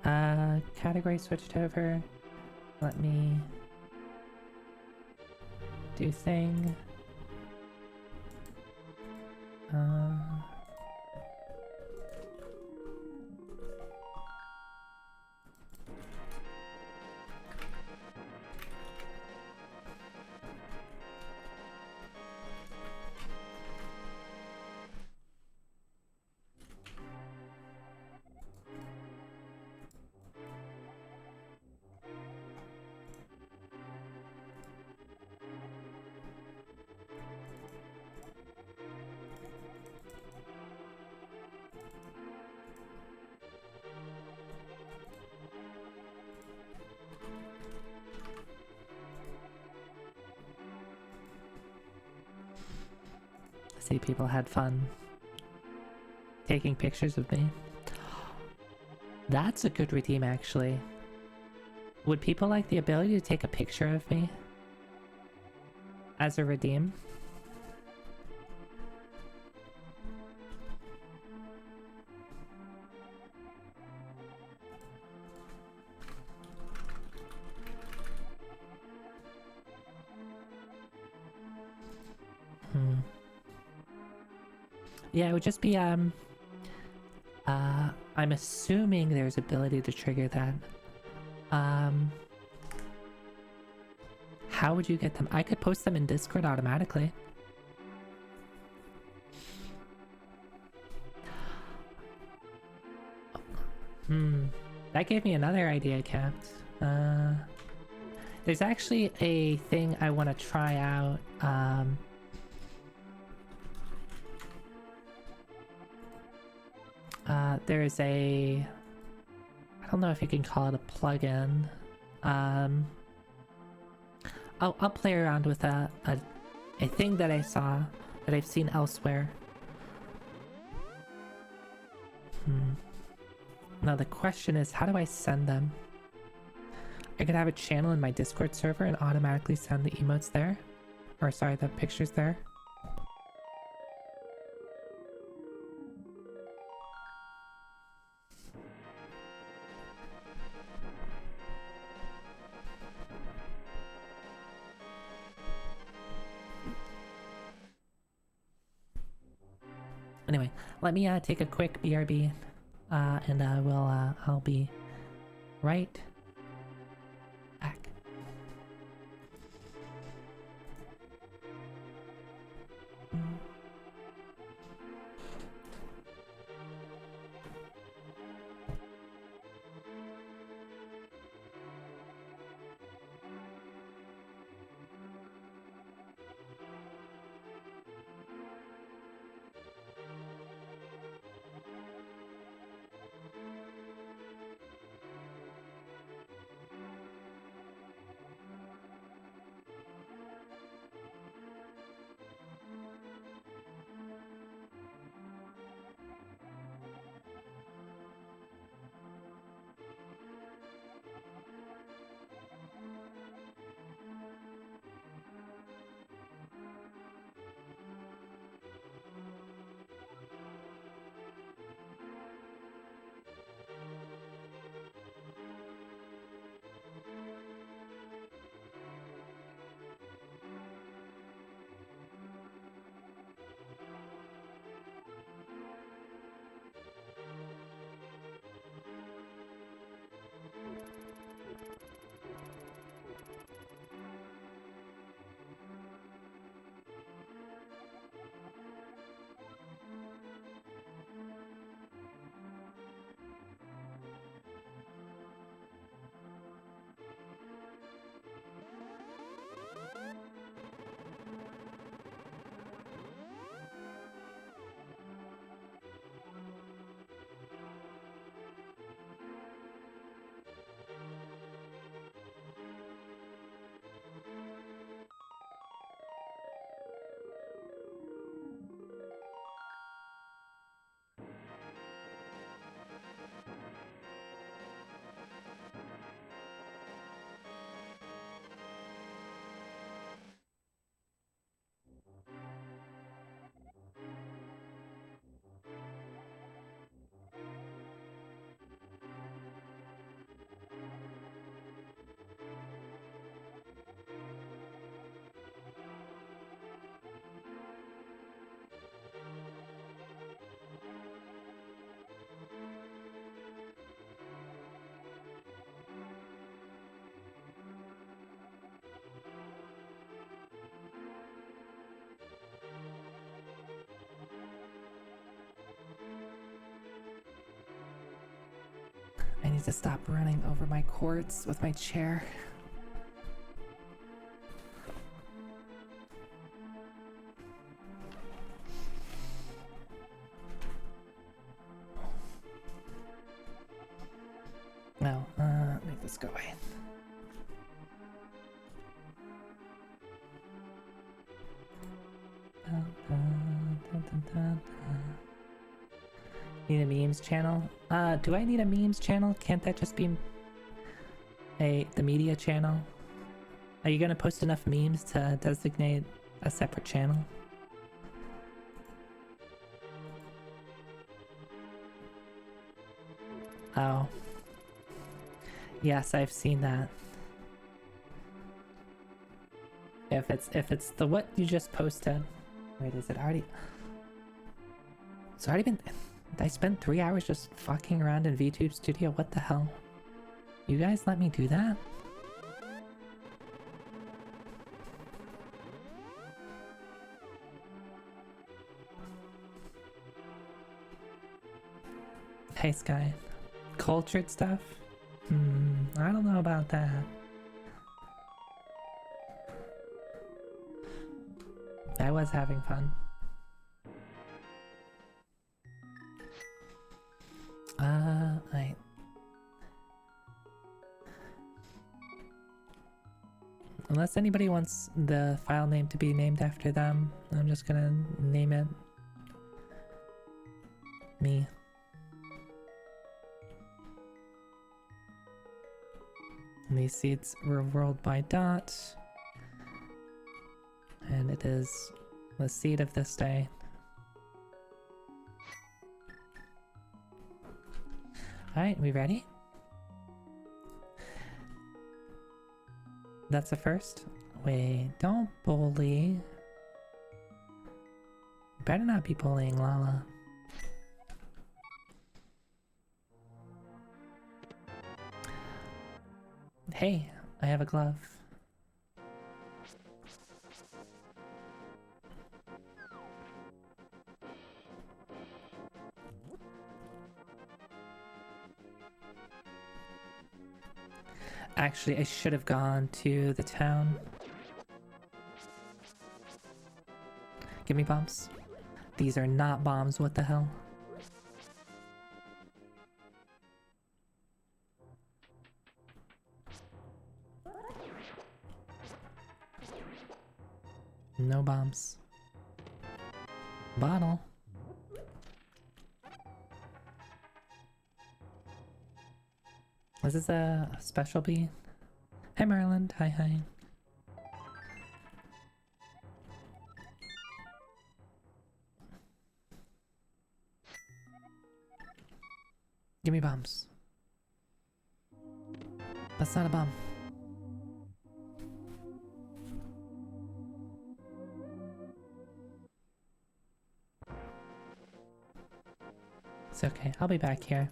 Alright, category switched over. Let me do thing. see people had fun taking pictures of me. That's a good redeem, actually. Would people like the ability to take a picture of me as a redeem? Yeah, it would just be, I'm assuming there's ability to trigger that. How would you get them? I could post them in Discord automatically. That gave me another idea, Capt. There's actually a thing I want to try out. There's a... I don't know if you can call it a plugin. I'll play around with a thing that I saw, that I've seen elsewhere. Now the question is, how do I send them? I could have a channel in my Discord server and automatically send the emotes there. Or sorry, the pictures there. Anyway, let me take a quick BRB, and I'll be right back. I need to stop running over my cords with my chair. No, make this go away. Need a memes channel? Do I need a memes channel? Can't that just be the media channel? Are you gonna post enough memes to designate a separate channel? Oh. Yes, I've seen that. If it's the what you just posted. Wait, is it already? It's already been. I spent 3 hours just fucking around in VTube Studio. What the hell? You guys let me do that? Hey Sky. Cultured stuff? I don't know about that. I was having fun. Unless anybody wants the file name to be named after them, I'm just gonna name it me. And these seeds were rolled by Dot. And it is the seed of this day. Alright, we ready? That's the first. Wait, don't bully. You better not be bullying Lala. Hey, I have a glove. Actually, I should have gone to the town. Give me bombs. These are not bombs, what the hell? No bombs. Bottle. Is this a special bee? Hi Marland, hi. Give me bombs. That's not a bomb. It's okay, I'll be back here.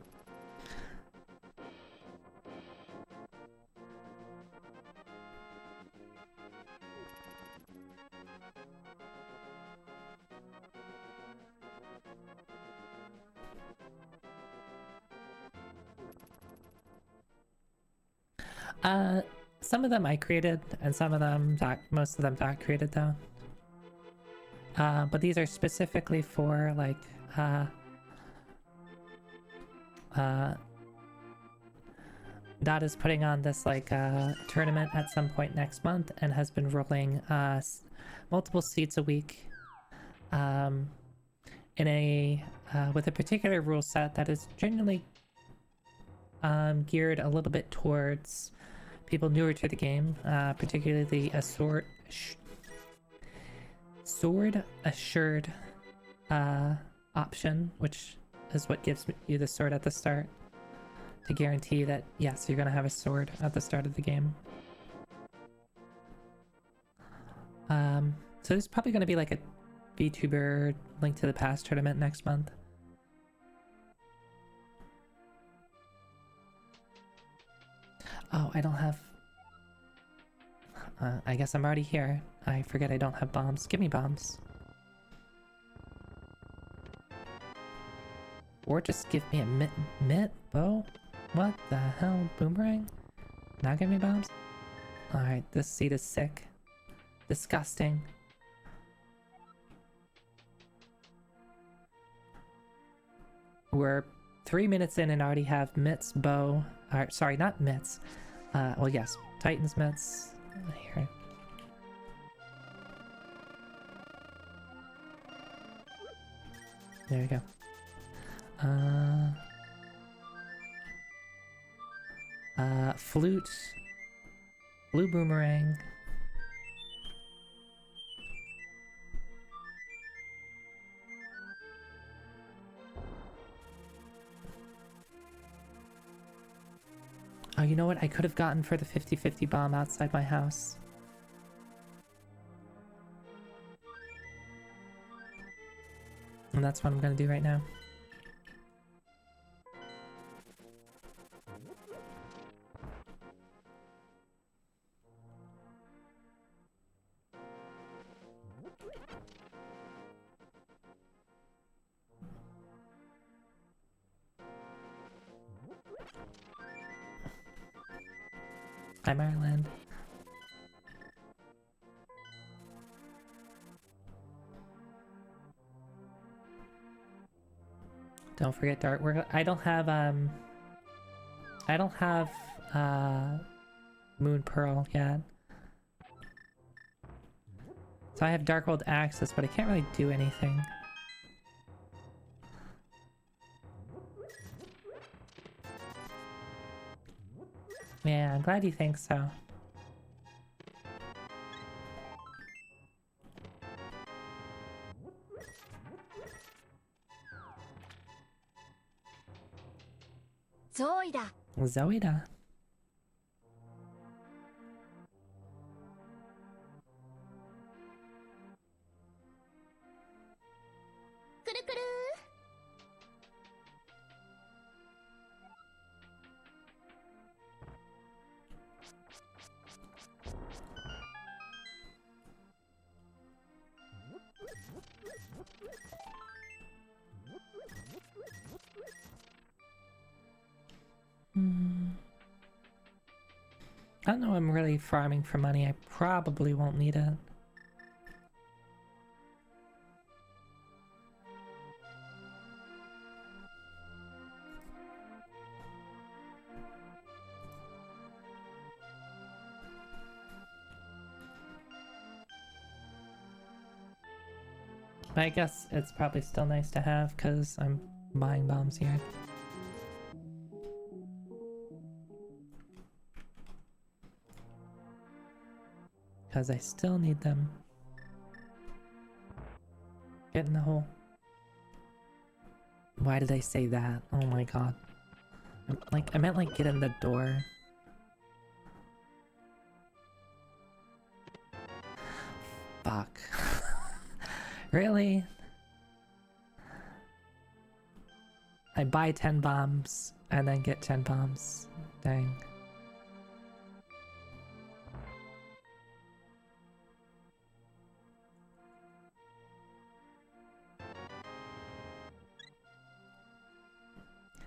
Some of them I created, and some of them most of them Dot created though. But these are specifically for like Dot is putting on this like tournament at some point next month and has been rolling multiple seats a week in a with a particular rule set that is generally geared a little bit towards people newer to the game, particularly a sword assured option, which is what gives you the sword at the start to guarantee that yes, you're gonna have a sword at the start of the game. So there's probably gonna be like a VTuber Link to the Past tournament next month. Oh, I don't have... I guess I'm already here. I forget I don't have bombs. Give me bombs. Or just give me a mitt bow? What the hell? Boomerang? Now give me bombs? Alright, this seed is sick. Disgusting. We're 3 minutes in and already have mitts, bow... sorry, not mitts. Well, yes, Titan's mitts. Here. There we go. Flute. Blue boomerang. Oh, you know what I could have gotten for the 50-50 bomb outside my house? And that's what I'm gonna do right now. I'm Ireland. Don't forget dart work. I don't have Moon Pearl yet. So I have Darkworld access, but I can't really do anything. Yeah, I'm glad you think so. Zoi da. Zoi da. Kuru kuru. I don't know, I'm really farming for money. I probably won't need it. But I guess it's probably still nice to have because I'm buying bombs here. Because I still need them. Get in the hole. Why did I say that? Oh my god. Like, I meant like get in the door. Fuck. Really? I buy 10 bombs and then get 10 bombs. Dang.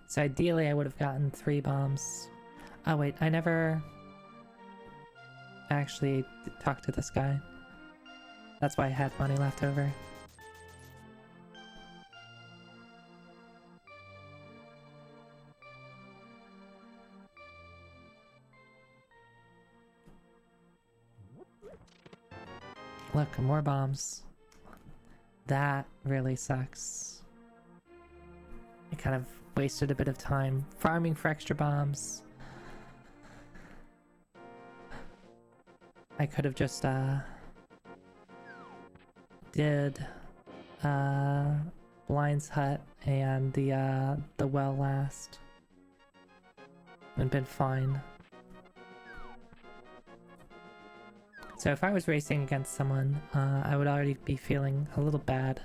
So ideally I would have gotten 3 bombs. Oh wait, I never actually talked to this guy. That's why I had money left over. Look, more bombs. That really sucks. I kind of wasted a bit of time farming for extra bombs. I could have just did Blind's Hut and the well last and been fine. So if I was racing against someone, I would already be feeling a little bad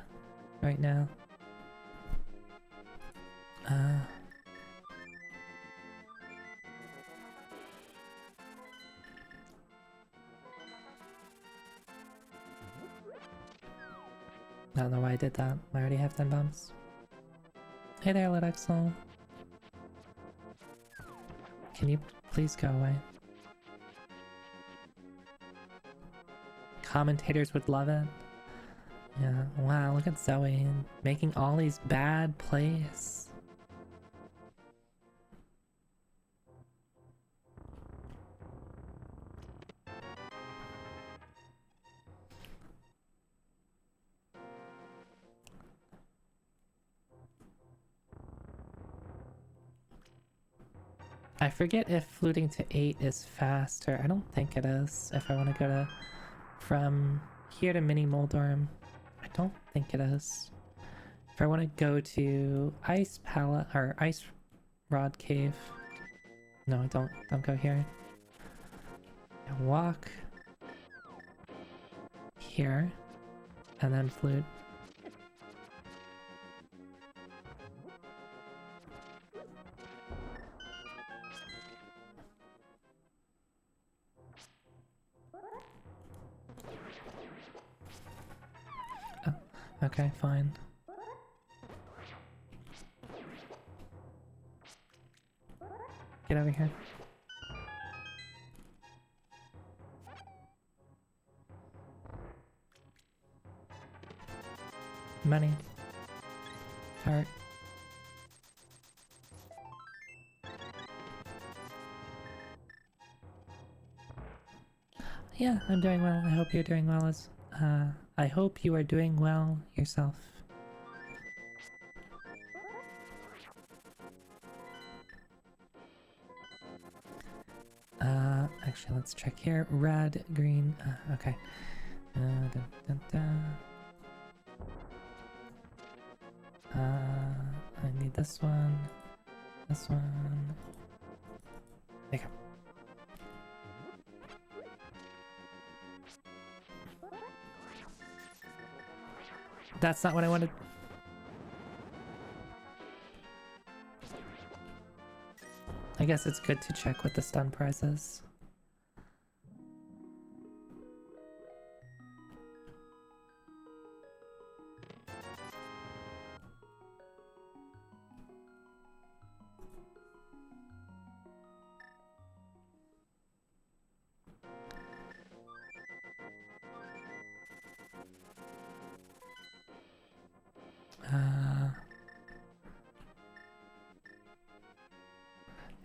right now. I don't know why I did that. I already have 10 bombs. Hey there, Lidexel. Can you please go away? Commentators would love it. Yeah, wow, look at Zoe making all these bad plays. I forget if fluting to 8 is faster. I don't think it is. If I want to go to from here to Mini Moldorm, I don't think it is. If I want to go to Ice Palette or Ice Rod Cave, no, don't go here. I walk here and then flute. Oh, okay, fine. Get over here. Money. Heart. Yeah, I'm doing well. I hope you're doing well as I hope you are doing well yourself. Actually, let's check here. Red, green, okay. Dun, dun, dun. I need this one. This one. There you go. That's not what I wanted. I guess it's good to check what the stun prize is.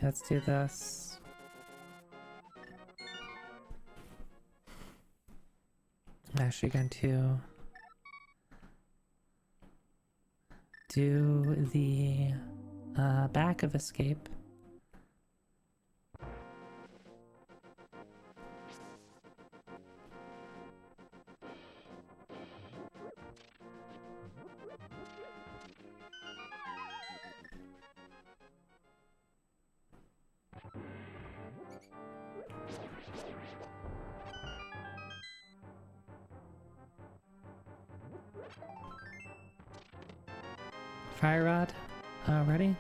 Let's do this. I'm actually going to do the back of escape. Fire rod, ready?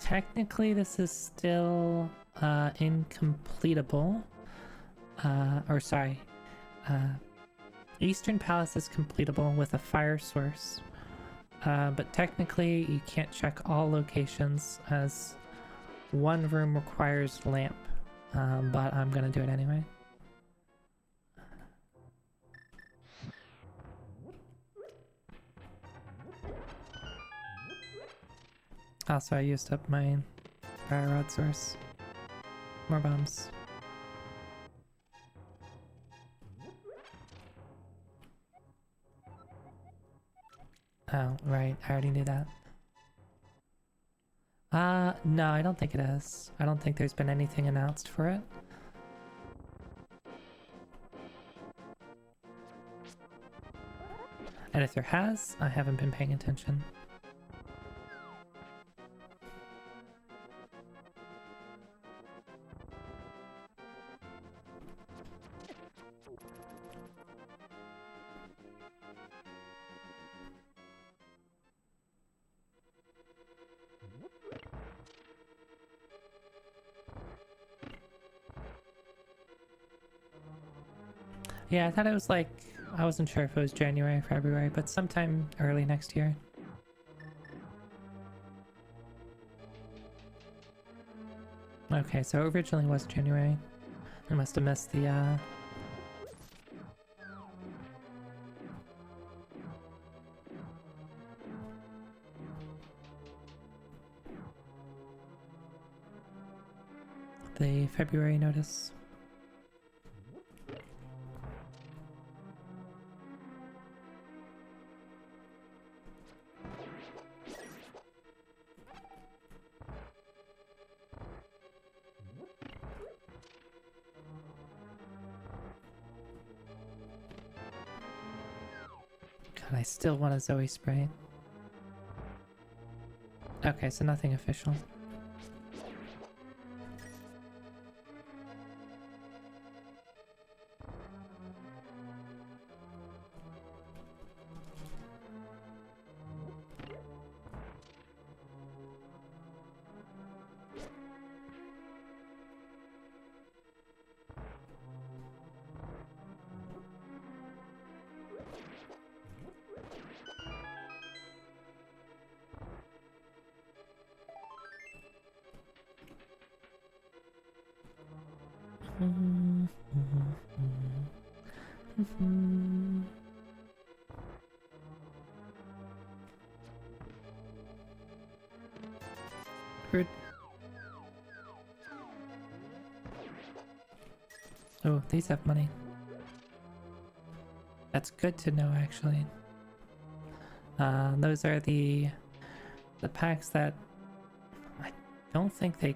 Technically, this is still incompletable. Or sorry, Eastern Palace is completable with a fire source. But technically, you can't check all locations as one room requires lamp. But I'm gonna do it anyway. Also, I used up my fire rod source. More bombs. Oh, right. I already knew that. No, I don't think it is. I don't think there's been anything announced for it. And if there has, I haven't been paying attention. Yeah, I thought it was like, I wasn't sure if it was January or February, but sometime early next year. Okay, so it originally was January. I must have missed the February notice. God, I still want a Zoe sprite. Okay, so nothing official. Rude. Oh, these have money. That's good to know, actually. Those are the packs that I don't think they...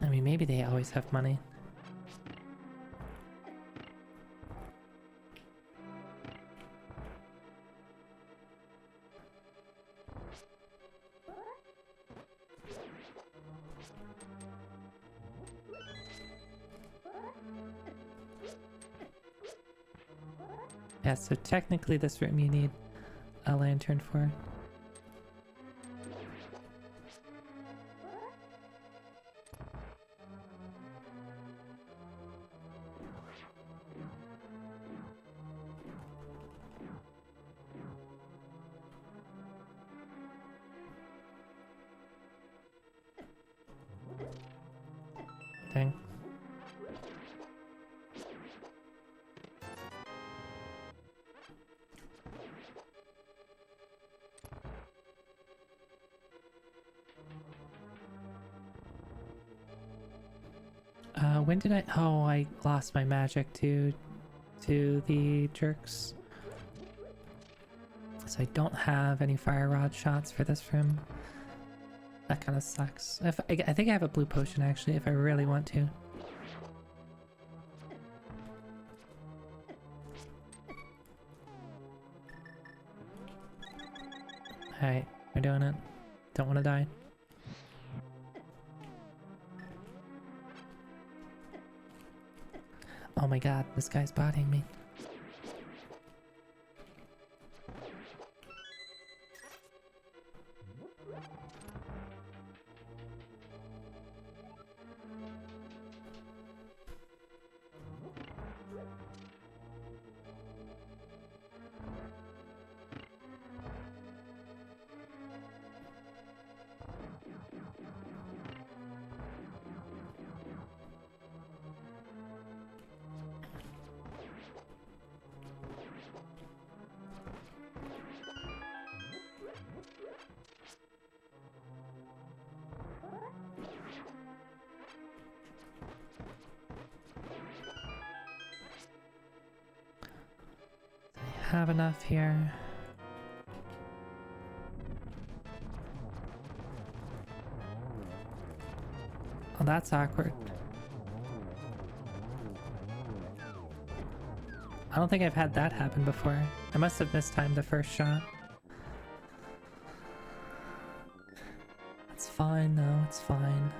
I mean, maybe they always have money. Yeah, so technically this room you need a lantern for. Dang. When did I... Oh, I lost my magic to the jerks. So I don't have any fire rod shots for this room. That kind of sucks. I think I have a blue potion, actually, if I really want to. Alright, we're doing it. Don't want to die. Oh my god, this guy's bodying me. Have enough here. Oh, that's awkward. I don't think I've had that happen before. I must have mistimed the first shot. It's fine though, it's fine.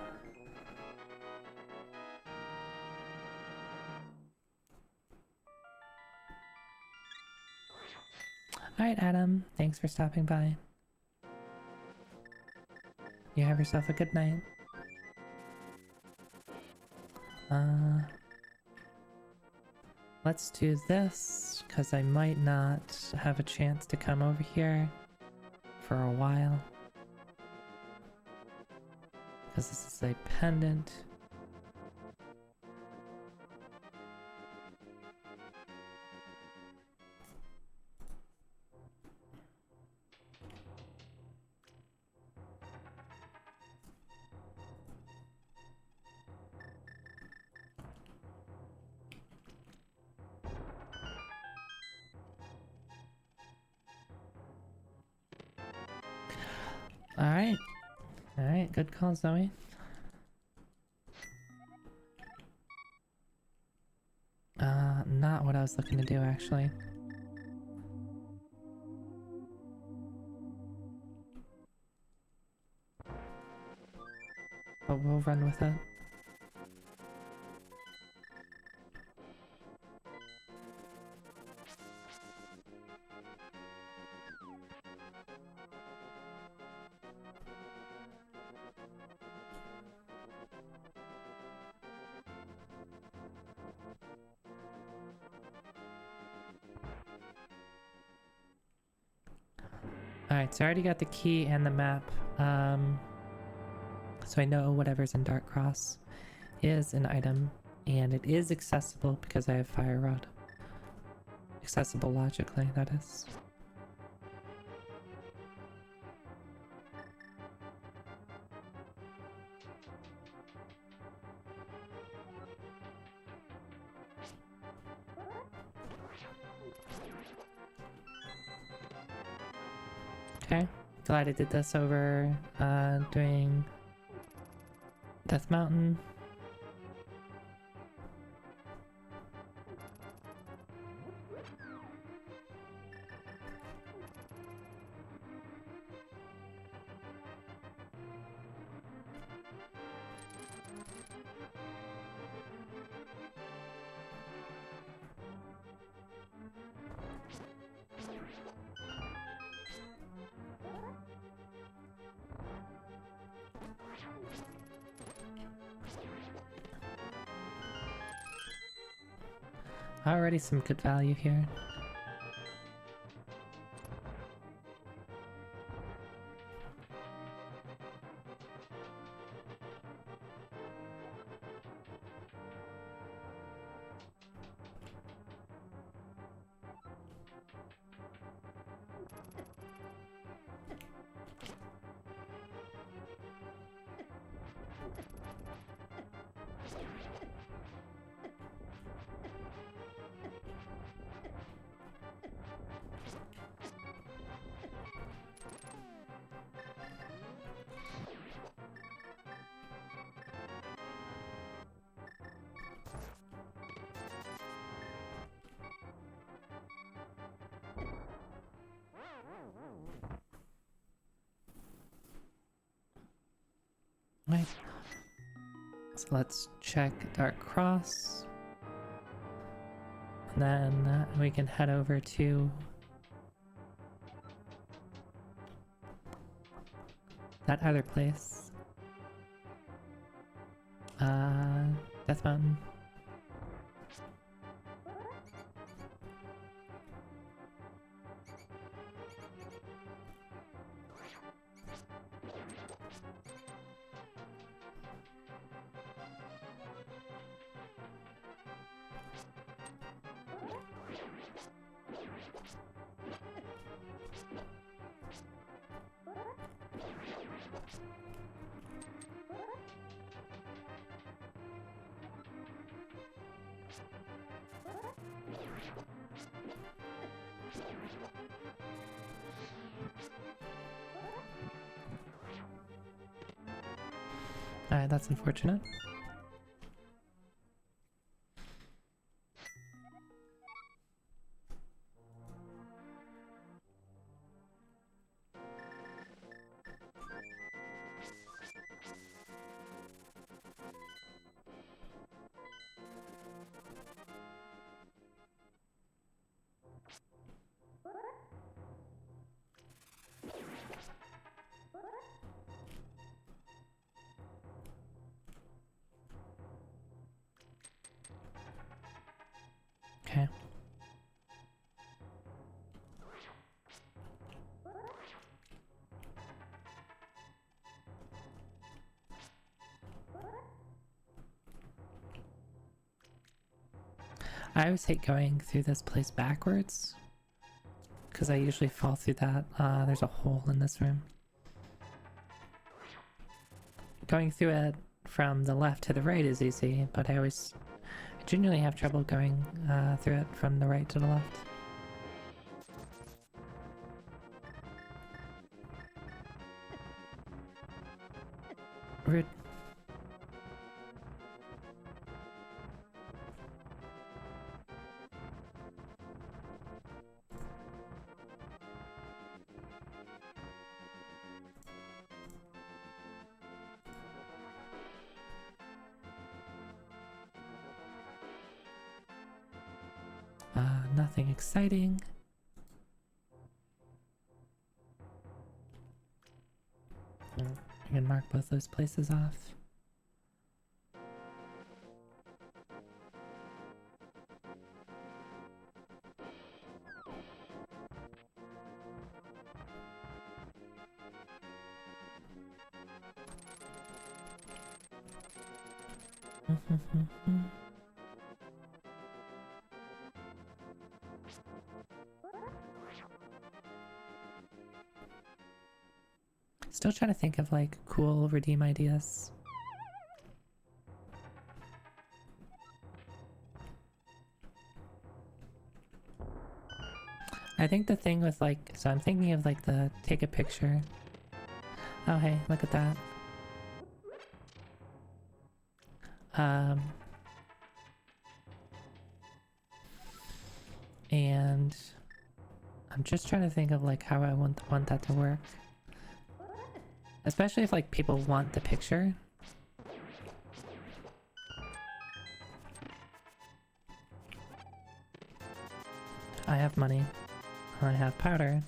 Alright, Adam. Thanks for stopping by. You have yourself a good night. Let's do this, because I might not have a chance to come over here for a while. Because this is a pendant. Alright. Alright, good call, Zoe. Not what I was looking to do, actually. But we'll run with it. Alright, so I already got the key and the map. So I know whatever's in Dark Cross is an item, and it is accessible because I have Fire Rod. Accessible logically, that is. Okay, glad I did this over doing Death Mountain. Already some good value here. Right. So let's check Dark Cross. And then we can head over to that other place. Death Mountain. Alright, that's unfortunate. Okay. I always hate going through this place backwards because I usually fall through that. There's a hole in this room. Going through it from the left to the right is easy, but I genuinely have trouble going through it from the right to the left. Rude. Nothing exciting. I can mark both those places off. Still trying to think of like cool redeem ideas. I think the thing with like, so I'm thinking of like the take a picture. Oh hey, look at that. And I'm just trying to think of like how I want that to work. Especially if like people want the picture. I have money. I have powder.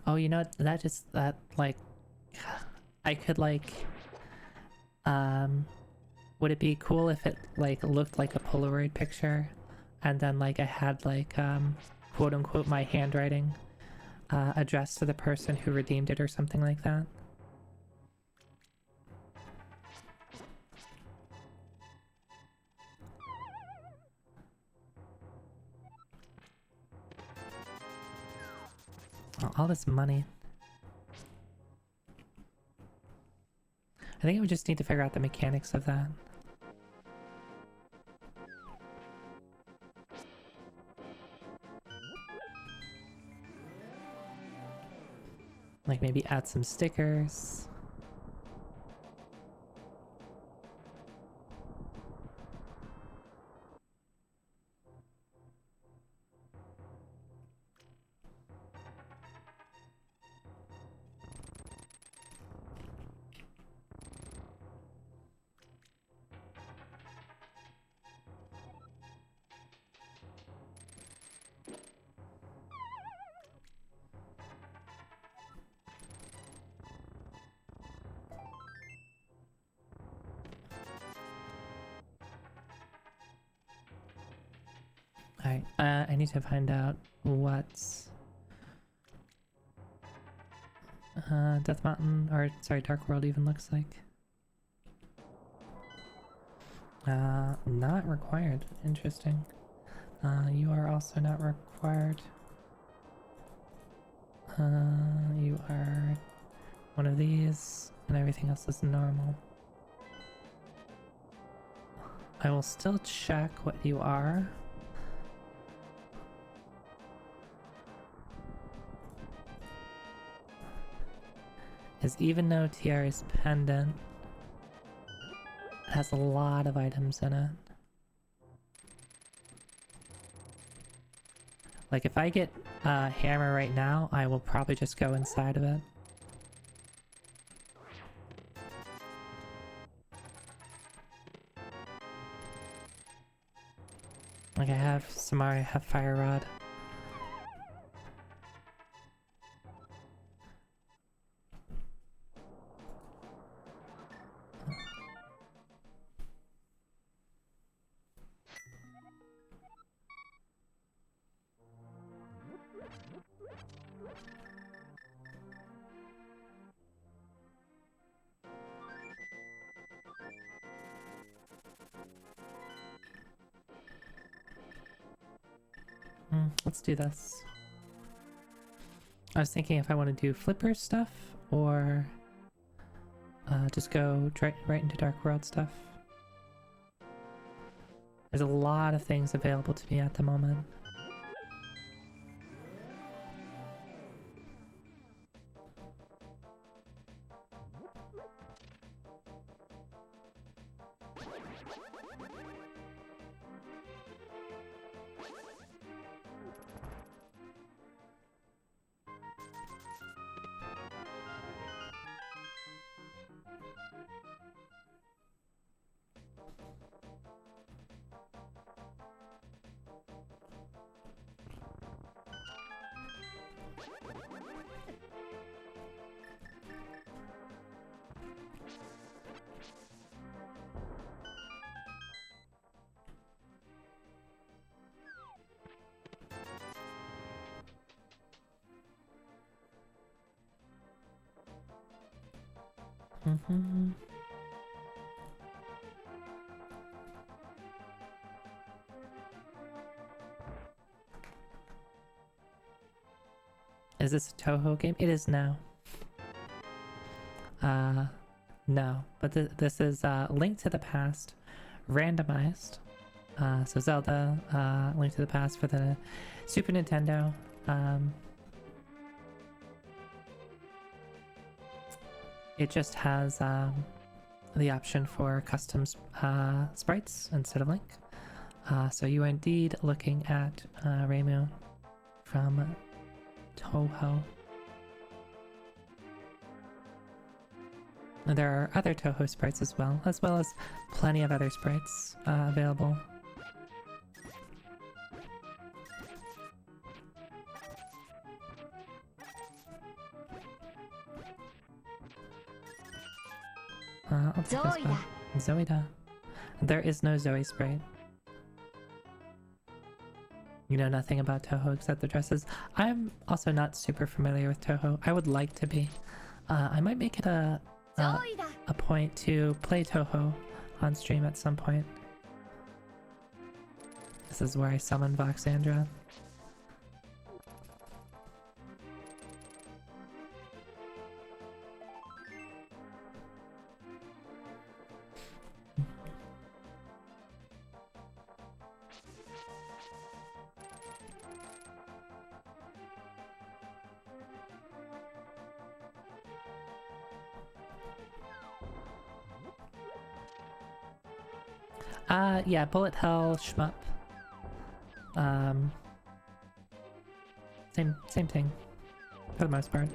Oh, you know what? That like I could like would it be cool if it like looked like a Polaroid picture and then like I had like quote unquote my handwriting addressed to the person who redeemed it or something like that? Oh, all this money. I think I would just need to figure out the mechanics of that. Like maybe add some stickers. Alright, I need to find out what's Death Mountain, or sorry, Dark World even looks like. Not required. Interesting. You are also not required. You are one of these, and everything else is normal. I will still check what you are. Is even though Tiara's pendant has a lot of items in it. Like if I get a hammer right now, I will probably just go inside of it. Like I have Samari, I have Fire Rod. let's do this. I was thinking if I want to do flipper stuff or just go right into Dark World stuff. There's a lot of things available to me at the moment. Is this a Toho game? It is now. No, but this is Link to the Past, randomized. So Zelda, Link to the Past for the Super Nintendo. It just has the option for custom sprites instead of Link. So you are indeed looking at Reimu from Toho. And there are other Toho sprites as well as plenty of other sprites available. I'll take this one. Zoida. There is no Zoe sprite. You know nothing about Toho except the dresses. I'm also not super familiar with Toho. I would like to be. I might make it a point to play Toho on stream at some point. This is where I summon Voxandra. Yeah, bullet hell, shmup. Same thing, for the most part.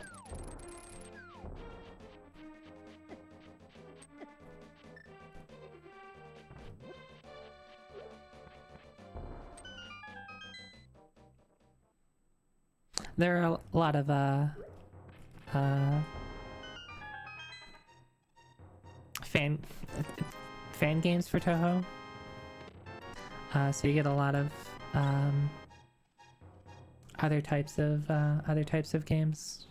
There are a lot of fan games for Toho. So you get a lot of other types of games.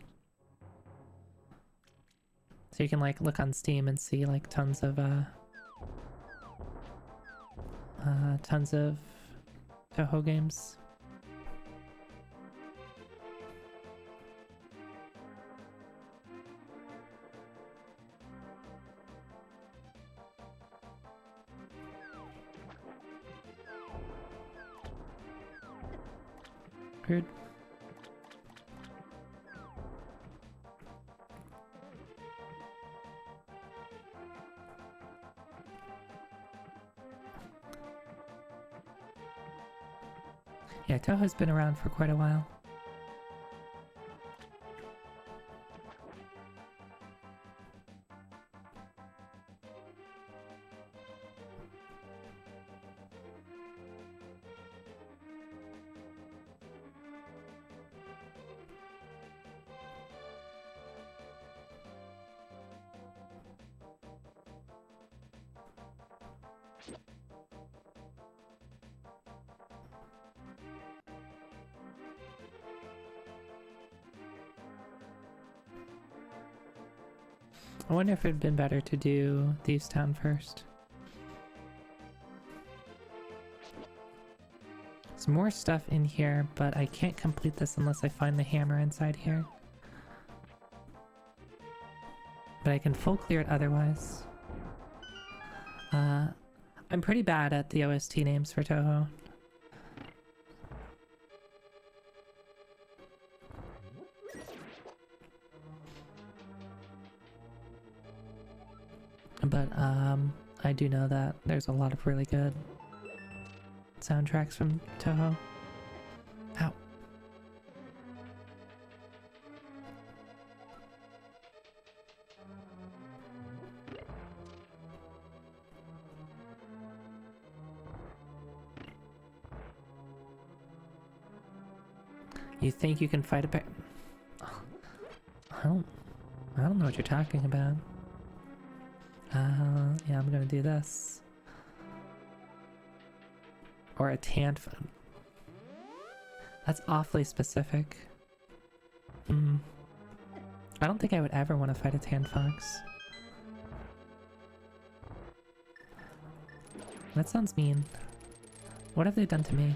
So you can like look on Steam and see like tons of Toho games. Rude. Yeah, Toho's been around for quite a while. I wonder if it'd been better to do Thieves Town first. There's more stuff in here, but I can't complete this unless I find the hammer inside here. But I can full clear it otherwise. I'm pretty bad at the OST names for Toho. But I do know that there's a lot of really good soundtracks from Toho. Ow. You think you can fight a bear? I don't know what you're talking about. Yeah, I'm gonna do this. Or a tan phone. That's awfully specific. I don't think I would ever want to fight a tan fox. That sounds mean. What have they done to me?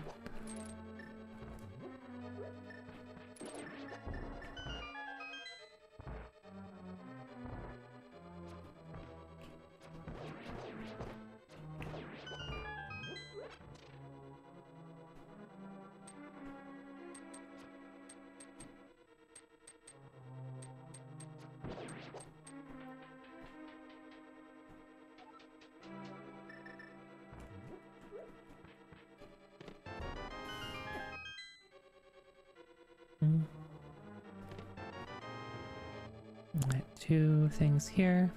Alright, 2 things here.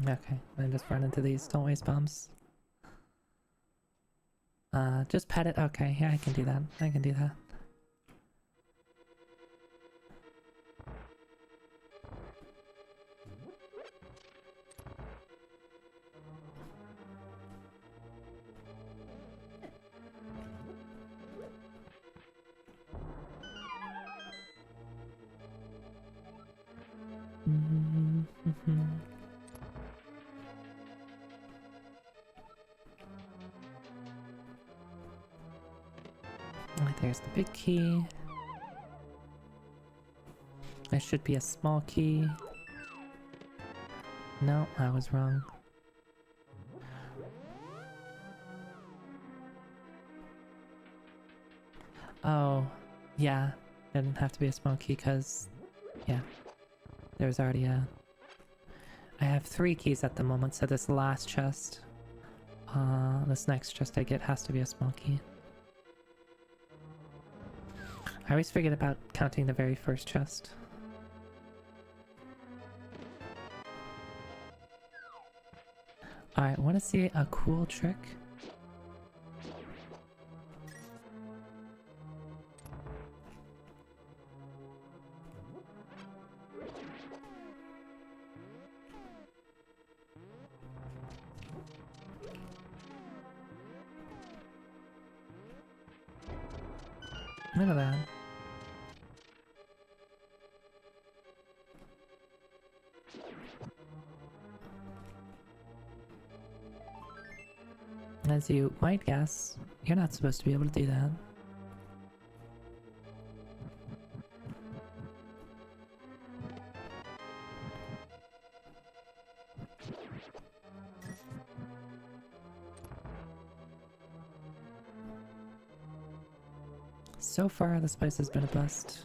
Okay, then just run into these. Don't waste bombs. Just pet it. Okay, yeah, I can do that. I can do that. Alright, there's the big key. There should be a small key. No, I was wrong. Oh, yeah. It didn't have to be a small key because, yeah, there's already a... I have 3 keys at the moment, so this last chest, this next chest I get has to be a small key. I always forget about counting the very first chest. Alright, want to see a cool trick? Look at that. As you might guess, you're not supposed to be able to do that. So far, this place has been a bust.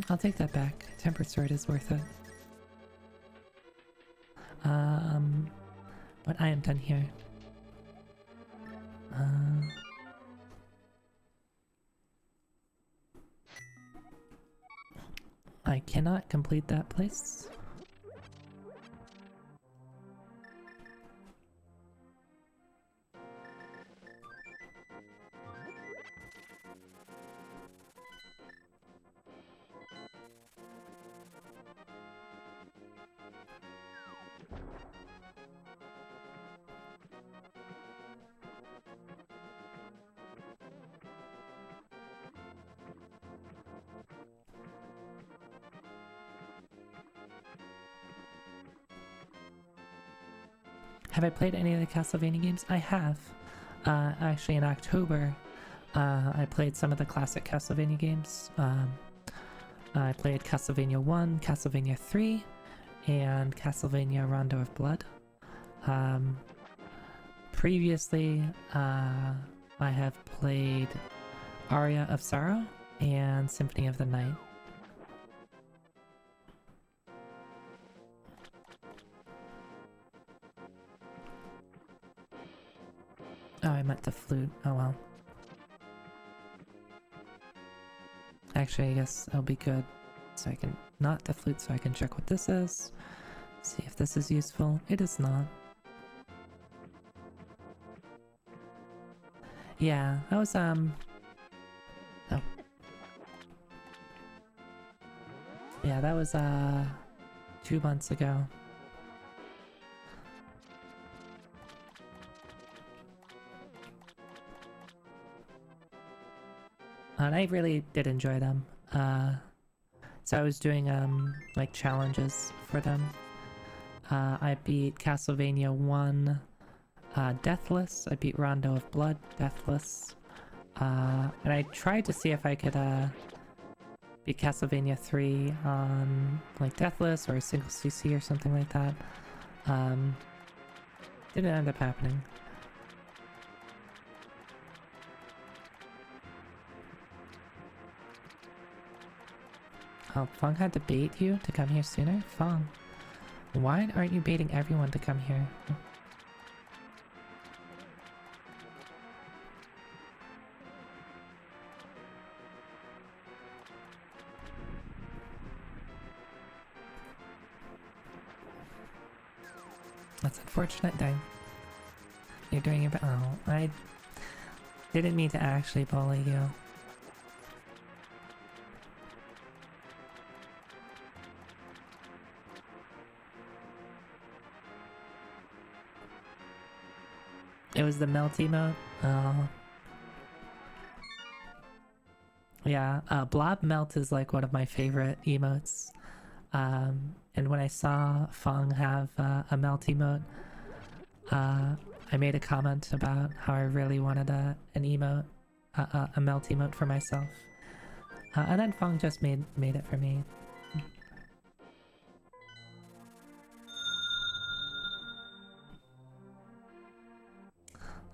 I'll take that back. Tempered sword is worth it. But I am done here. I cannot complete that place. Have I played any of the Castlevania games? I have. Actually, in October, I played some of the classic Castlevania games. I played Castlevania 1, Castlevania 3, and Castlevania Rondo of Blood. Previously, I have played Aria of Sorrow and Symphony of the Night. Oh, I meant the flute. Oh well. Actually, I guess it'll be good. So I can... Not the flute, so I can check what this is. See if this is useful. It is not. Yeah, that was, Oh. Yeah, that was, 2 months ago. And I really did enjoy them. So I was doing, like, challenges for them. I beat Castlevania 1, Deathless. I beat Rondo of Blood, Deathless. And I tried to see if I could, beat Castlevania 3 on, like, Deathless or a single CC or something like that. Didn't end up happening. Oh, Fong had to bait you to come here sooner? Fong, why aren't you baiting everyone to come here? That's unfortunate, dang. You're doing it, oh, I didn't mean to actually bully you. It was the melt emote? Oh. Yeah, Blob Melt is like one of my favorite emotes. And when I saw Fong have a melt emote, I made a comment about how I really wanted an emote, a melt emote for myself. And then Fong just made it for me.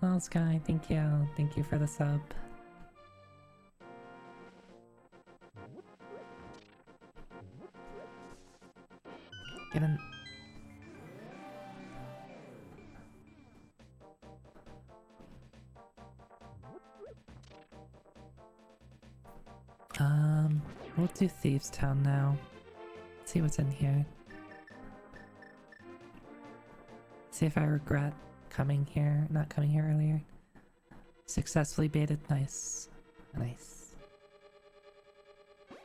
Well, Sky, thank you. Thank you for the sub. Get in. We'll do Thieves Town now. Let's see what's in here. See if I regret not coming here earlier. Successfully baited, nice. Nice.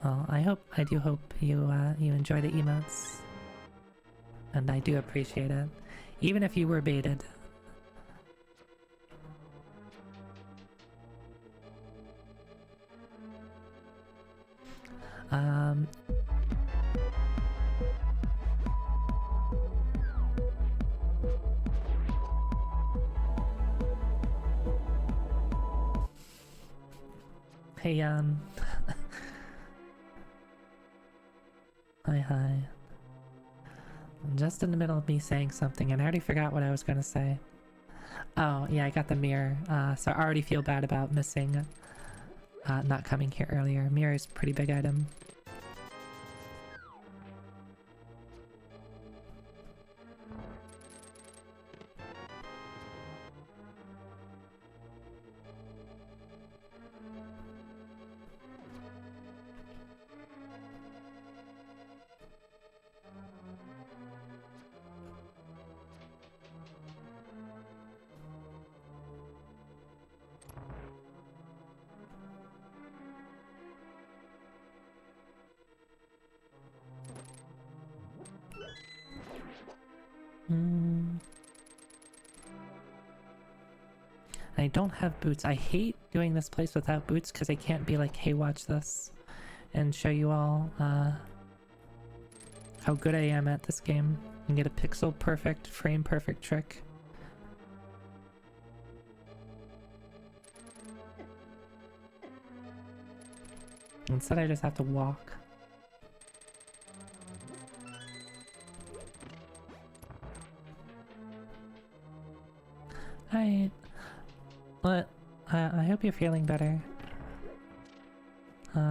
Well, I do hope you enjoy the emotes. And I do appreciate it. Even if you were baited. Hey, Hi. I'm just in the middle of me saying something and I already forgot what I was gonna say. Oh, yeah, I got the mirror, so I already feel bad about missing, not coming here earlier. Mirror is a pretty big item. I don't have boots. I hate doing this place without boots because I can't be like, hey, watch this, and show you all how good I am at this game and get a pixel perfect, frame perfect trick. Instead, I just have to walk. Alright. But I hope you're feeling better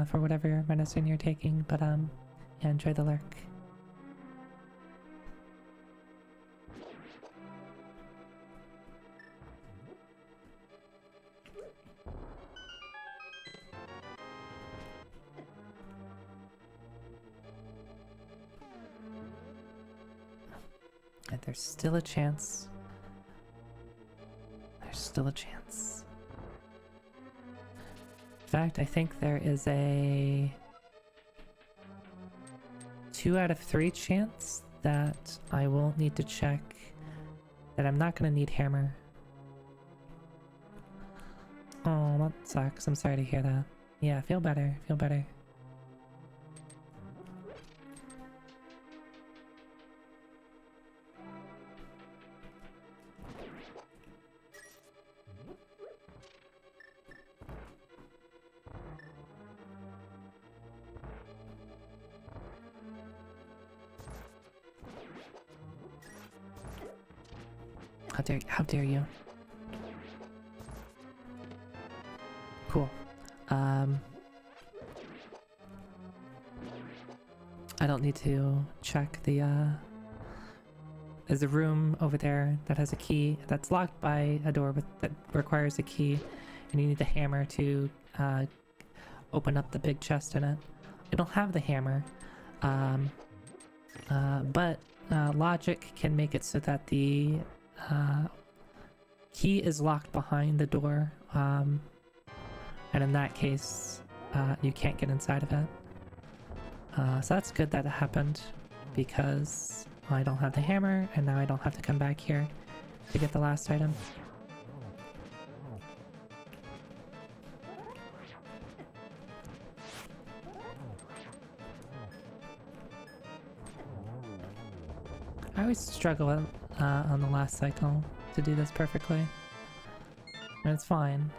for whatever medicine you're taking, but yeah, enjoy the lurk. And there's still a chance. There's still a chance. In fact, I think there is a 2 out of 3 chance that I won't need to check, that I'm not gonna need hammer. Oh, that sucks. I'm sorry to hear that. Yeah, feel better. Feel better. How dare you? Cool. I don't need to check the there's a room over there that has a key that's locked by a door that requires a key, and you need the hammer to open up the big chest in it. I don't have the hammer, but logic can make it so that the key is locked behind the door, and in that case, you can't get inside of it. So that's good that it happened, because I don't have the hammer, and now I don't have to come back here to get the last item. I always struggle on the last cycle to do this perfectly. And it's fine.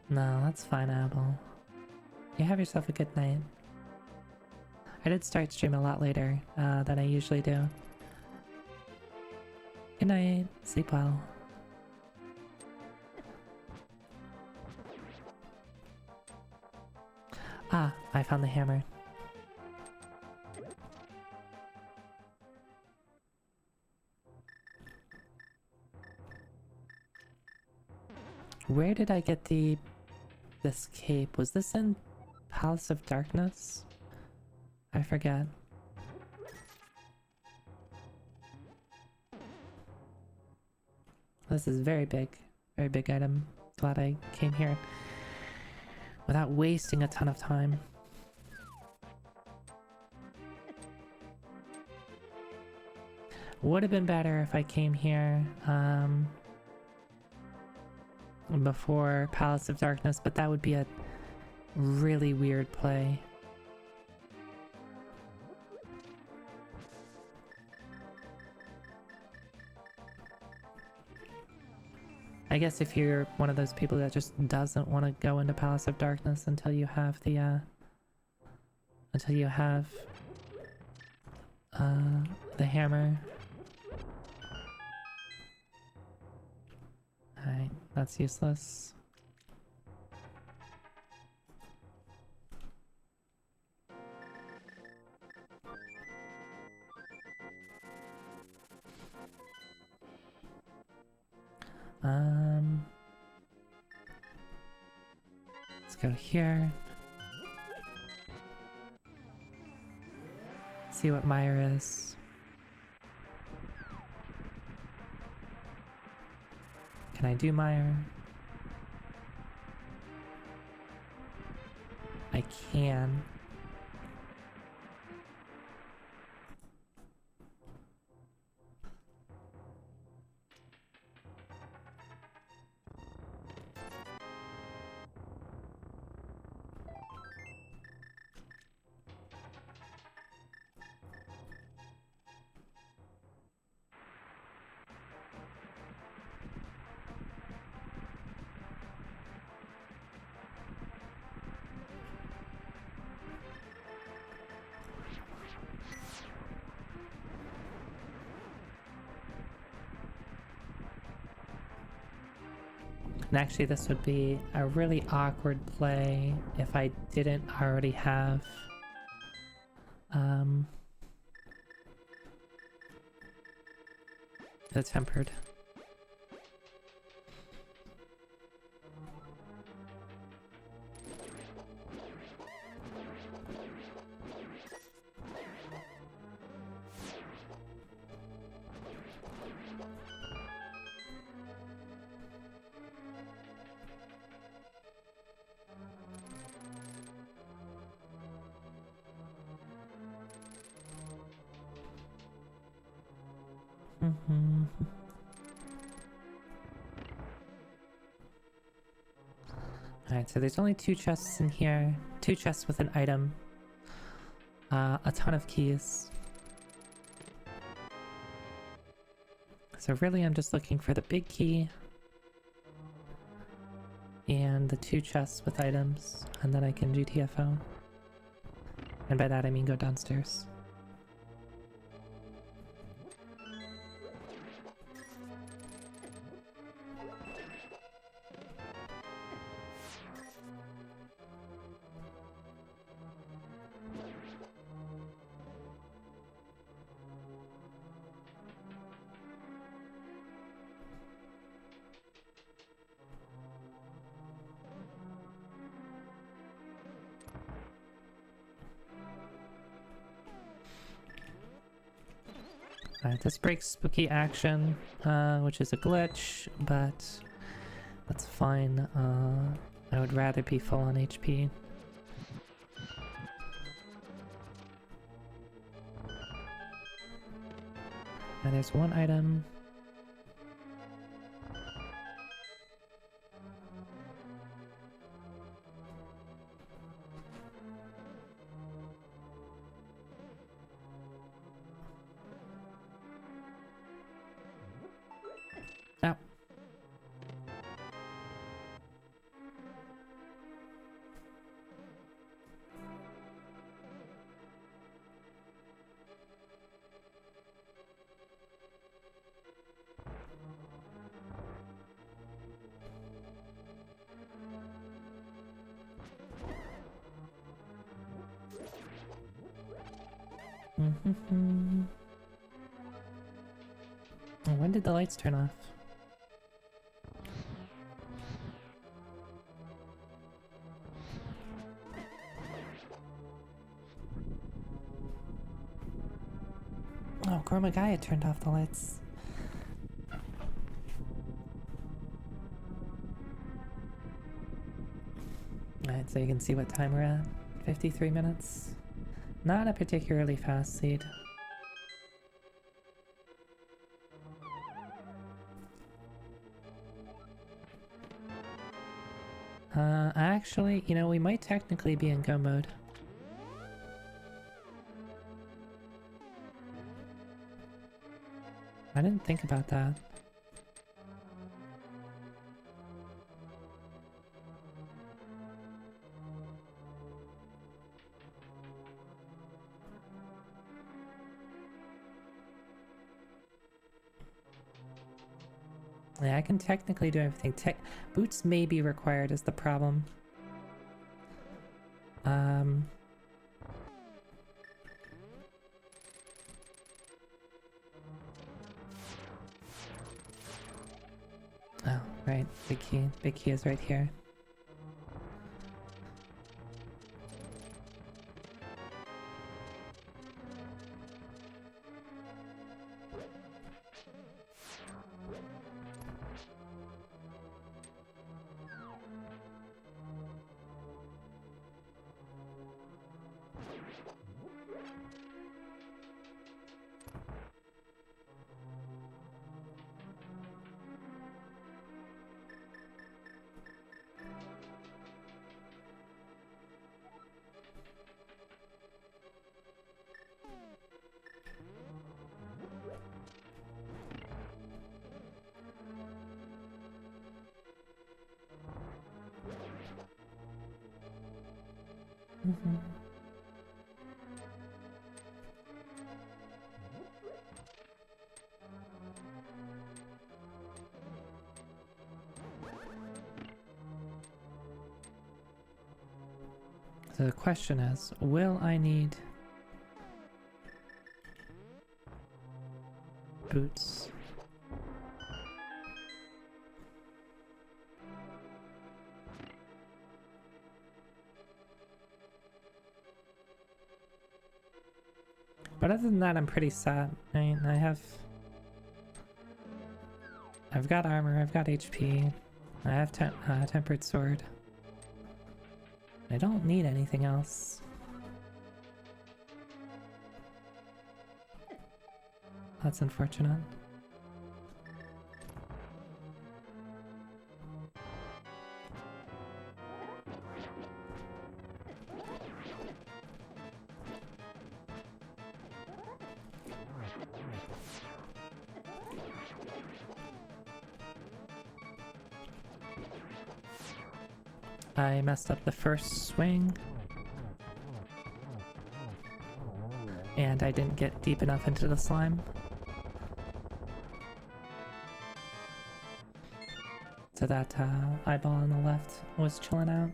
No, that's fine, Apple. You have yourself a good night. I did start stream a lot later than I usually do. Good night. Sleep well. Ah, I found the hammer. Where did I get this cape? Was this in Palace of Darkness? I forget. This is very big item. Glad I came here without wasting a ton of time. Would have been better if I came here before Palace of Darkness, but that would be a really weird play. I guess if you're one of those people that just doesn't want to go into Palace of Darkness until you have the hammer. Alright, that's useless. go here. See what Meyer is. Can I do Meyer? I can. And actually this would be a really awkward play if I didn't already have the tempered. Alright, so there's only 2 chests in here. 2 chests with an item. A ton of keys. So really I'm just looking for the big key. And the 2 chests with items. And then I can GTFO. And by that I mean go downstairs. Alright, this breaks spooky action, which is a glitch, but that's fine. I would rather be full on HP. And there's 1 item. Oh. When did the lights turn off? Oh, Chroma Guy had turned off the lights. Alright, so you can see what time we're at. 53 minutes. Not a particularly fast seed. Actually, you know, we might technically be in go mode. I didn't think about that. Yeah, I can technically do everything. Boots may be required is the problem. Oh, right. Big key. Big key is right here. Mhm. So the question is, will I need boots? But other than that, I'm pretty set. I mean, I've got armor, I've got HP, I have tempered sword. I don't need anything else. That's unfortunate. I messed up the first swing. And I didn't get deep enough into the slime. So that eyeball on the left was chilling out.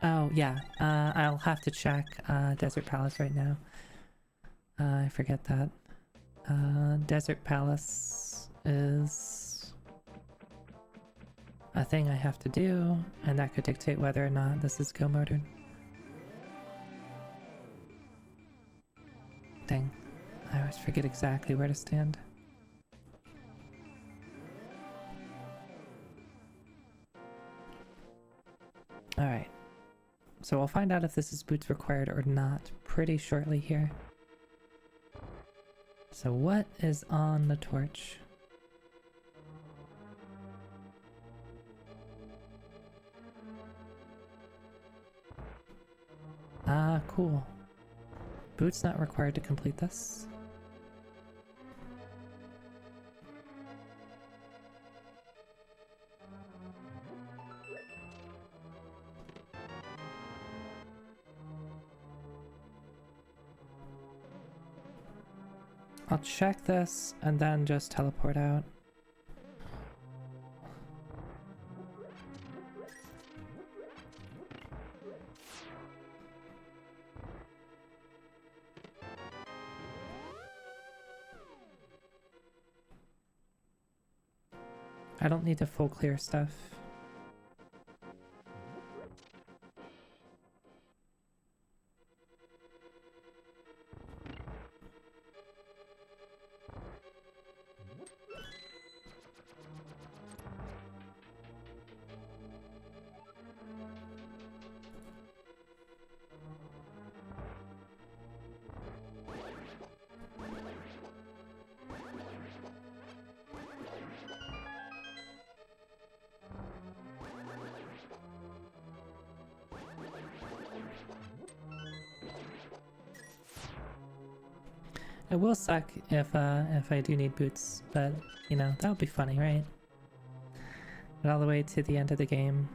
Oh, yeah. I'll have to check Desert Palace right now. I forget that. Desert Palace is a thing I have to do, and that could dictate whether or not this is go-moded. Dang. I always forget exactly where to stand. Alright. So we'll find out if this is boots required or not pretty shortly here. So what is on the torch? Ah, cool. Boots not required to complete this. I'll check this and then just teleport out. I don't need to full clear stuff. It will suck if I do need boots, but you know, that would be funny, right? Get all the way to the end of the game.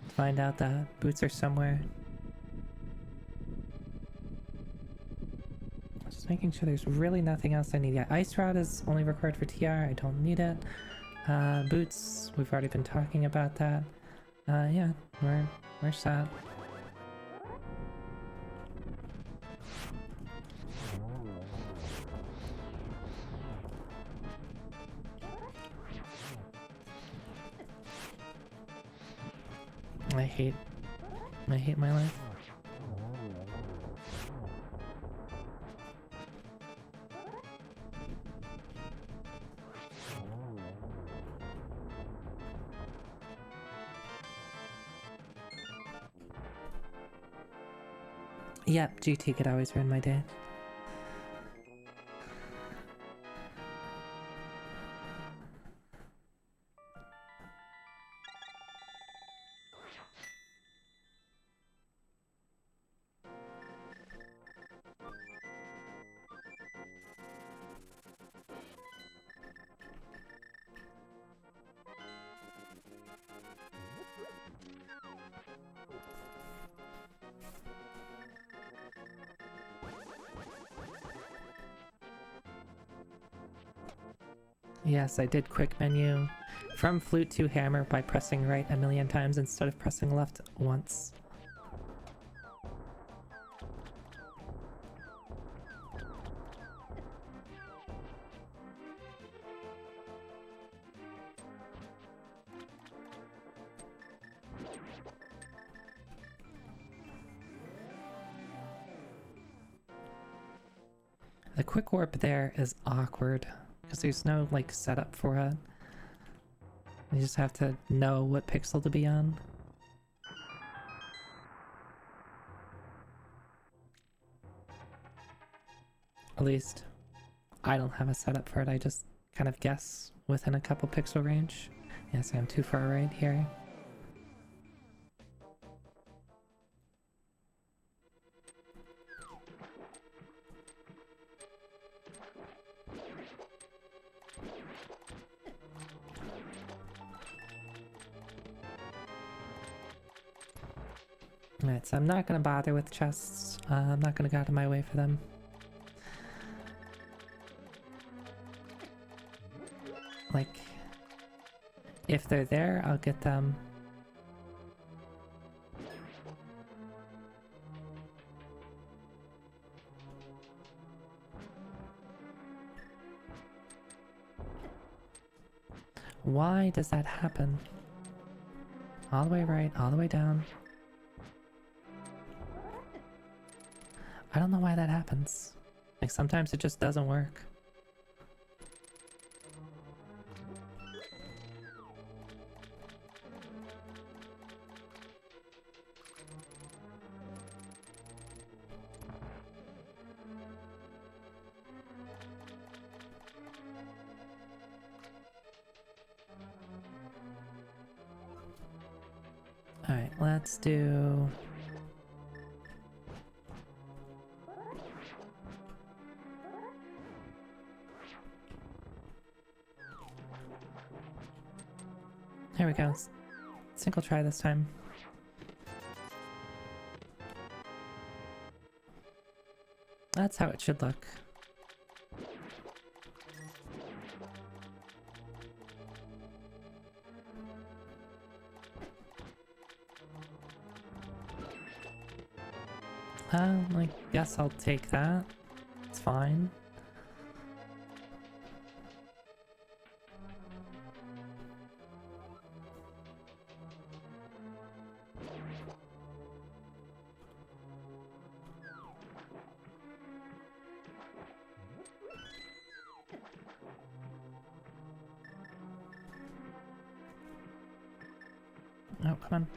Find out that boots are somewhere. Just making sure there's really nothing else I need. Yeah, Ice Rod is only required for TR, I don't need it. Boots, we've already been talking about that. Yeah, we're set. I hate my life. Yep, GT could always ruin my day. Yes, I did quick menu from flute to hammer by pressing right a million times instead of pressing left once. The quick warp there is awkward because there's no like setup for it. You just have to know what pixel to be on. At least I don't have a setup for it. I just kind of guess within a couple pixel range. Yes, I'm too far right here. Alright, so I'm not gonna bother with chests. I'm not gonna go out of my way for them. Like, if they're there, I'll get them. Why does that happen? All the way right, all the way down. I don't know why that happens. Like, sometimes it just doesn't work. Alright, let's do... There we go. Single try this time. That's how it should look. I guess I'll take that. It's fine. Oh, come on.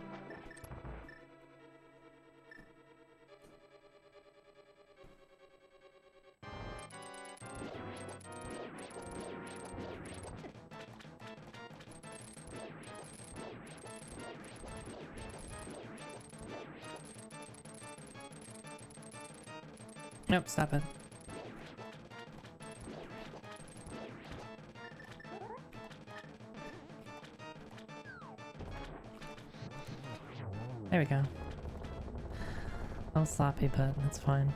Nope, stop it. There we go. A little sloppy, but that's fine.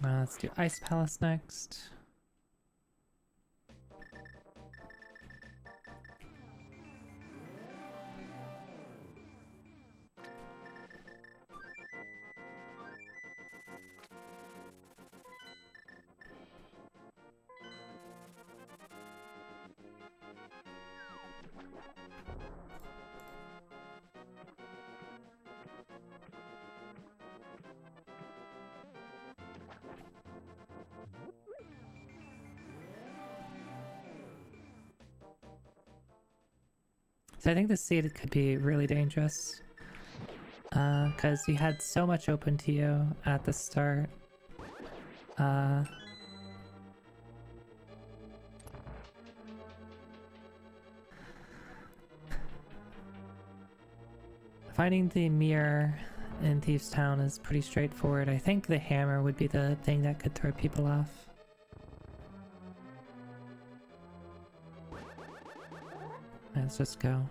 Let's do Ice Palace next. So I think this seed could be really dangerous. Because you had so much open to you at the start. Finding the mirror in Thieves' Town is pretty straightforward. I think the hammer would be the thing that could throw people off. let's just go.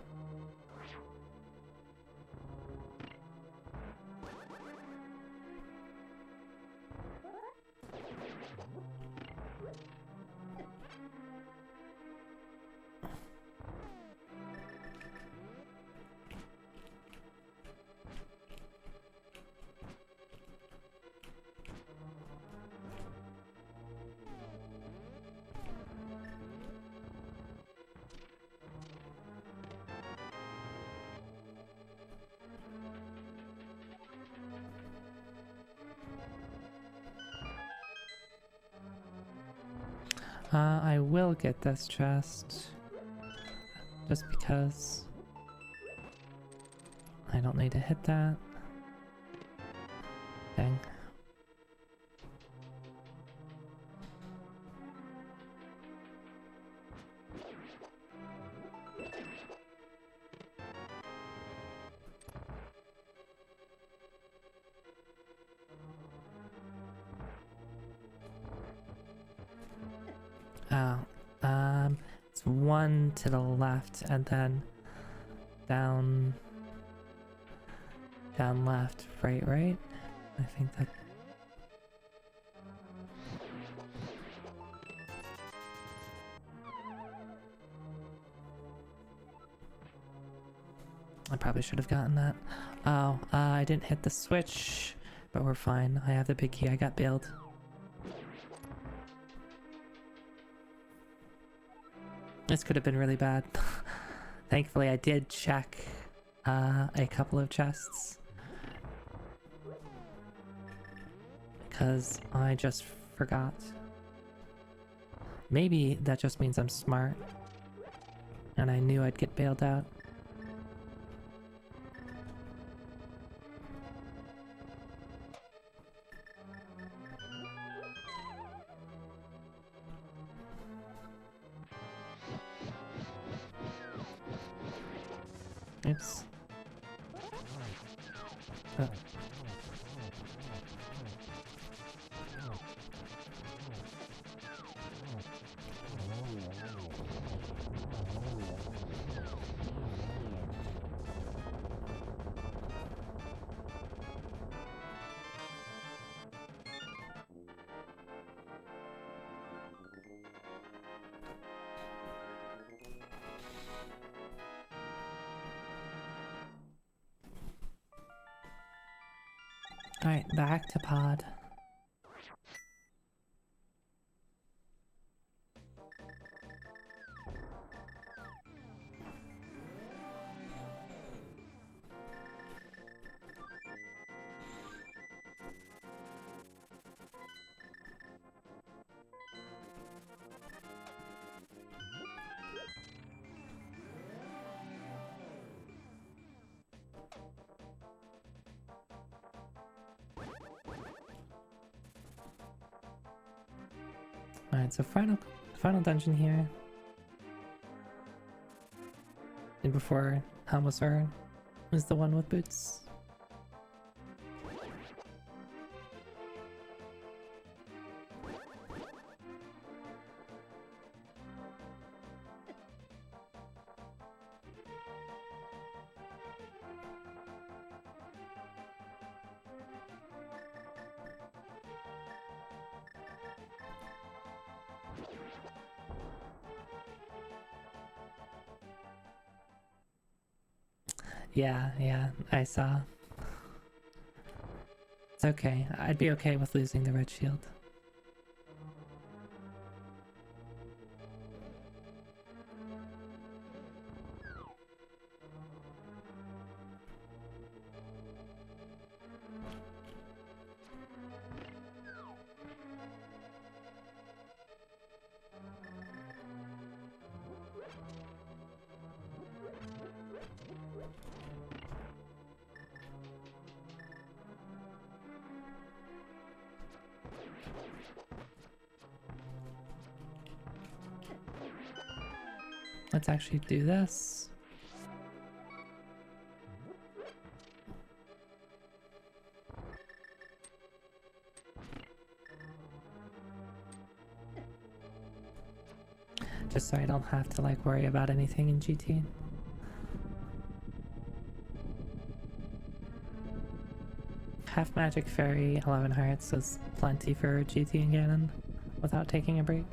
I will get this chest. Just because. I don't need to hit that. Dang. Oh, it's one to the left and then down left, right? I think that. I probably should have gotten that. Oh, I didn't hit the switch, but we're fine. I have the big key. I got bailed. This could have been really bad. Thankfully, I did check a couple of chests. Because I just forgot. Maybe that just means I'm smart. And I knew I'd get bailed out. Oops. Alright, back to pod. Alright, so final dungeon here. And before Helmsor is the one with boots. Yeah, I saw. It's okay. I'd be okay with losing the red shield. Let's actually do this. Just so I don't have to like worry about anything in GT. half magic fairy, 11 hearts is plenty for GT and Ganon without taking a break.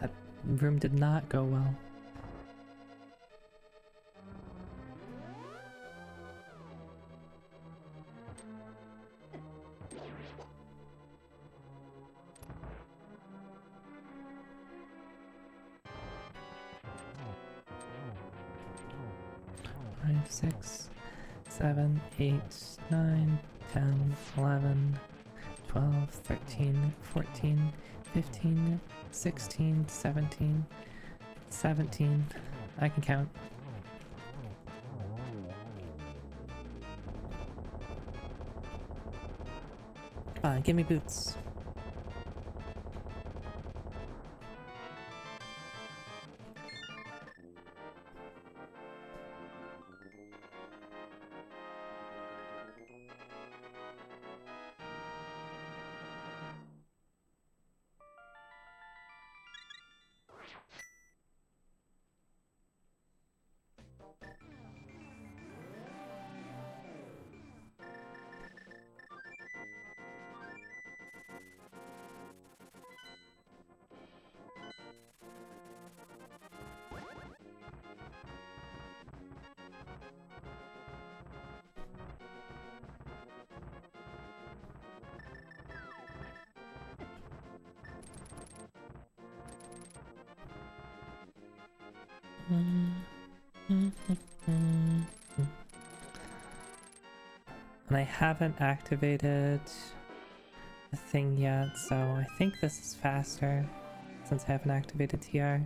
That room did not go well. Five, 6, 7, 8, 9, 10, 11, 12, 13, 14, 15, 16, 17, 17. I can count. Come on, give me boots. And I haven't activated the thing yet, so I think this is faster since I haven't activated TR.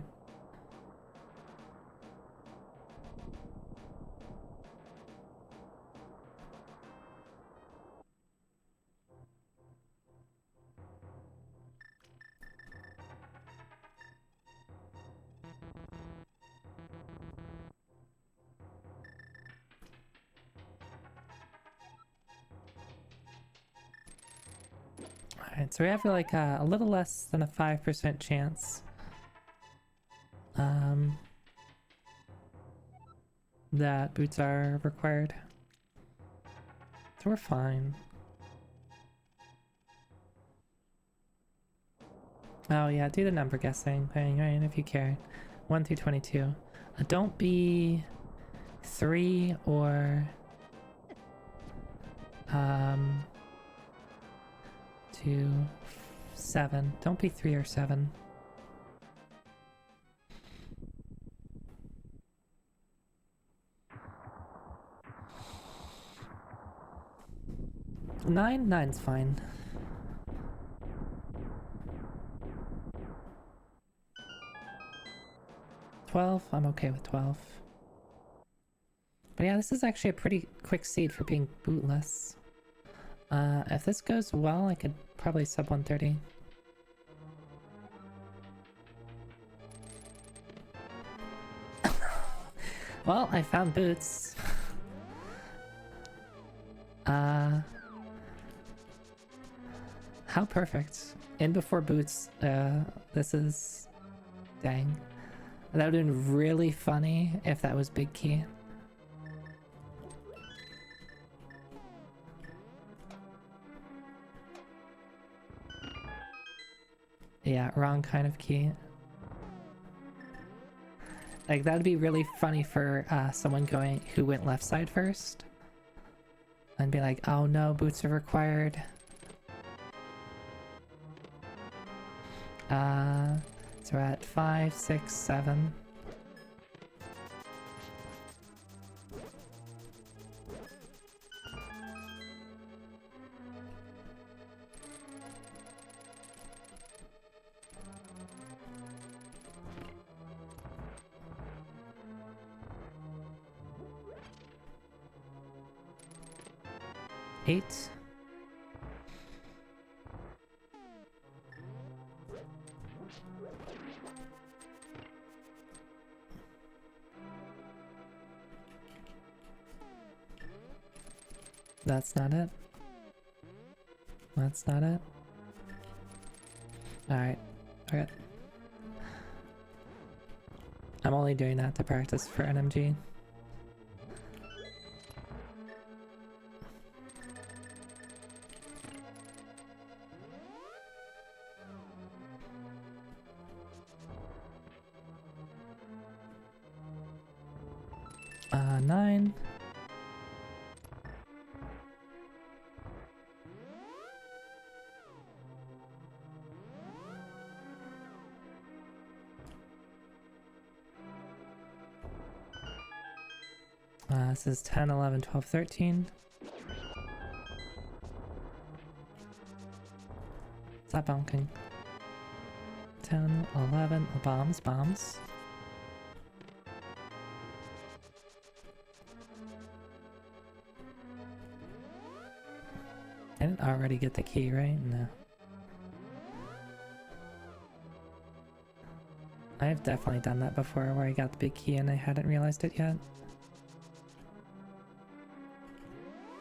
Alright, so we have like a little less than a 5% chance that boots are required. So we're fine. Oh yeah, do the number guessing thing, right, if you care. 1 through 22. Don't be 3 or 2, 7. Don't be 3 or 7. Nine's fine. 12, I'm okay with 12. But yeah, this is actually a pretty quick seed for being bootless. If this goes well, I could probably sub 130. Well, I found boots. How perfect. In before boots, this is... Dang. That would have been really funny if that was big key. Yeah, wrong kind of key. Like, that'd be really funny for someone who went left side first. And be like, oh no, boots are required. So we're at 5, 6, 7. 8. That's not it. That's not it. Alright. Okay. I'm only doing that to practice for NMG. Nine. This is 10, 11, 12, 13. Stop bonking. 10, 11, bombs, bombs. I didn't already get the key, right? No. I've definitely done that before where I got the big key and I hadn't realized it yet.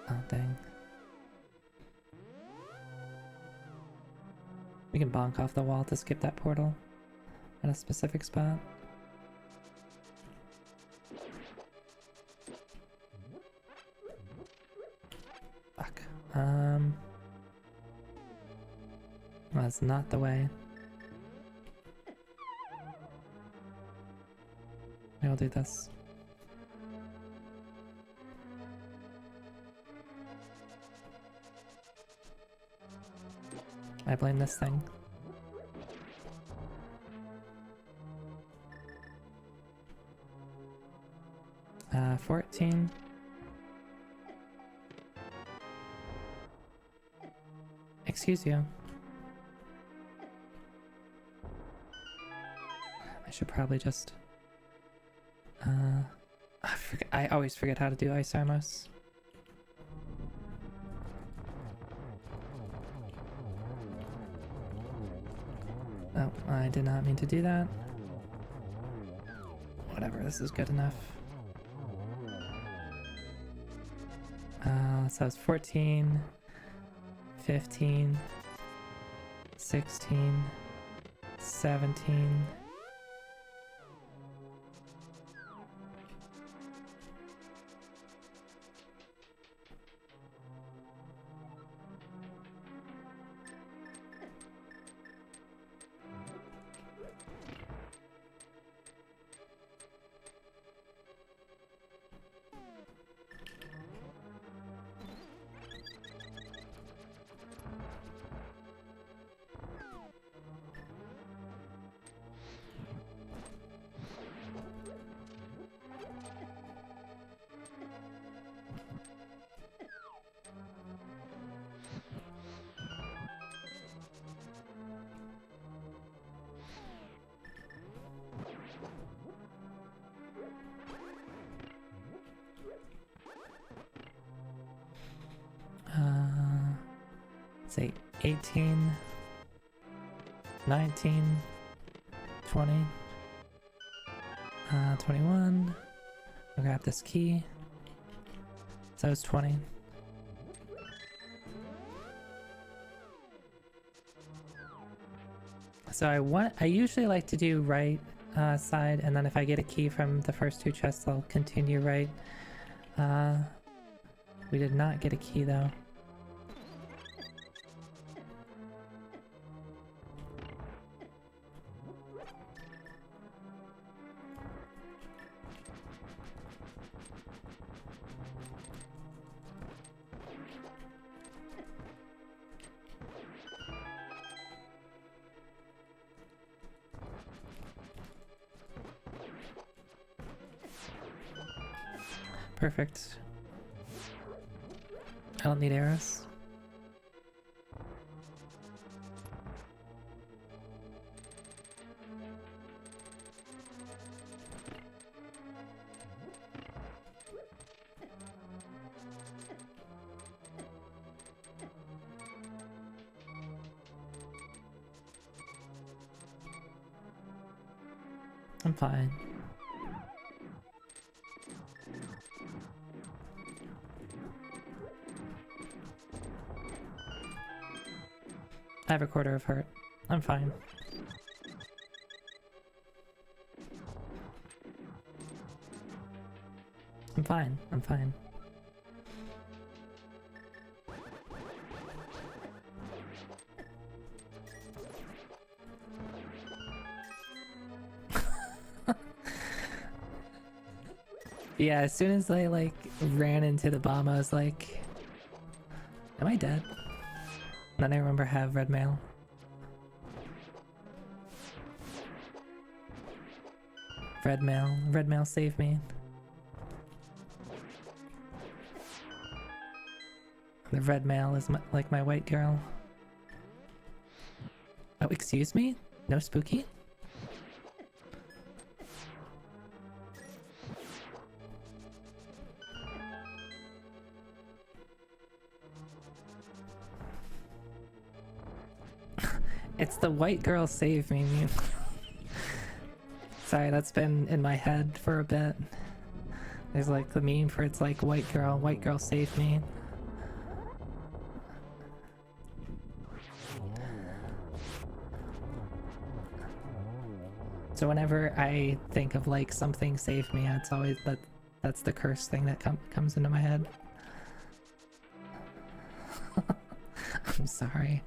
Oh, dang. We can bonk off the wall to skip that portal at a specific spot. Fuck. That's not the way. I'll do this. I blame this thing. Uh, 14. Excuse you. I should probably just... I always forget how to do ice armos. Oh, I did not mean to do that. Whatever, this is good enough. So it's 14, 15, 16, 17. Say 18, 19, 20, 21. I'll grab this key. So it's 20. So I usually like to do right side, and then if I get a key from the first two chests, I'll continue right. We did not get a key though. Perfect. I don't need arrows. I'm fine. I have a quarter of heart. I'm fine. I'm fine. I'm fine. Yeah, as soon as I like ran into the bomb, I was like, am I dead? And then I remember I have red mail. Red mail save me. The red mail is like my white girl. Oh, excuse me? No spooky? It's the white girl save me meme. Sorry, that's been in my head for a bit. There's like the meme for it's like white girl save me. So whenever I think of like something save me, it's always that's the curse thing that comes into my head. I'm sorry.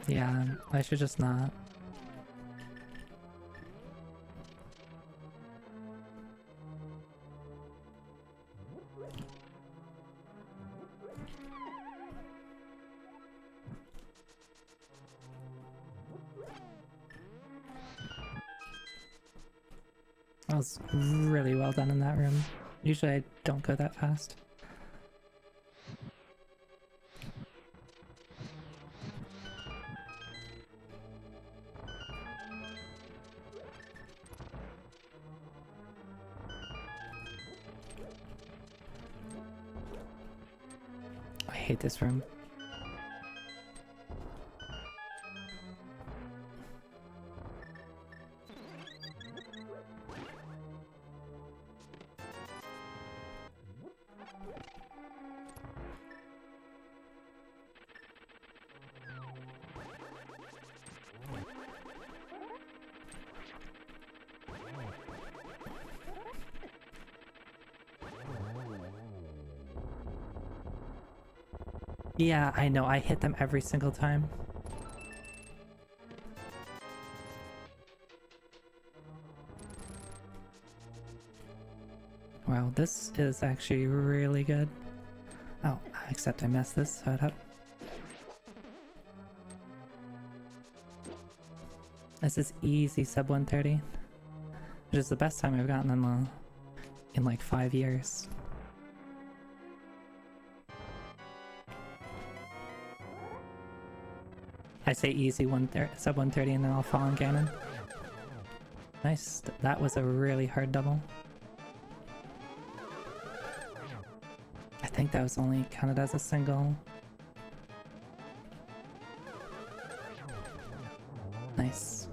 Yeah, I should just not. That was really well done in that room. Usually I don't go that fast. I hate this room. Yeah, I know, I hit them every single time. Wow, this is actually really good. Oh, except I messed this side up. This is easy sub 130, which is the best time I've gotten in like 5 years. I say easy sub 130 and then I'll fall on Ganon. Nice, that was a really hard double. I think that was only counted as a single. Nice.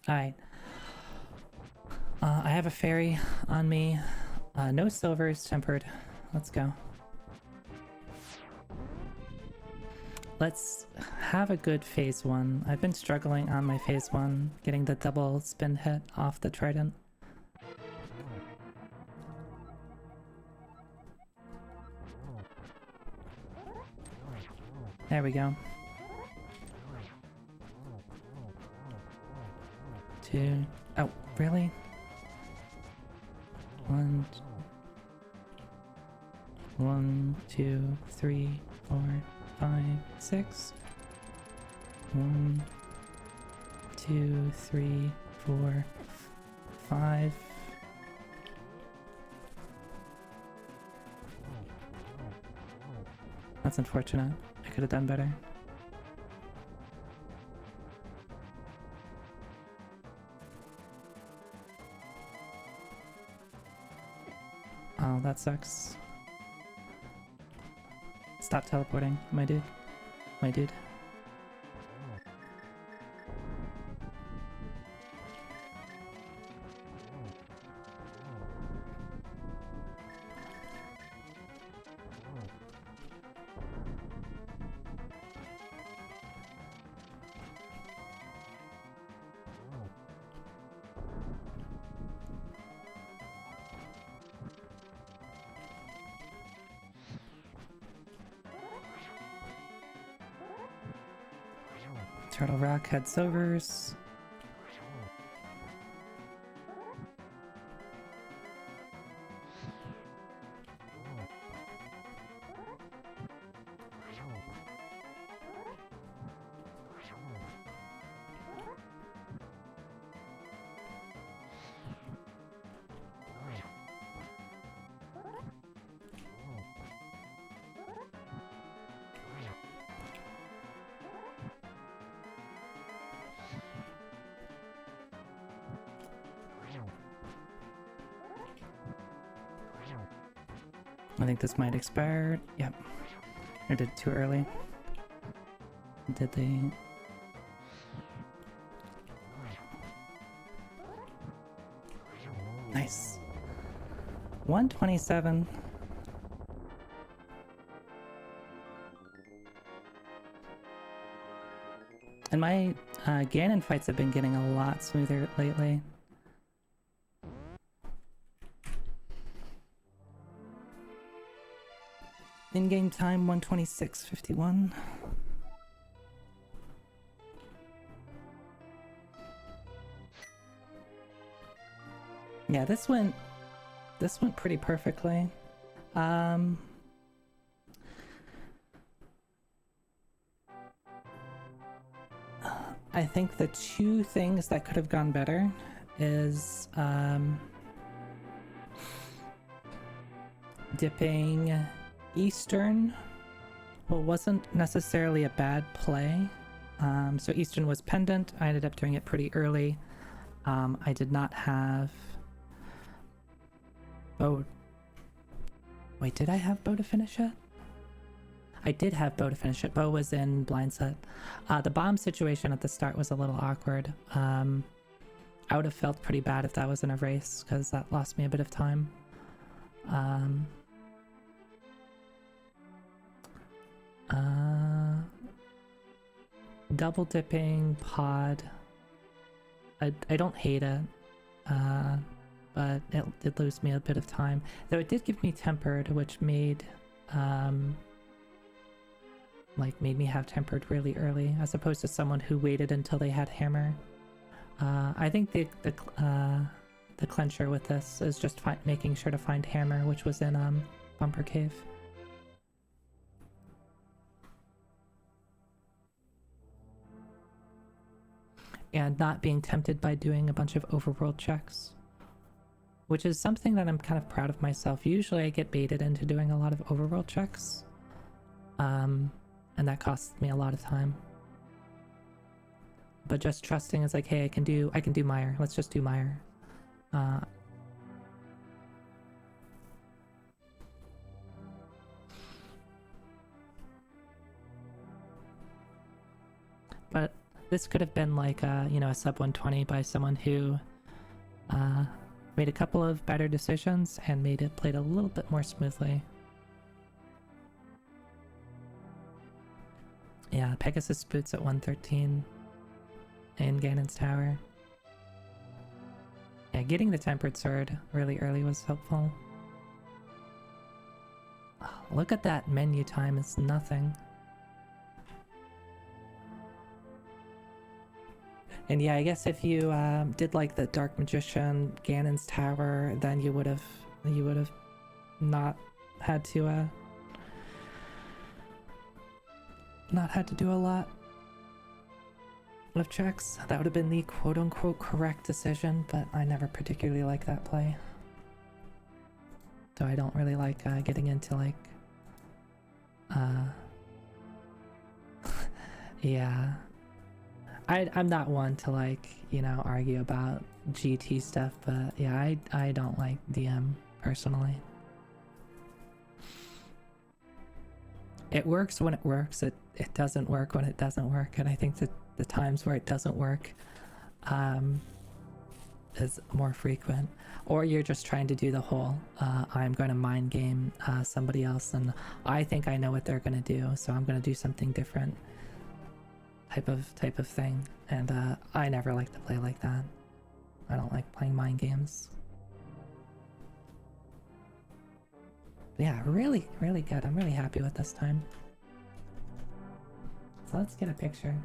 Alright. I have a fairy on me. No silvers, tempered. Let's go. Let's have a good phase 1. I've been struggling on my phase 1, getting the double spin hit off the trident. There we go. 2. Oh, really? 1, 2, 3, 4, 5, 6. 1, 2, 3, 4, 5. That's unfortunate. I could have done better. Oh, that sucks. Stop teleporting, my dude. My dude. Turtle Rock heads overs. I think this might expire. Yep. I did it too early. Did they? Nice. 127. And my Ganon fights have been getting a lot smoother lately. In-game time 126.51. Yeah, this went pretty perfectly. I think the two things that could have gone better is dipping Eastern. Well, wasn't necessarily a bad play. So Eastern was pendant. I ended up doing it pretty early. I did not have bow. Wait, did I have bow to finish it? I did have bow to finish it. Bow was in blind set. The bomb situation at the start was a little awkward. I would have felt pretty bad if that was in a race, because that lost me a bit of time. Double dipping pod. I don't hate it, but it did lose me a bit of time. Though it did give me tempered, which made made me have tempered really early, as opposed to someone who waited until they had hammer. I think the clencher with this is just making sure to find hammer, which was in Bumper Cave. And not being tempted by doing a bunch of overworld checks, which is something that I'm kind of proud of myself. Usually I get baited into doing a lot of overworld checks, and that costs me a lot of time. But just trusting is like, hey, I can do Mire. Let's just do Mire. But this could have been like a sub 120 by someone who made a couple of better decisions and played a little bit more smoothly. Yeah, Pegasus boots at 113 in Ganon's Tower. Yeah, getting the Tempered Sword really early was helpful. Oh, look at that menu time, it's nothing. And yeah, I guess if you did like the Dark Magician, Ganon's Tower, then you would have not had to do a lot. with checks. That would have been the quote-unquote correct decision, but I never particularly like that play. So I don't really like getting into like yeah. I'm not one to like, you know, argue about GT stuff, but yeah, I don't like DM personally. It works when it works, it doesn't work when it doesn't work, and I think that the times where it doesn't work is more frequent. Or you're just trying to do the whole I'm going to mind game somebody else and I think I know what they're going to do, so I'm going to do something different type of thing, and I never like to play like that. I don't like playing mind games. Yeah, really good. I'm really happy with this time. So let's get a picture.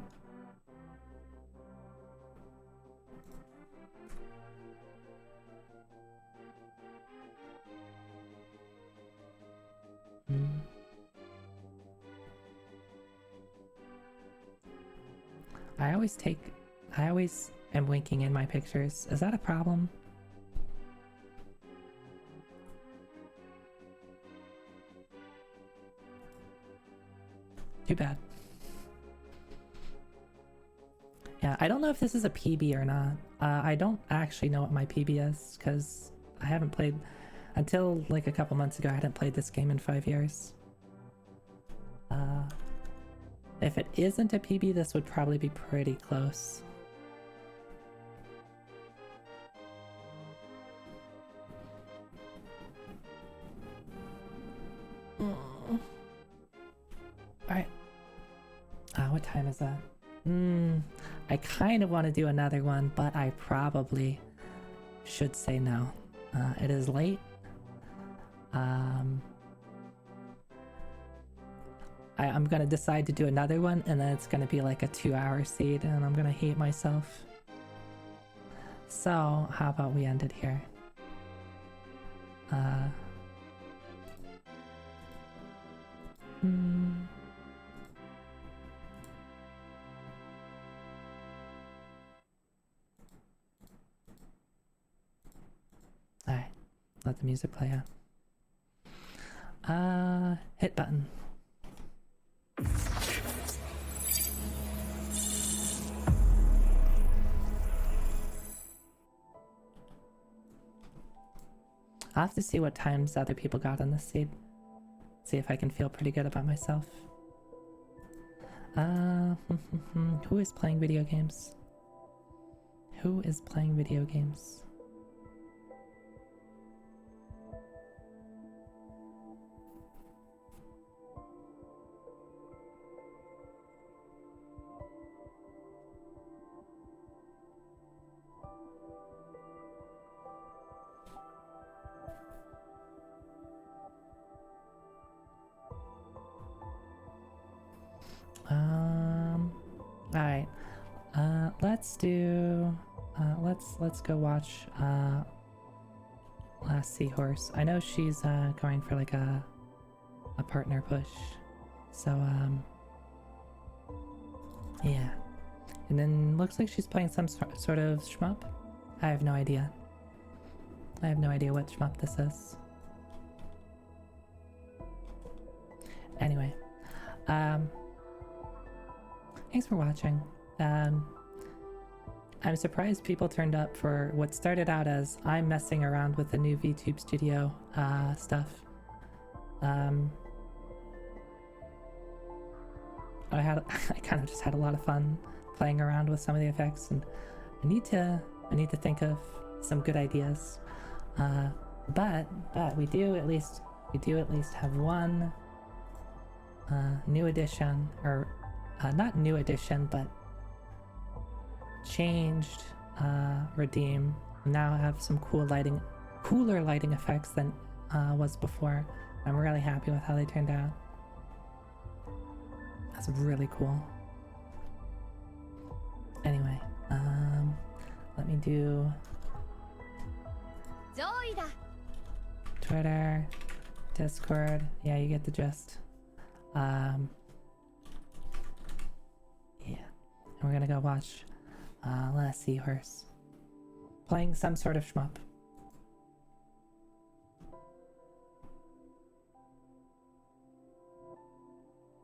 I always am winking in my pictures. Is that a problem? Too bad. Yeah, I don't know if this is a PB or not. I don't actually know what my PB is, because I haven't played... Until like a couple months ago, I hadn't played this game in 5 years. If it isn't a PB, this would probably be pretty close. Alright. What time is that? I kind of want to do another one, but I probably should say no. It is late. I'm gonna decide to do another one, and then it's gonna be like a 2-hour seed, and I'm gonna hate myself. So, how about we end it here? Alright, let the music play out. Hit button. I'll have to see what times other people got on this seed. See if I can feel pretty good about myself. Who is playing video games? Who is playing video games? Alright. Let's do... let's go watch, Last Seahorse. I know she's, going for like a partner push. So, yeah. And then looks like she's playing some sort of shmup. I have no idea. I have no idea what shmup this is. Anyway. Thanks for watching. I'm surprised people turned up for what started out as I'm messing around with the new VTube Studio stuff. I kind of just had a lot of fun playing around with some of the effects, and I need to think of some good ideas. But we do at least have one new addition, or not new addition, but changed redeem. Now have some cooler lighting effects than was before. I'm really happy with how they turned out. That's really cool. Anyway, let me do Zoi Twitter, Discord. Yeah, you get the gist. Yeah, and we're we're gonna go watch Last Seahorse playing some sort of shmup.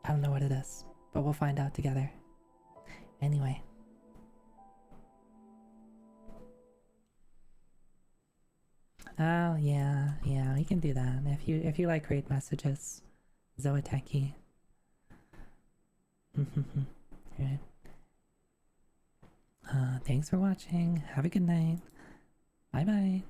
I don't know what it is, but we'll find out together. Anyway. Oh yeah, we can do that. If you like read messages, Zoateki. Alright. Thanks for watching. Have a good night. Bye bye.